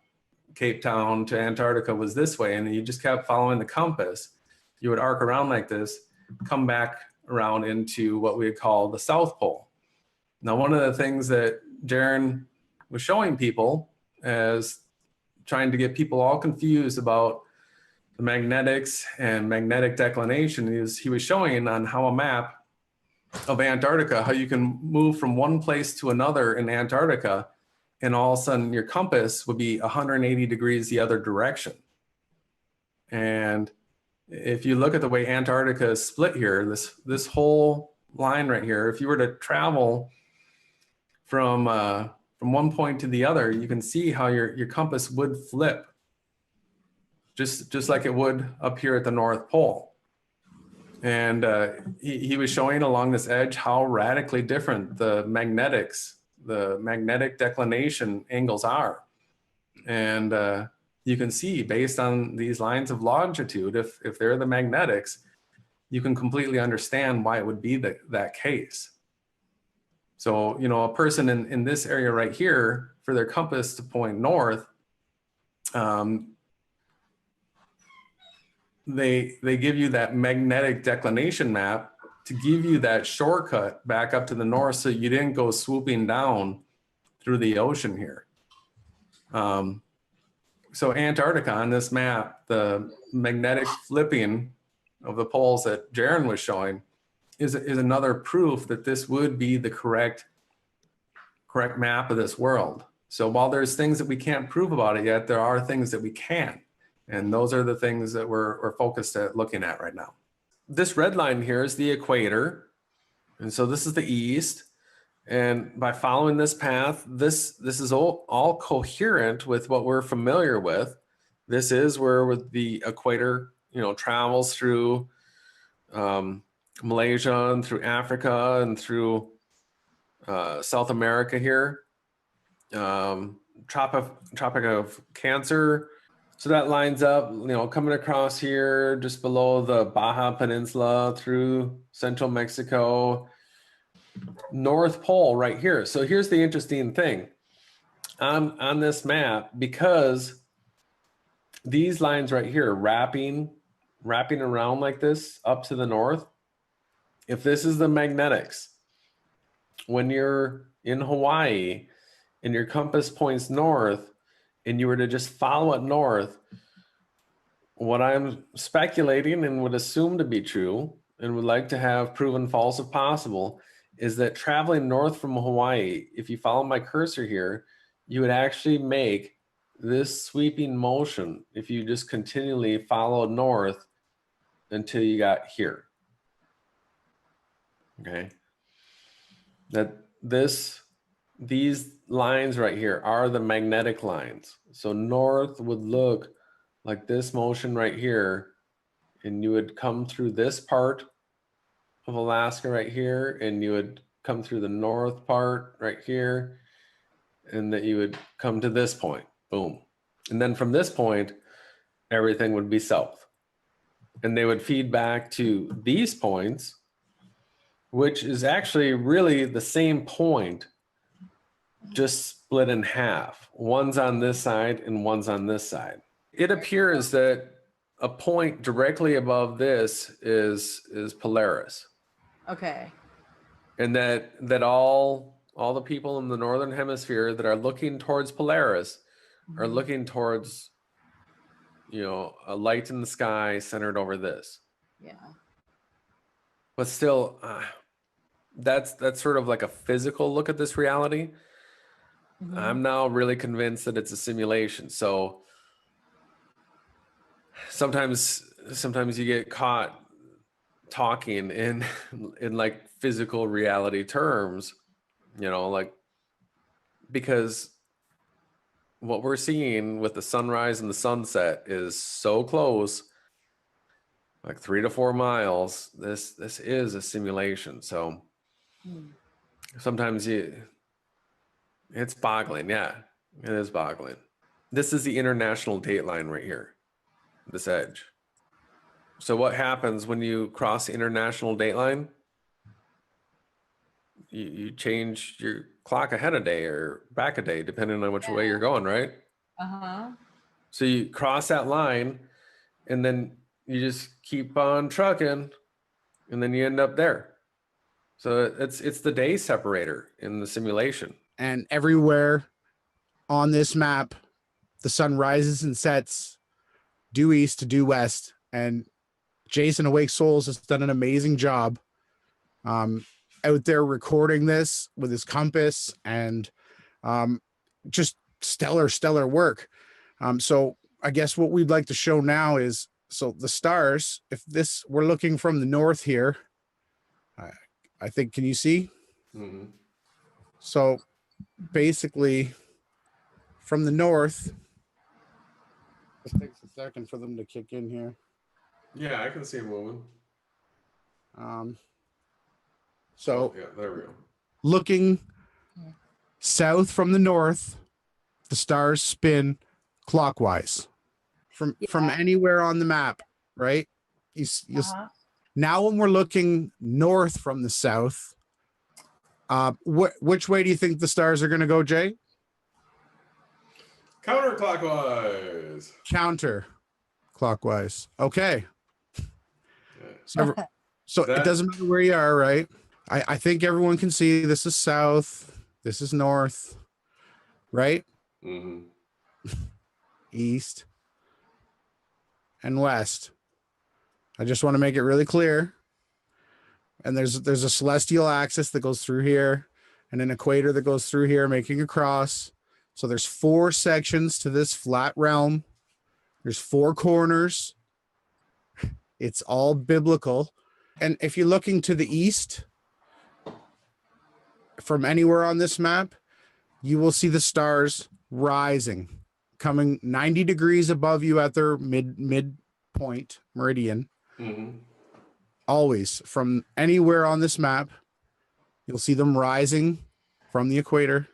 Cape Town to Antarctica was this way, and you just kept following the compass, you would arc around like this, come back around into what we would call the South Pole. Now, one of the things that Jaron was showing people as trying to get people all confused about the magnetics and magnetic declination is he was showing on how a map of Antarctica, how you can move from one place to another in Antarctica, and all of a sudden your compass would be 180 degrees the other direction. And if you look at the way Antarctica is split here, this whole line right here, if you were to travel from one point to the other, you can see how your compass would flip, just like it would up here at the North Pole. And he was showing along this edge how radically different the magnetic declination angles are. And you can see based on these lines of longitude, if they're the magnetics, you can completely understand why it would be that case. So, you know, a person in this area right here, for their compass to point north, they give you that magnetic declination map to give you that shortcut back up to the north so you didn't go swooping down through the ocean here. So Antarctica on this map, the magnetic flipping of the poles that Jaron was showing is another proof that this would be the correct map of this world. So while there's things that we can't prove about it yet, there are things that we can. And those are the things that we're focused at looking at right now. This red line here is the equator. And so this is the east. And by following this path, this is all coherent with what we're familiar with. This is where the equator, you know, travels through Malaysia and through Africa and through South America here. Tropic of Cancer. So that lines up, you know, coming across here just below the Baja Peninsula through central Mexico, North Pole right here. So here's the interesting thing on this map, because these lines right here wrapping around like this up to the north, if this is the magnetics, when you're in Hawaii and your compass points north and you were to just follow it north, what I'm speculating and would assume to be true and would like to have proven false if possible is that traveling north from Hawaii, if you follow my cursor here, you would actually make this sweeping motion if you just continually follow north until you got here. Okay. These lines right here are the magnetic lines. So north would look like this motion right here, and you would come through this part of Alaska right here, and you would come through the north part right here, and that you would come to this point, boom. And then from this point, everything would be south. And they would feed back to these points, which is actually really the same point, just split in half. One's on this side and one's on this side. It appears that a point directly above this is Polaris. Okay. And that all the people in the northern hemisphere that are looking towards Polaris are looking towards, you know, a light in the sky centered over this. Yeah. But still, that's sort of like a physical look at this reality. I'm now really convinced that it's a simulation. So sometimes you get caught talking in like physical reality terms, you know, like, because what we're seeing with the sunrise and the sunset is so close, like 3 to 4 miles. This is a simulation. So sometimes It's boggling. Yeah, it is boggling. This is the international date line right here, this edge. So what happens when you cross the international date line? You change your clock ahead a day or back a day, depending on which way you're going, right? So you cross that line and then you just keep on trucking and then you end up there. So it's the day separator in the simulation. And everywhere on this map, the sun rises and sets due east to due west. And Jason Awake Souls has done an amazing job out there recording this with his compass and just stellar work. So I guess what we'd like to show now is, so the stars, if this, we're looking from the north here, I think, can you see? Mm-hmm. So basically from the north, it takes a second for them to kick in here. Yeah, I can see a moving. So yeah, there we go. Looking south from the north, the stars spin clockwise from anywhere on the map, right? Now when we're looking north from the south, which way do you think the stars are going to go, Jay? Counterclockwise. Counterclockwise. Okay. So it doesn't matter where you are, right? I think everyone can see this is south, this is north, right? Mm-hmm. East and west. I just want to make it really clear. And there's a celestial axis that goes through here and an equator that goes through here, making a cross. So there's 4 sections to this flat realm. There's 4 corners. It's all biblical. And if you're looking to the east from anywhere on this map, you will see the stars rising, coming 90 degrees above you at their midpoint meridian. Mm-hmm. Always from anywhere on this map, you'll see them rising from the equator,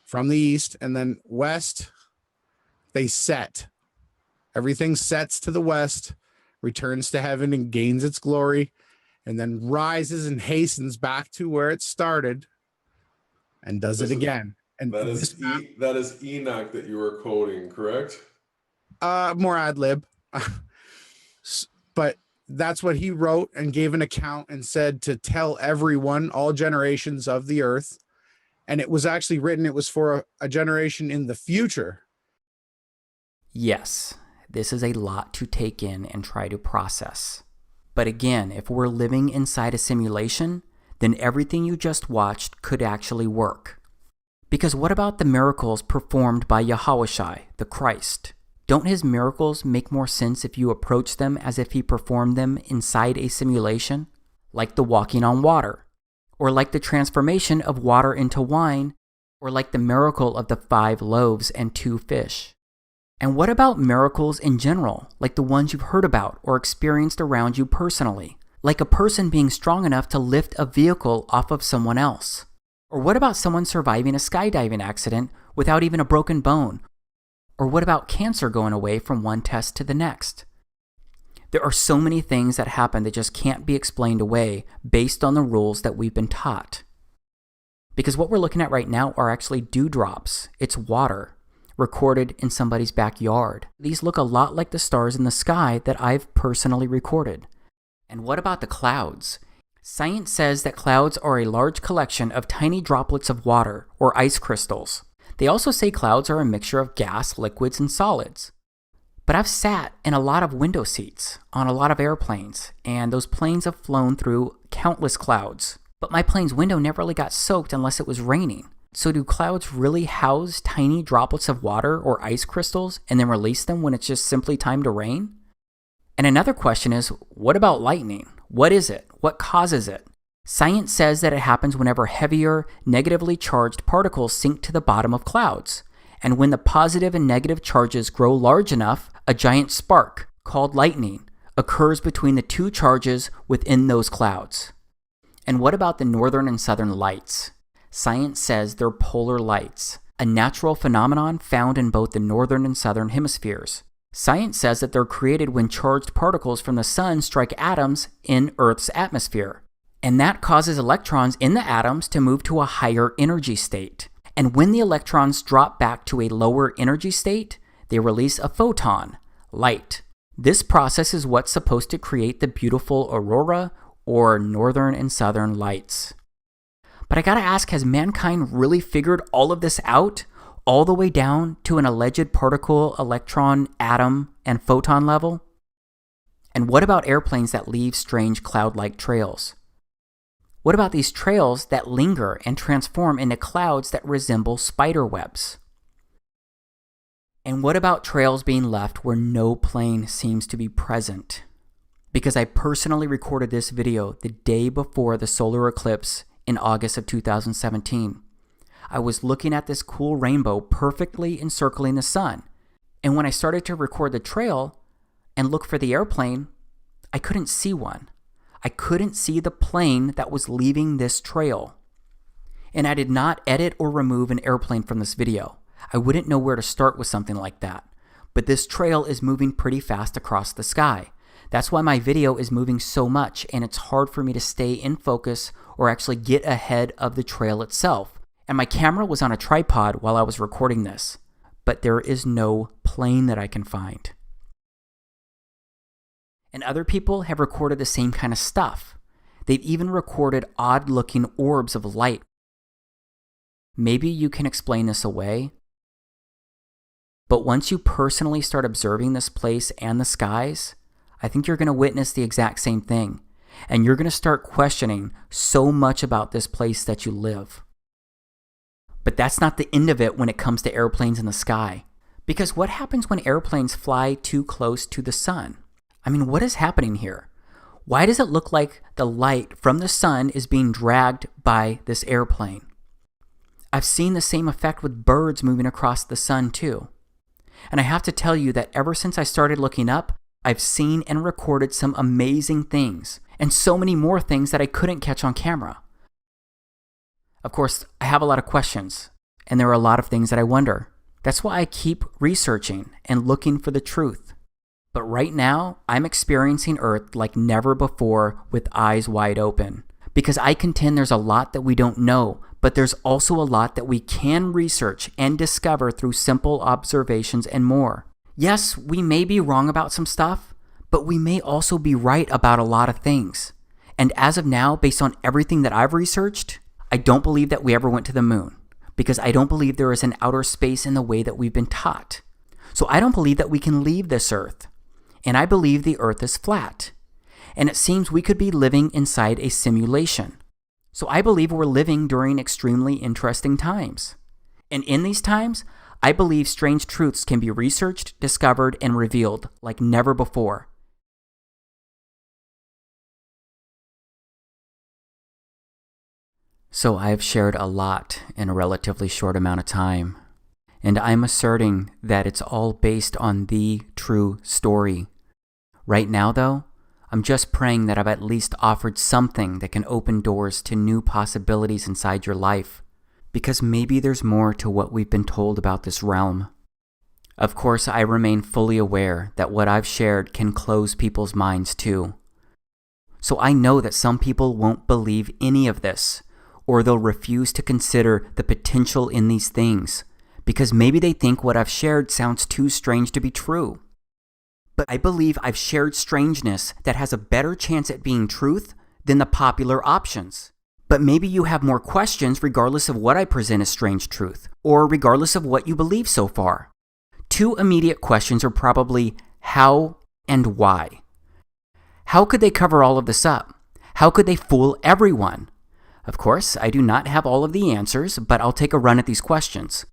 from the east, and then west, they set. Everything sets to the west, returns to heaven and gains its glory, and then rises and hastens back to where it started and does it again. And that is Enoch that you were quoting, correct? More ad lib. But that's what he wrote and gave an account and said to tell everyone, all generations of the earth. And it was actually written, it was for a generation in the future. Yes, this is a lot to take in and try to process. But again, if we're living inside a simulation, then everything you just watched could actually work. Because what about the miracles performed by Yahushua, the Christ? Don't his miracles make more sense if you approach them as if he performed them inside a simulation? Like the walking on water, or like the transformation of water into wine, or like the miracle of the 5 loaves and 2 fish. And what about miracles in general, like the ones you've heard about or experienced around you personally? Like a person being strong enough to lift a vehicle off of someone else? Or what about someone surviving a skydiving accident without even a broken bone? Or what about cancer going away from one test to the next? There are so many things that happen that just can't be explained away based on the rules that we've been taught. Because what we're looking at right now are actually dewdrops. It's water, recorded in somebody's backyard. These look a lot like the stars in the sky that I've personally recorded. And what about the clouds? Science says that clouds are a large collection of tiny droplets of water or ice crystals. They also say clouds are a mixture of gas, liquids, and solids. But I've sat in a lot of window seats on a lot of airplanes, and those planes have flown through countless clouds. But my plane's window never really got soaked unless it was raining. So do clouds really house tiny droplets of water or ice crystals and then release them when it's just simply time to rain? And another question is, what about lightning? What is it? What causes it? Science says that it happens whenever heavier, negatively charged particles sink to the bottom of clouds. And when the positive and negative charges grow large enough, a giant spark, called lightning, occurs between the 2 charges within those clouds. And what about the northern and southern lights? science says they're polar lights, a natural phenomenon found in both the northern and southern hemispheres. Science says that they're created when charged particles from the sun strike atoms in Earth's atmosphere. And that causes electrons in the atoms to move to a higher energy state. And when the electrons drop back to a lower energy state, they release a photon, light. This process is what's supposed to create the beautiful aurora or northern and southern lights. But I gotta ask, has mankind really figured all of this out, all the way down to an alleged particle, electron, atom, and photon level? And what about airplanes that leave strange cloud-like trails? What about these trails that linger and transform into clouds that resemble spider webs? And what about trails being left where no plane seems to be present? Because I personally recorded this video the day before the solar eclipse in August of 2017. I was looking at this cool rainbow perfectly encircling the sun. And when I started to record the trail and look for the airplane, I couldn't see one. I couldn't see the plane that was leaving this trail. And I did not edit or remove an airplane from this video. I wouldn't know where to start with something like that. But this trail is moving pretty fast across the sky. That's why my video is moving so much, and it's hard for me to stay in focus or actually get ahead of the trail itself. And my camera was on a tripod while I was recording this, but there is no plane that I can find. And other people have recorded the same kind of stuff. They've even recorded odd-looking orbs of light. Maybe you can explain this away, but once you personally start observing this place and the skies, I think you're going to witness the exact same thing, and you're going to start questioning so much about this place that you live. But that's not the end of it when it comes to airplanes in the sky. Because what happens when airplanes fly too close to the sun? I mean, what is happening here? Why does it look like the light from the sun is being dragged by this airplane? I've seen the same effect with birds moving across the sun too. And I have to tell you that ever since I started looking up, I've seen and recorded some amazing things, and so many more things that I couldn't catch on camera. Of course, I have a lot of questions, and there are a lot of things that I wonder. That's why I keep researching and looking for the truth. But right now, I'm experiencing Earth like never before with eyes wide open. Because I contend there's a lot that we don't know, but there's also a lot that we can research and discover through simple observations and more. Yes, we may be wrong about some stuff, but we may also be right about a lot of things. And as of now, based on everything that I've researched, I don't believe that we ever went to the moon, because I don't believe there is an outer space in the way that we've been taught. So I don't believe that we can leave this Earth. And I believe the Earth is flat. And it seems we could be living inside a simulation. So I believe we're living during extremely interesting times. And in these times, I believe strange truths can be researched, discovered, and revealed like never before. So I have shared a lot in a relatively short amount of time. And I'm asserting that it's all based on the true story. Right now, though, I'm just praying that I've at least offered something that can open doors to new possibilities inside your life, because maybe there's more to what we've been told about this realm. Of course, I remain fully aware that what I've shared can close people's minds too. So I know that some people won't believe any of this, or they'll refuse to consider the potential in these things, because maybe they think what I've shared sounds too strange to be true. But I believe I've shared strangeness that has a better chance at being truth than the popular options. But maybe you have more questions regardless of what I present as strange truth, or regardless of what you believe so far. Two immediate questions are probably how and why. How could they cover all of this up? How could they fool everyone? Of course, I do not have all of the answers, but I'll take a run at these questions.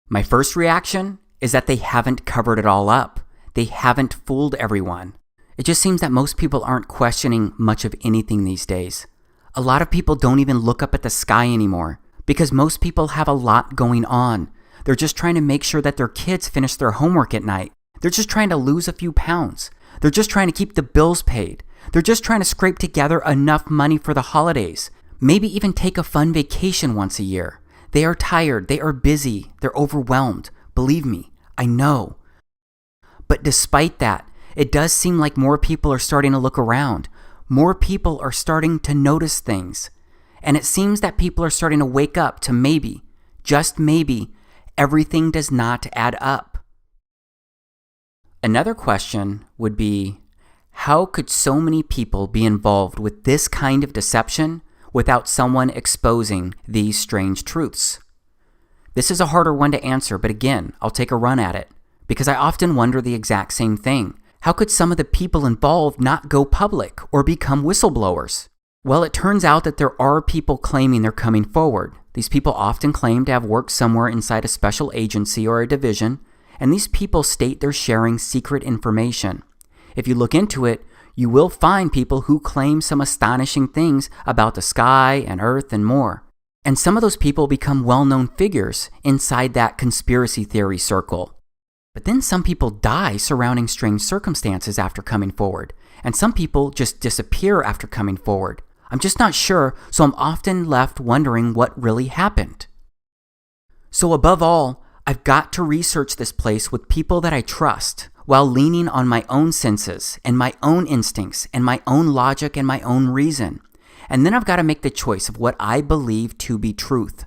My first reaction is that they haven't covered it all up. They haven't fooled everyone. It just seems that most people aren't questioning much of anything these days. A lot of people don't even look up at the sky anymore because most people have a lot going on. They're just trying to make sure that their kids finish their homework at night. They're just trying to lose a few pounds. They're just trying to keep the bills paid. They're just trying to scrape together enough money for the holidays. maybe even take a fun vacation once a year. They are tired, they are busy, they're overwhelmed. Believe me, I know. But despite that, it does seem like more people are starting to look around. More people are starting to notice things. And it seems that people are starting to wake up to maybe, just maybe, everything does not add up. Another question would be, how could so many people be involved with this kind of deception without someone exposing these strange truths? This is a harder one to answer, but again, I'll take a run at it, because I often wonder the exact same thing. How could some of the people involved not go public or become whistleblowers? Well, it turns out that there are people claiming they're coming forward. These people often claim to have worked somewhere inside a special agency or a division, and these people state they're sharing secret information. If you look into it, you will find people who claim some astonishing things about the sky and earth and more. And some of those people become well-known figures inside that conspiracy theory circle. But then some people die surrounding strange circumstances after coming forward, and some people just disappear after coming forward. I'm just not sure, so I'm often left wondering what really happened. So above all, I've got to research this place with people that I trust, while leaning on my own senses and my own instincts and my own logic and my own reason. And then I've got to make the choice of what I believe to be truth.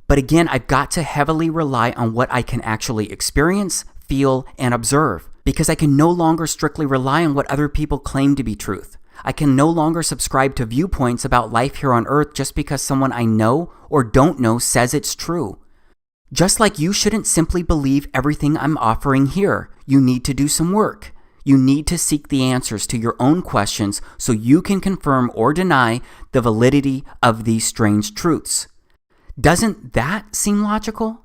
But again, I've got to heavily rely on what I can actually experience, feel, and observe, because I can no longer strictly rely on what other people claim to be truth. I can no longer subscribe to viewpoints about life here on earth just because someone I know or don't know says it's true. Just like you shouldn't simply believe everything I'm offering here, you need to do some work. You need to seek the answers to your own questions so you can confirm or deny the validity of these strange truths. Doesn't that seem logical?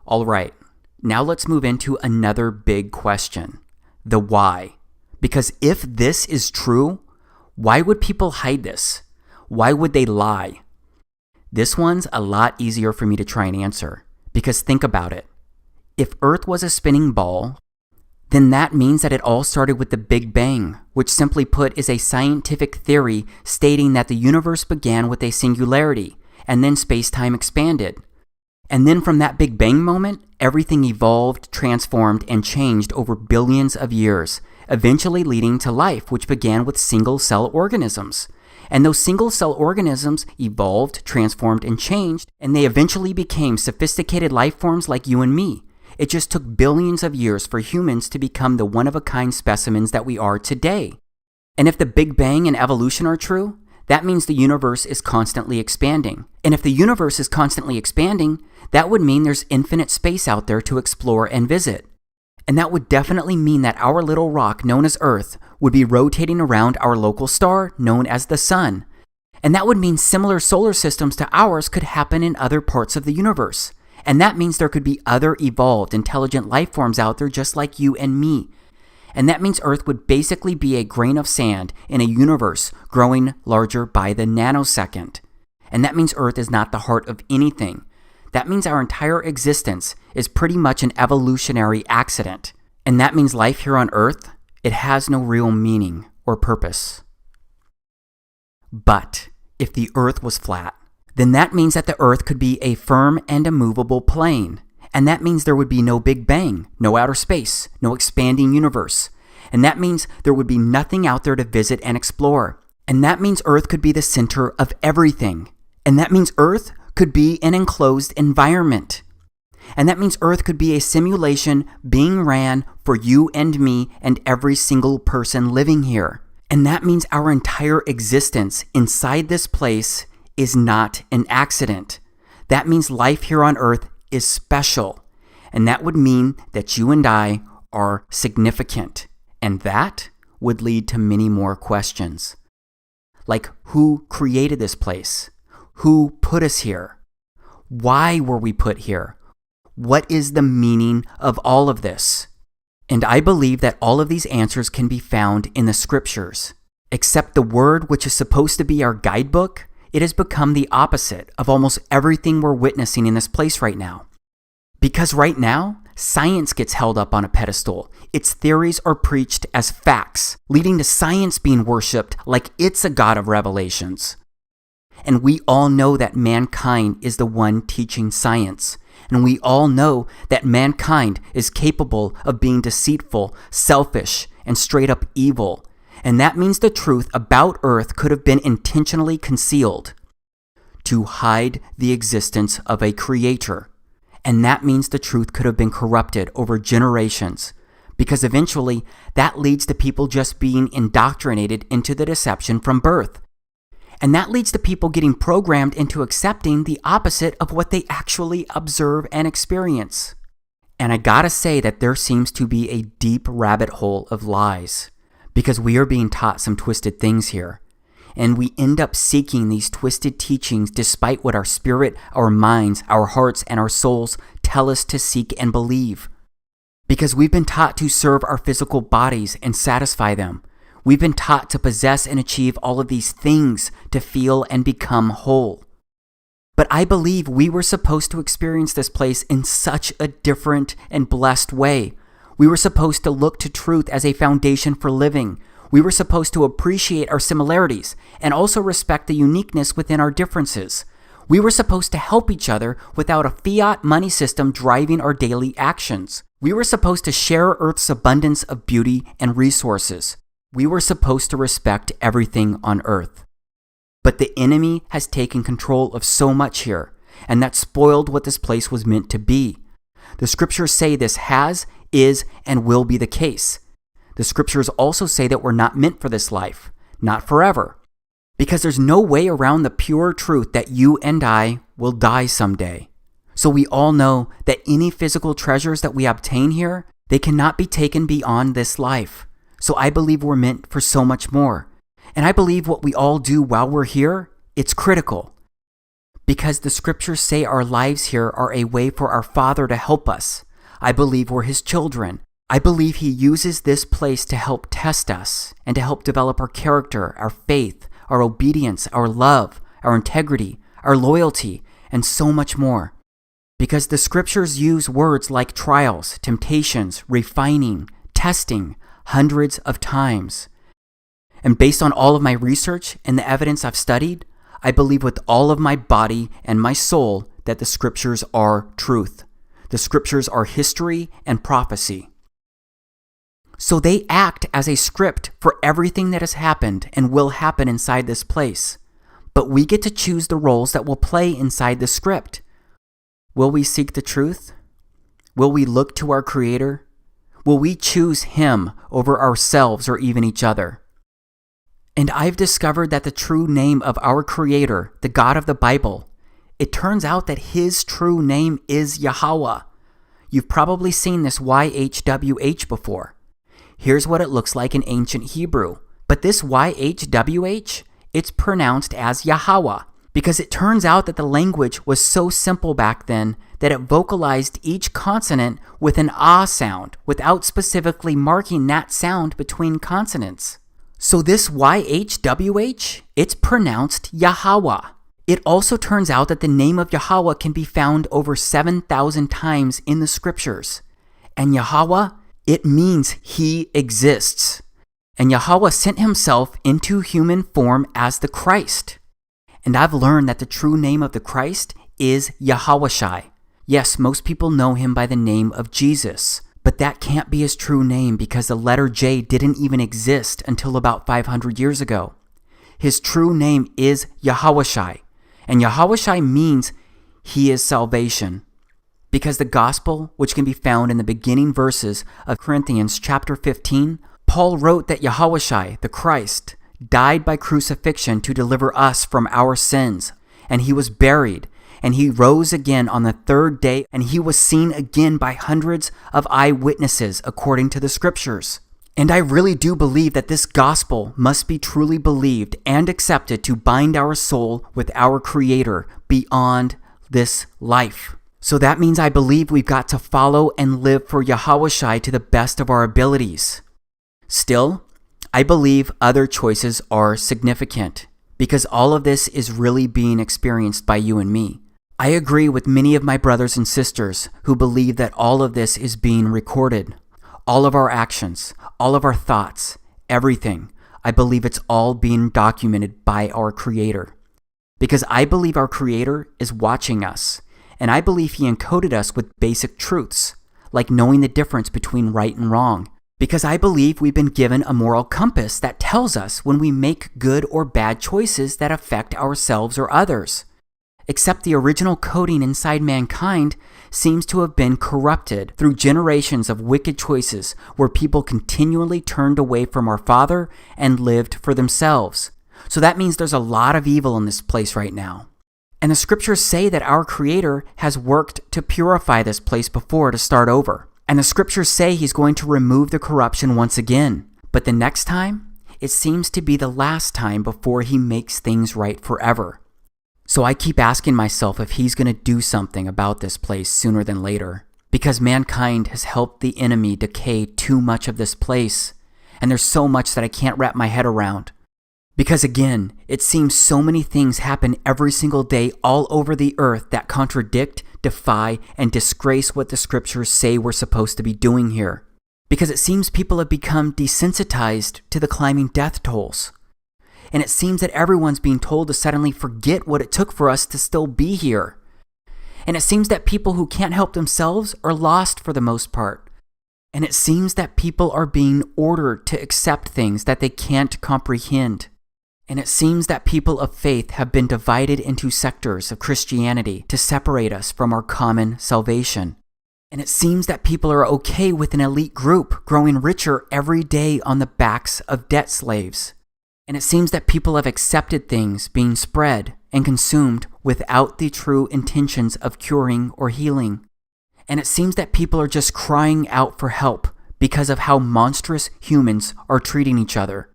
All right, now let's move into another big question, the why. Because if this is true, why would people hide this? Why would they lie? This one's a lot easier for me to try and answer, because think about it. If Earth was a spinning ball, then that means that it all started with the Big Bang, which simply put is a scientific theory stating that the universe began with a singularity, and then space-time expanded. And then from that Big Bang moment, everything evolved, transformed, and changed over billions of years, eventually leading to life, which began with single-cell organisms. And those single-cell organisms evolved, transformed, and changed, and they eventually became sophisticated life forms like you and me. It just took billions of years for humans to become the one-of-a-kind specimens that we are today. And if the Big Bang and evolution are true, that means the universe is constantly expanding. And if the universe is constantly expanding, that would mean there's infinite space out there to explore and visit. And that would definitely mean that our little rock known as Earth would be rotating around our local star known as the Sun. And that would mean similar solar systems to ours could happen in other parts of the universe. And that means there could be other evolved, intelligent life forms out there just like you and me. And that means Earth would basically be a grain of sand in a universe growing larger by the nanosecond. And that means Earth is not the heart of anything. That means our entire existence is pretty much an evolutionary accident. And that means life here on Earth, it has no real meaning or purpose. But if the Earth was flat, then that means that the Earth could be a firm and immovable plane. And that means there would be no Big Bang, no outer space, no expanding universe. And that means there would be nothing out there to visit and explore. And that means Earth could be the center of everything. And that means Earth could be an enclosed environment. And that means Earth could be a simulation being ran for you and me and every single person living here. And that means our entire existence inside this place is not an accident. That means life here on Earth is special. And that would mean that you and I are significant. And that would lead to many more questions. Like, who created this place? Who put us here? Why were we put here? What is the meaning of all of this? And I believe that all of these answers can be found in the scriptures. Except the word which is supposed to be our guidebook, it has become the opposite of almost everything we're witnessing in this place right now. Because right now, science gets held up on a pedestal. Its theories are preached as facts, leading to science being worshipped like it's a god of revelations. And we all know that mankind is the one teaching science. And we all know that mankind is capable of being deceitful, selfish, and straight up evil. And that means the truth about Earth could have been intentionally concealed to hide the existence of a creator. And that means the truth could have been corrupted over generations, because eventually that leads to people just being indoctrinated into the deception from birth. And that leads to people getting programmed into accepting the opposite of what they actually observe and experience. And I gotta say that there seems to be a deep rabbit hole of lies, because we are being taught some twisted things here. And we end up seeking these twisted teachings despite what our spirit, our minds, our hearts, and our souls tell us to seek and believe. Because we've been taught to serve our physical bodies and satisfy them. We've been taught to possess and achieve all of these things to feel and become whole. But I believe we were supposed to experience this place in such a different and blessed way. We were supposed to look to truth as a foundation for living. We were supposed to appreciate our similarities and also respect the uniqueness within our differences. We were supposed to help each other without a fiat money system driving our daily actions. We were supposed to share Earth's abundance of beauty and resources. We were supposed to respect everything on Earth. But the enemy has taken control of so much here, and that spoiled what this place was meant to be. The scriptures say this has, is, and will be the case. The scriptures also say that we're not meant for this life, not forever, because there's no way around the pure truth that you and I will die someday. So we all know that any physical treasures that we obtain here, they cannot be taken beyond this life. So I believe we're meant for so much more. And I believe what we all do while we're here, it's critical. Because the scriptures say our lives here are a way for our Father to help us. I believe we're His children. I believe He uses this place to help test us and to help develop our character, our faith, our obedience, our love, our integrity, our loyalty, and so much more. Because the scriptures use words like trials, temptations, refining, testing, hundreds of times. And based on all of my research and the evidence I've studied, I believe with all of my body and my soul that the scriptures are truth. The scriptures are history and prophecy. So they act as a script for everything that has happened and will happen inside this place. But we get to choose the roles that will play inside the script. Will we seek the truth? Will we look to our Creator? Will we choose Him over ourselves or even each other? And I've discovered that the true name of our Creator, the God of the Bible, it turns out that His true name is Yahweh. You've probably seen this YHWH before. Here's what it looks like in ancient Hebrew. But this YHWH, it's pronounced as Yahweh, because it turns out that the language was so simple back then that it vocalized each consonant with an ah sound without specifically marking that sound between consonants. So this YHWH, it's pronounced Yahweh. It also turns out that the name of Yahweh can be found over 7,000 times in the scriptures. And Yahweh, it means He exists. And Yahweh sent Himself into human form as the Christ. And I've learned that the true name of the Christ is Yahawashai. Yes, most people know Him by the name of Jesus, but that can't be His true name because the letter J didn't even exist until about 500 years ago. His true name is Yahawashai, and Yahawashai means He is salvation. Because the gospel, which can be found in the beginning verses of Corinthians chapter 15, Paul wrote that Yahawashai, the Christ, died by crucifixion to deliver us from our sins, and He was buried, and He rose again on the third day, and He was seen again by hundreds of eyewitnesses according to the scriptures. And I really do believe that this gospel must be truly believed and accepted to bind our soul with our Creator beyond this life. So that means I believe we've got to follow and live for Yahawashai to the best of our abilities. Still, I believe other choices are significant because all of this is really being experienced by you and me. I agree with many of my brothers and sisters who believe that all of this is being recorded. All of our actions, all of our thoughts, everything. I believe it's all being documented by our Creator. Because I believe our Creator is watching us, and I believe He encoded us with basic truths, like knowing the difference between right and wrong. Because I believe we've been given a moral compass that tells us when we make good or bad choices that affect ourselves or others. Except the original coding inside mankind seems to have been corrupted through generations of wicked choices where people continually turned away from our Father and lived for themselves. So that means there's a lot of evil in this place right now. And the scriptures say that our Creator has worked to purify this place before to start over. And the scriptures say He's going to remove the corruption once again. But the next time, it seems to be the last time before He makes things right forever. So I keep asking myself if He's going to do something about this place sooner than later. Because mankind has helped the enemy decay too much of this place. And there's so much that I can't wrap my head around. Because again, it seems so many things happen every single day all over the earth that contradict, defy, and disgrace what the scriptures say we're supposed to be doing here. Because it seems people have become desensitized to the climbing death tolls. And it seems that everyone's being told to suddenly forget what it took for us to still be here. And it seems that people who can't help themselves are lost for the most part. And it seems that people are being ordered to accept things that they can't comprehend. And it seems that people of faith have been divided into sectors of Christianity to separate us from our common salvation. And it seems that people are okay with an elite group growing richer every day on the backs of debt slaves. And it seems that people have accepted things being spread and consumed without the true intentions of curing or healing. And it seems that people are just crying out for help because of how monstrous humans are treating each other.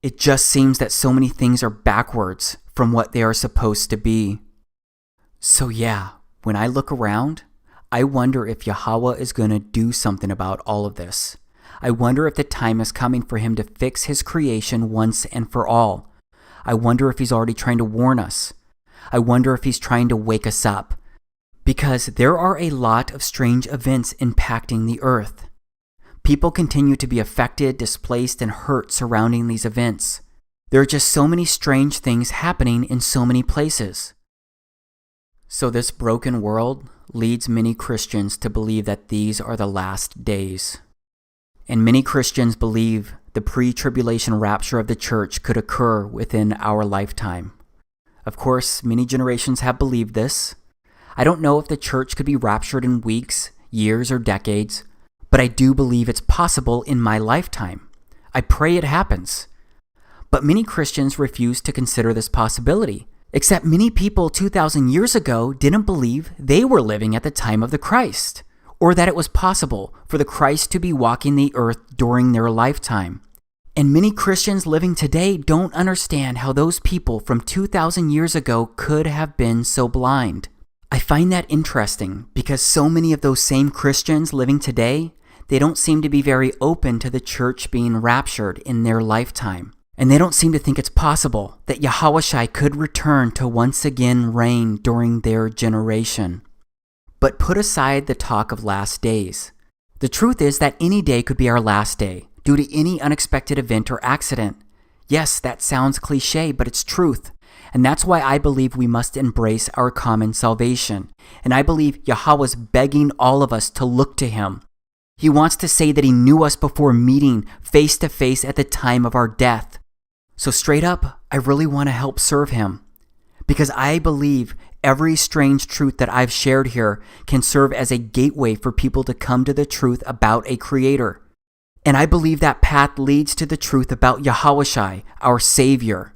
It just seems that so many things are backwards from what they are supposed to be. So yeah, when I look around, I wonder if Yahweh is going to do something about all of this. I wonder if the time is coming for Him to fix His creation once and for all. I wonder if He's already trying to warn us. I wonder if He's trying to wake us up. Because there are a lot of strange events impacting the earth. People continue to be affected, displaced, and hurt surrounding these events. There are just so many strange things happening in so many places. So this broken world leads many Christians to believe that these are the last days. And many Christians believe the pre-tribulation rapture of the church could occur within our lifetime. Of course, many generations have believed this. I don't know if the church could be raptured in weeks, years, or decades, but I do believe it's possible in my lifetime. I pray it happens. But many Christians refuse to consider this possibility, except many people 2,000 years ago didn't believe they were living at the time of the Christ, or that it was possible for the Christ to be walking the earth during their lifetime. And many Christians living today don't understand how those people from 2,000 years ago could have been so blind. I find that interesting because so many of those same Christians living today, they don't seem to be very open to the church being raptured in their lifetime. And they don't seem to think it's possible that Yahushua could return to once again reign during their generation. But put aside the talk of last days. The truth is that any day could be our last day due to any unexpected event or accident. Yes, that sounds cliche, but it's truth. And that's why I believe we must embrace our common salvation. And I believe Yahweh's begging all of us to look to Him. He wants to say that He knew us before meeting face to face at the time of our death. So straight up, I really want to help serve Him. Because I believe every strange truth that I've shared here can serve as a gateway for people to come to the truth about a Creator. And I believe that path leads to the truth about Yahushua, our Savior.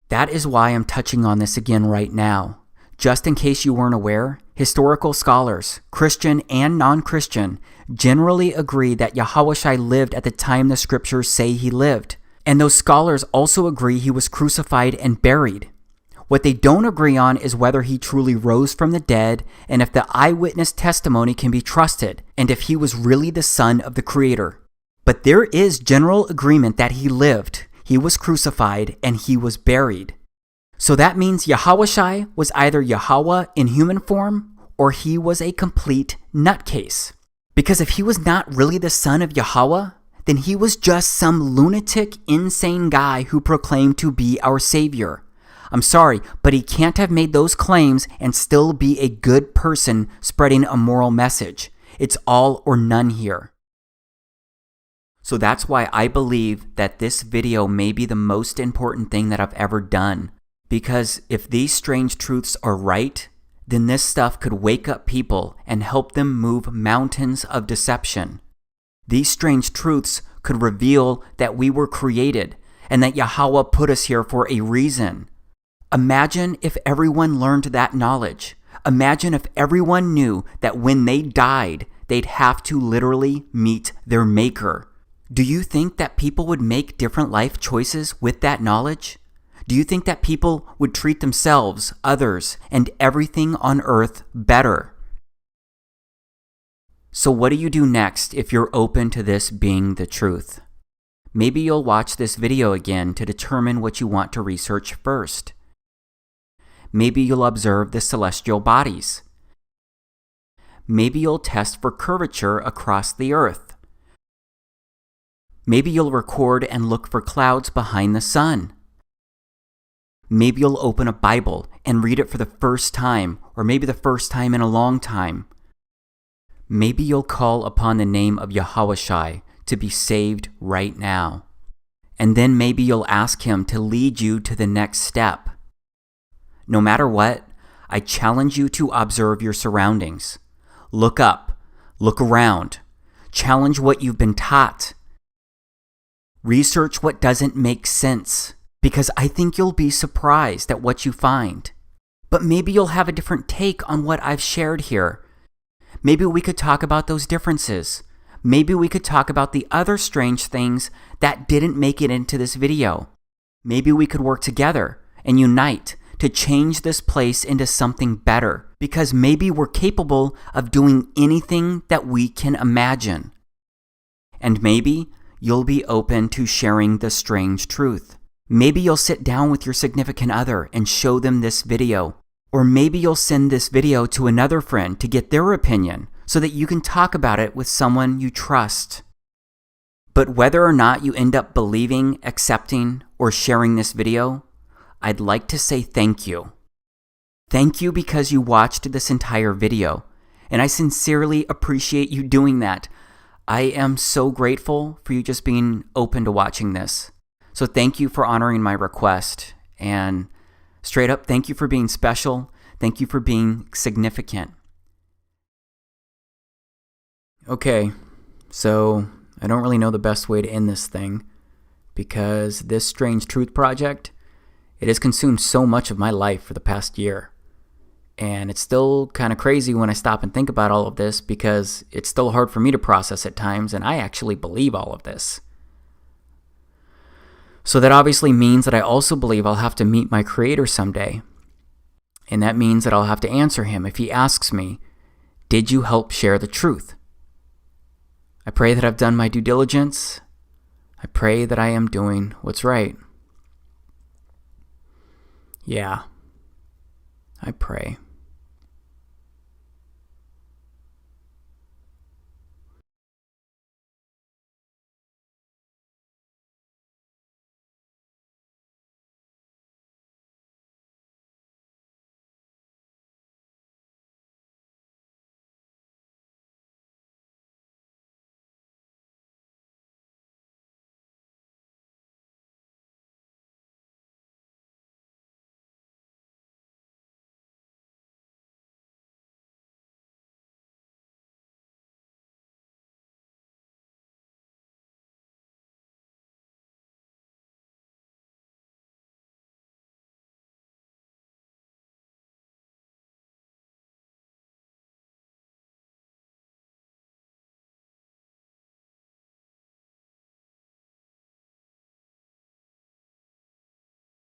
That is why I'm touching on this again right now. Just in case you weren't aware, historical scholars, Christian and non-Christian, generally agree that Yahushua lived at the time the scriptures say He lived. And those scholars also agree He was crucified and buried. What they don't agree on is whether He truly rose from the dead and if the eyewitness testimony can be trusted and if He was really the Son of the Creator. But there is general agreement that He lived, He was crucified, and He was buried. So that means Yahushua was either Yahweh in human form or he was a complete nutcase. Because if he was not really the son of Yahweh, then he was just some lunatic, insane guy who proclaimed to be our savior. I'm sorry, but he can't have made those claims and still be a good person spreading a moral message. It's all or none here. So that's why I believe that this video may be the most important thing that I've ever done. Because if these strange truths are right, then this stuff could wake up people and help them move mountains of deception. These strange truths could reveal that we were created and that Yahweh put us here for a reason. Imagine if everyone learned that knowledge. Imagine if everyone knew that when they died, they'd have to literally meet their maker. Do you think that people would make different life choices with that knowledge? Do you think that people would treat themselves, others, and everything on earth better? So what do you do next if you're open to this being the truth? Maybe you'll watch this video again to determine what you want to research first. Maybe you'll observe the celestial bodies. Maybe you'll test for curvature across the earth. Maybe you'll record and look for clouds behind the sun. Maybe you'll open a Bible and read it for the first time, or maybe the first time in a long time. Maybe you'll call upon the name of Yahushua to be saved right now. And then maybe you'll ask him to lead you to the next step. No matter what, I challenge you to observe your surroundings. Look up, look around, challenge what you've been taught. Research what doesn't make sense, because I think you'll be surprised at what you find. But maybe you'll have a different take on what I've shared here. Maybe we could talk about those differences. Maybe we could talk about the other strange things that didn't make it into this video. Maybe we could work together and unite to change this place into something better, because maybe we're capable of doing anything that we can imagine. And maybe you'll be open to sharing the strange truth. Maybe you'll sit down with your significant other and show them this video. Or maybe you'll send this video to another friend to get their opinion so that you can talk about it with someone you trust. But whether or not you end up believing, accepting, or sharing this video, I'd like to say thank you. Thank you because you watched this entire video, and I sincerely appreciate you doing that. I am so grateful for you just being open to watching this. So thank you for honoring my request, and straight up, thank you for being special. Thank you for being significant. Okay, so I don't really know the best way to end this thing, because this Strange Truth project, it has consumed so much of my life for the past year. And it's still kind of crazy when I stop and think about all of this, because it's still hard for me to process at times, and I actually believe all of this. So that obviously means that I also believe I'll have to meet my Creator someday. And that means that I'll have to answer him if he asks me, did you help share the truth? I pray that I've done my due diligence. I pray that I am doing what's right. Yeah, I pray.